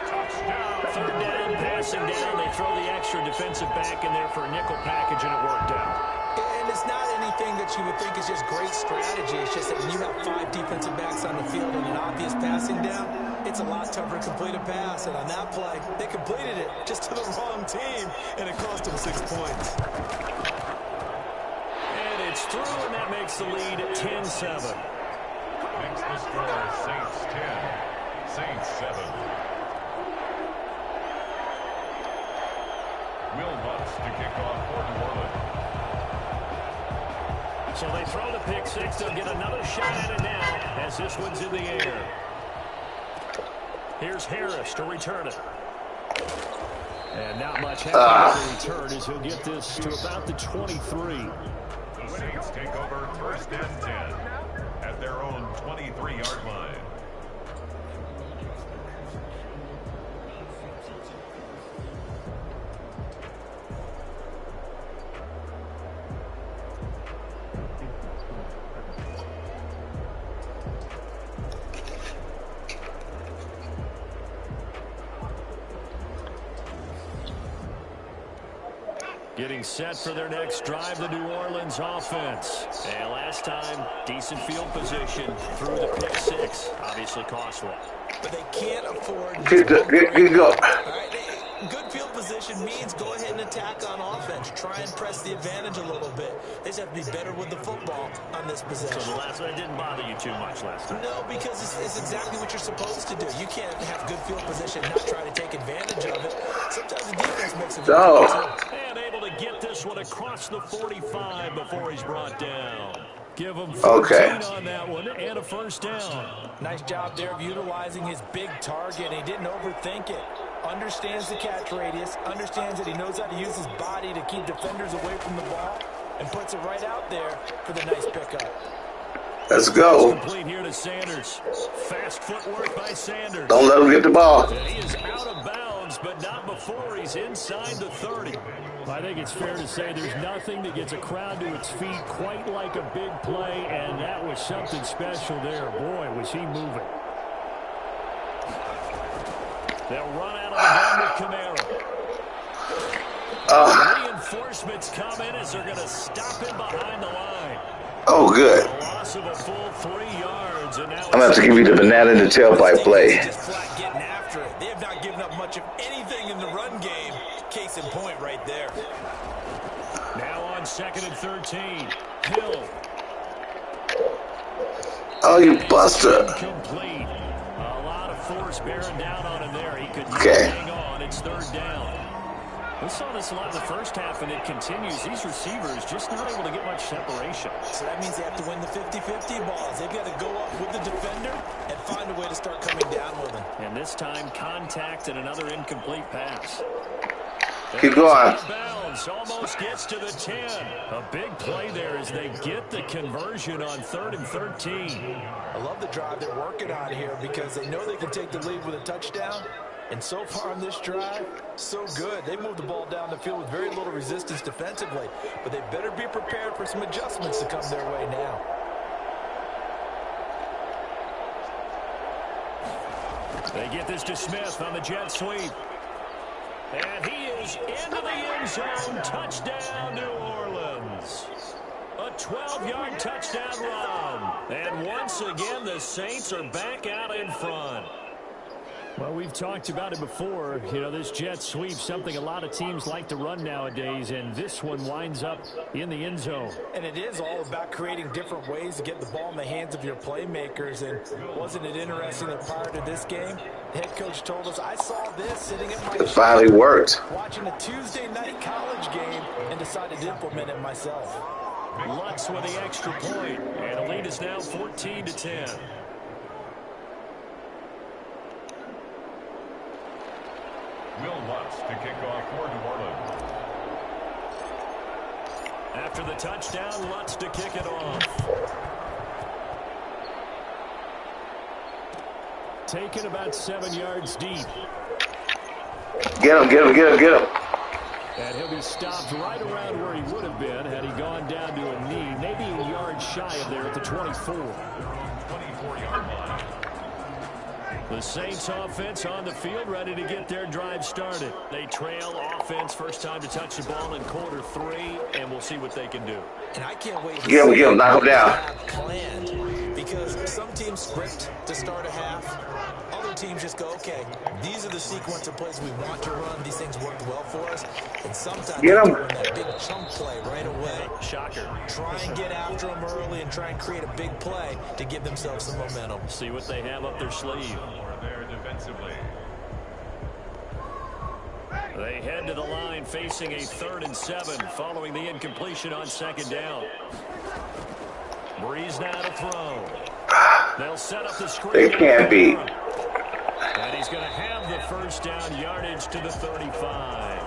Touchdown. 3rd down, passing down. They throw the extra defensive back in there for a nickel package, and it worked out. And it's not anything that you would think is just great strategy. It's just that when you have 5 defensive backs on the field and an obvious passing down, it's a lot tougher to complete a pass. And on that play, they completed it just to the wrong team, and it cost them 6 points. It's through, and that makes the lead 10-7. Makes the score Saints 10, Saints 7. Will Lutz to kick off for New Orleans. So they throw the pick 6. They'll get another shot at it now as this one's in the air. Here's Harris to return it. And not much happening to return as he'll get this to about the 23. The Saints take over 1st and 10 at their own 23-yard line. Getting set for their next drive, the New Orleans offense. And last time, decent field position through the pick 6. Obviously costly. But they can't afford... Good go. All right, good field position means go ahead and attack on offense. Try and press the advantage a little bit. They just just have to be better with the football on this possession. So the last one didn't bother you too much last time? No, because it's exactly what you're supposed to do. You can't have good field position and not try to take advantage of it. Sometimes the defense makes it look too. And able to get this one across the 45 before he's brought down. Give him 14 on that one and a first down. Nice job there of utilizing his big target. He didn't overthink it. Understands the catch radius, understands that he knows how to use his body to keep defenders away from the ball, and puts it right out there for the nice pickup. Let's go. Complete here to Sanders. Fast footwork by Sanders. Don't let him get the ball. And he is out of bounds, but not before he's inside the 30. I think it's fair to say there's nothing that gets a crowd to its feet quite like a big play, and that was something special there. Boy, was he moving. They'll run out of the gun with Kamara. Reinforcements come in as they're going to stop him behind the line. Oh, good. A loss of a full 3 yards. And now I'm going to have to give you the banana in the tailpipe play. Just flat getting after it. They have not given up much of anything in the run game. Case in point right there. Now on 2nd and 13. Hill. Oh, you buster. Complete. A lot of force bearing down on him there. He could hang on. It's 3rd down. We saw this a lot in the first half, and it continues. These receivers just not able to get much separation. So that means they have to win the 50-50 balls. They've got to go up with the defender and find a way to start coming down with him. And this time, contact and another incomplete pass. Keep going. Bounds almost gets to the 10. A big play there as they get the conversion on 3rd and 13. I love the drive they're working on here because they know they can take the lead with a touchdown. And so far on this drive, so good. They moved the ball down the field with very little resistance defensively. But they better be prepared for some adjustments to come their way now. They get this to Smith on the jet sweep. And he is into the end zone. Touchdown, New Orleans. A 12-yard touchdown run. And once again, the Saints are back out in front. Well, we've talked about it before. You know, this jet sweep, something a lot of teams like to run nowadays, and this one winds up in the end zone. And it is all about creating different ways to get the ball in the hands of your playmakers. And wasn't it interesting that prior to this game, the head coach told us, I saw this sitting at my It finally worked. watching a Tuesday night college game and decided to implement it myself. Lutz with the extra point, and the lead is now 14-10. Will Lutz to kick off for New Orleans. After the touchdown, Lutz to kick it off. Taken about 7 yards deep. Get him, get him, get him, get him. And he'll be stopped right around where he would have been had he gone down to a knee, maybe a yard shy of there at the 24. 24-yard line. The Saints offense on the field, ready to get their drive started. They trail offense, first time to touch the ball in quarter 3, and we'll see what they can do. And I can't wait to Get him, knock him down. planned, because some teams script to start a half. Other teams just go, okay, these are the sequence of plays we want to run. These things worked well for us. And sometimes Get him. run that big chunk play right away. Shocker. Try and get after them early and try and create a big play to give themselves some momentum. See what they have up their sleeve. Or there defensively. They head to the line facing a 3rd and 7 following the incompletion on 2nd down. Breeze now to throw. They'll set up the screen. They can't beat. And he's going to have the first down yardage to the 35.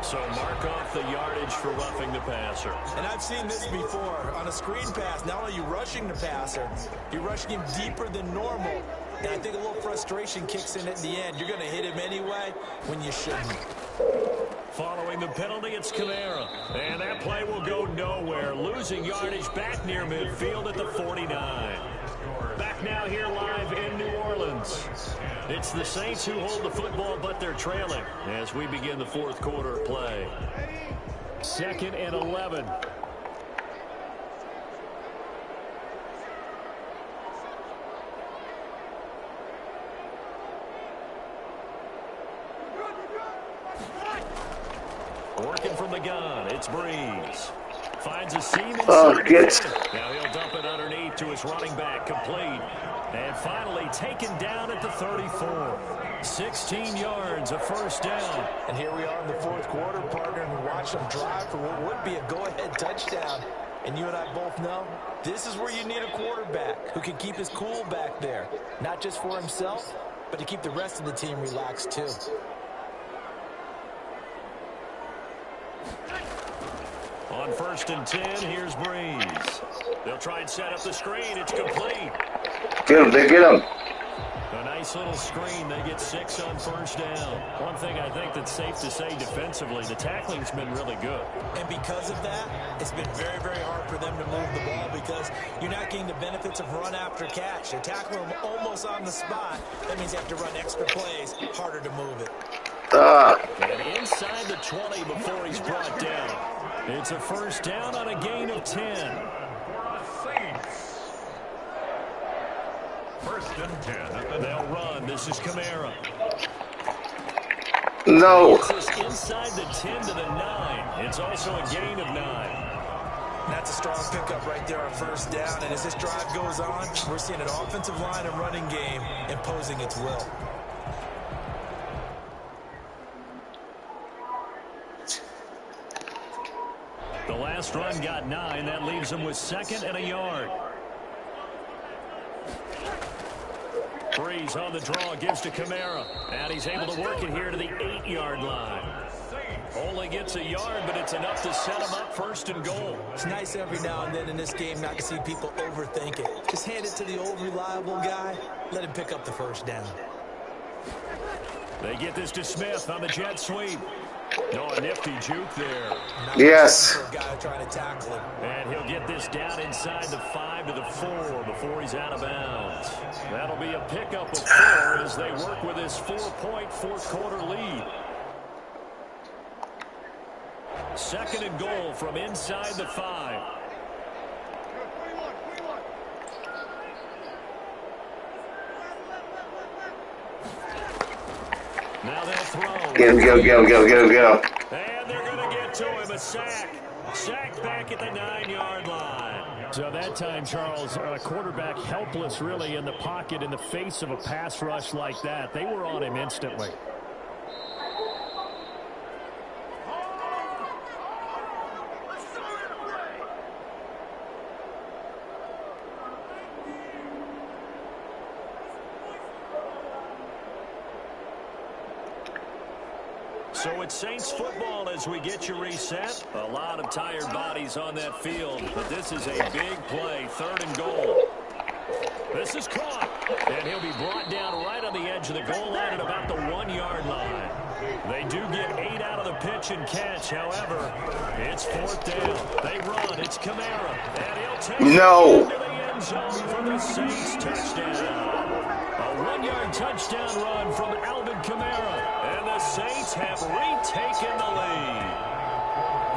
So mark off the yardage for roughing the passer. And I've seen this before. On a screen pass, not only are you rushing the passer, you're rushing him deeper than normal. And I think a little frustration kicks in at the end. You're going to hit him anyway when you shouldn't. Following the penalty, it's Kamara. And that play will go nowhere. Losing yardage back near midfield at the 49. Back now here live in New Orleans. It's the Saints who hold the football, but they're trailing as we begin the 4th quarter of play. 2nd and 11. from the gun. It's Breeze. Finds a seam inside. Oh, good. Now he'll dump it underneath to his running back, complete. And finally taken down at the 34. 16 yards, a first down. And here we are in the fourth quarter, partner, and we watch them drive for what would be a go-ahead touchdown. And you and I both know this is where you need a quarterback who can keep his cool back there. Not just for himself, but to keep the rest of the team relaxed too. On 1st and 10, here's Breeze. They'll try and set up the screen. It's complete. Get him, they get him. A nice little screen. They get 6 on first down. One thing I think that's safe to say defensively, the tackling's been really good. And because of that, it's been very, very hard for them to move the ball because you're not getting the benefits of run after catch. They tackle them almost on the spot. That means you have to run extra plays, harder to move it. And inside the 20 before he's brought down. It's a first down on a gain of 10. First and 10. They'll run. This is Kamara. No. This is inside the 10 to the 9. It's also a gain of 9. That's a strong pickup right there on first down. And as this drive goes on, we're seeing an offensive line and running game imposing its will. The last run got 9. That leaves him with 2nd and a yard. Breeze on the draw, gives to Kamara. And he's able to work it here to the 8-yard line. Only gets a yard, but it's enough to set him up 1st and goal. It's nice every now and then in this game not to see people overthink it. Just hand it to the old reliable guy. Let him pick up the first down. They get this to Smith on the jet sweep. No, a nifty juke there. Yes. For a guy trying to tackle him. And he'll get this down inside the 5 to the 4 before he's out of bounds. That'll be a pickup of 4 as they work with his 4-point fourth quarter lead. 2nd and goal from inside the 5. Now they'll throw. Get him. And they're going to get to him. A sack. Sack back at the 9-yard line. So that time, Charles, quarterback helpless really in the pocket in the face of a pass rush like that. They were on him instantly. So it's Saints football as we get you reset. A lot of tired bodies on that field, but this is a big play, 3rd and goal. This is caught, and he'll be brought down right on the edge of the goal line at about the 1-yard line. They do get 8 out of the pitch and catch. However, it's 4th down. They run. It's Kamara, and he'll take it into the end zone for the Saints touchdown. A 1-yard touchdown run from Alvin Kamara. And the Saints have retaken the lead.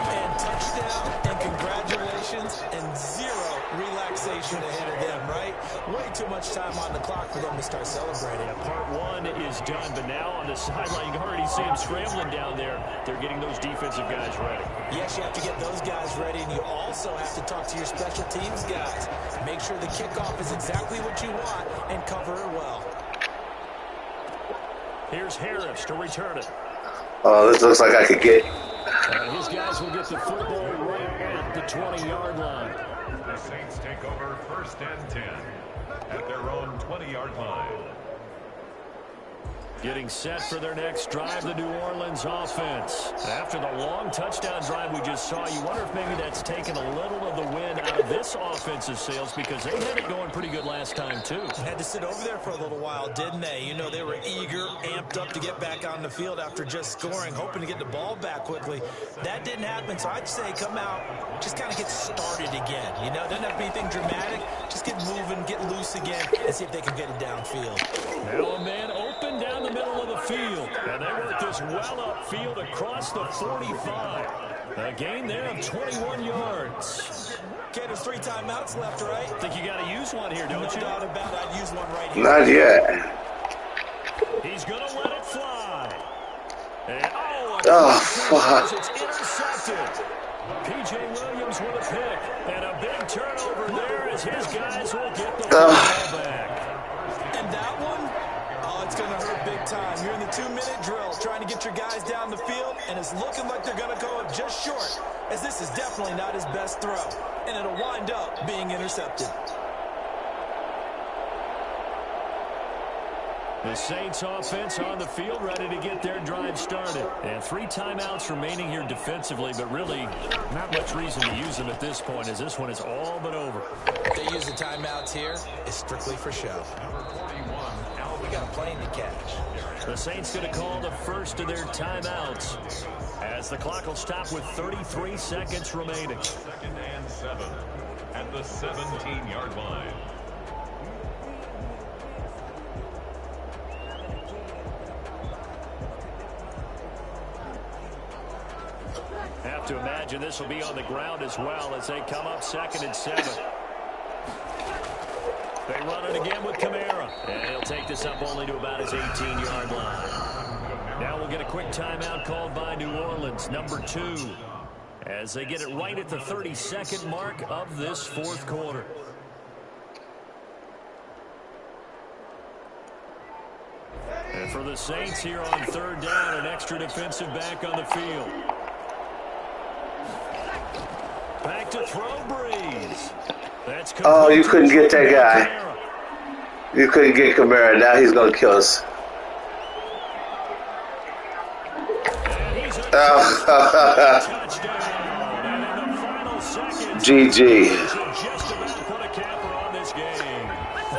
And touchdown, and congratulations, and 0 relaxation ahead of them, right? Way too much time on the clock for them to start celebrating. Yeah, part 1 is done, but now on the sideline, you can already see them scrambling down there. They're getting those defensive guys ready. Yes, you have to get those guys ready, and you also have to talk to your special teams guys. Make sure the kickoff is exactly what you want and cover it well. Here's Harris to return it. Oh, this looks like I could get. His guys will get the football right at the 20-yard line. The Saints take over 1st and 10 at their own 20-yard line. Getting set for their next drive, the New Orleans offense. After the long touchdown drive we just saw, you wonder if maybe that's taken a little of the wind out of this offensive sails because they had it going pretty good last time, too. Had to sit over there for a little while, didn't they? You know, they were eager, amped up to get back on the field after just scoring, hoping to get the ball back quickly. That didn't happen, so I'd say come out, just kind of get started again. You know, doesn't have to be anything dramatic. Just get moving, get loose again, and see if they can get it downfield. Now a man open down the middle of the field, and they work this well upfield across the 45. A gain there of 21 yards. Okay, there's 3 timeouts left, right? I think you got to use one here, don't you? No doubt about it. I'd use one right here. Not yet. He's going to let it fly. And, oh, Oh, fuck. It's intercepted. P.J. Williams with a pick. And a big turnover there as his guys will get the ball back. And that one, oh, it's going to hurt big time. You're in the 2-minute drill trying to get your guys down the field, and it's looking like they're going to go up just short, as this is definitely not his best throw. And it'll wind up being intercepted. The Saints offense on the field, ready to get their drive started. And 3 timeouts remaining here defensively, but really not much reason to use them at this point, as this one is all but over. If they use the timeouts here, it's strictly for show. We got a plane to catch. The Saints going to call the first of their timeouts, as the clock will stop with 33 seconds remaining. 2nd and 7 at the 17-yard line. Have to imagine this will be on the ground as well as they come up 2nd and 7. They run it again with Kamara. And he'll take this up only to about his 18-yard line. Now we'll get a quick timeout called by New Orleans, number 2, as they get it right at the 32nd mark of this 4th quarter. And for the Saints here on 3rd down, an extra defensive back on the field. Back to throw, Breeze. That's Oh, you couldn't get that guy. You couldn't get Kamara. Now he's going to kill us. GG. Just about put a capper on this game.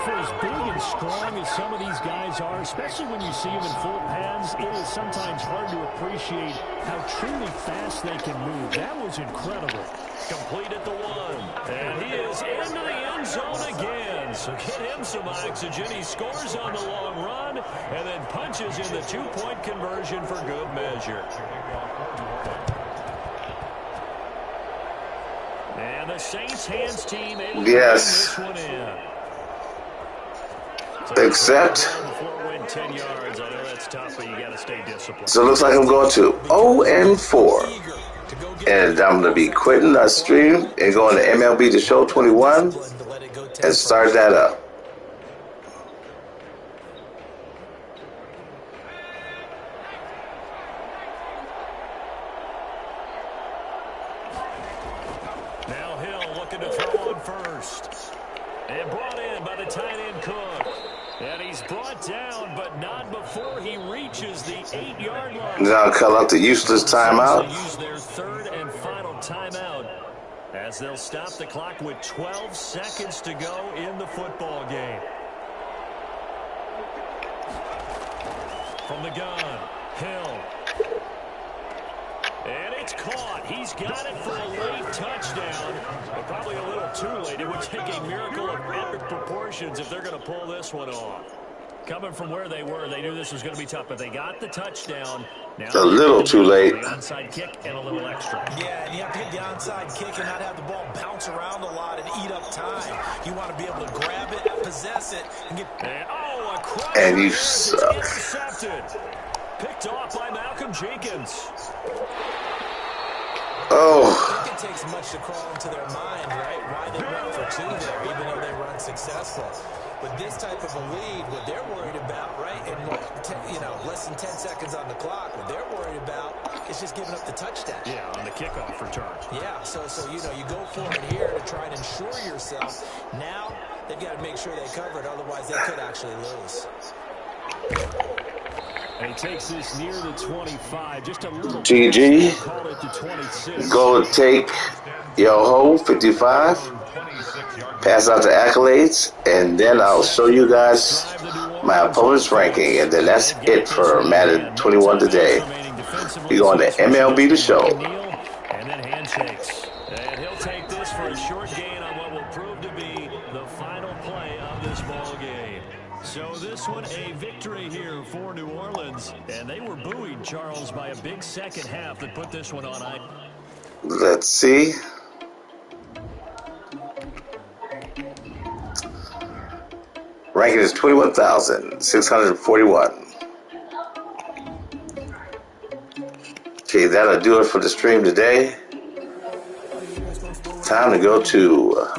For as big and strong as some of these guys are, especially when you see them in full pads, it is sometimes hard to appreciate how truly fast they can move. That was incredible. Complete at the 1. And he is into the end zone again. So get him some oxygen. He scores on the long run and then punches in the 2-point conversion for good measure. And the Saints hands team able to bring this one in. Except. Before win 10 yards. I know that's tough, but you got to stay disciplined. So it looks like I'm going to 0-4. And I'm going to be quitting our stream and going to MLB The Show 21 and start that up. Now Hill looking to throw on first. And brought in by the tight end Cook. And he's brought down, but not before he reaches the 8-yard line. Now I'll call out the useless timeout. They use their 3rd and final timeout as they'll stop the clock with 12 seconds to go in the football game. From the gun, Hill. And it's caught. He's got it for a late touchdown, but probably a little too late. It would take a miracle of epic proportions if they're going to pull this one off. Coming from where they were, they knew this was going to be tough, but they got the touchdown. Now a little too late. The onside kick and a little extra. Yeah, and you have to get the onside kick and not have the ball bounce around a lot and eat up time. You want to be able to grab it, possess it, and get... And you suck. Intercepted. Picked off by Malcolm Jenkins. Oh. I think it takes much to crawl into their mind, right? Why they went for 2 there, even though they were unsuccessful. But this type of a lead, what they're worried about, right, and less than 10 seconds on the clock, what they're worried about is just giving up the touchdown. Yeah, on the kickoff return. Yeah, so you go for it here to try and ensure yourself. Now they've got to make sure they cover it, otherwise they could actually lose. And he takes this near the 25, just a little. GG. Call it the 26. Go take Yo-Ho 55. Pass out the accolades, and then I'll show you guys my opponent's ranking, and then that's it for Madden 21 today. We're going to MLB The Show. And then handshakes. And he'll take this for a short gain on what will prove to be the final play of this ball game. So this one a victory here for New Orleans, and they were buoyed, Charles, by a big second half that put this one on. Let's see. Ranking is 21,641. Okay, that'll do it for the stream today. Time to go to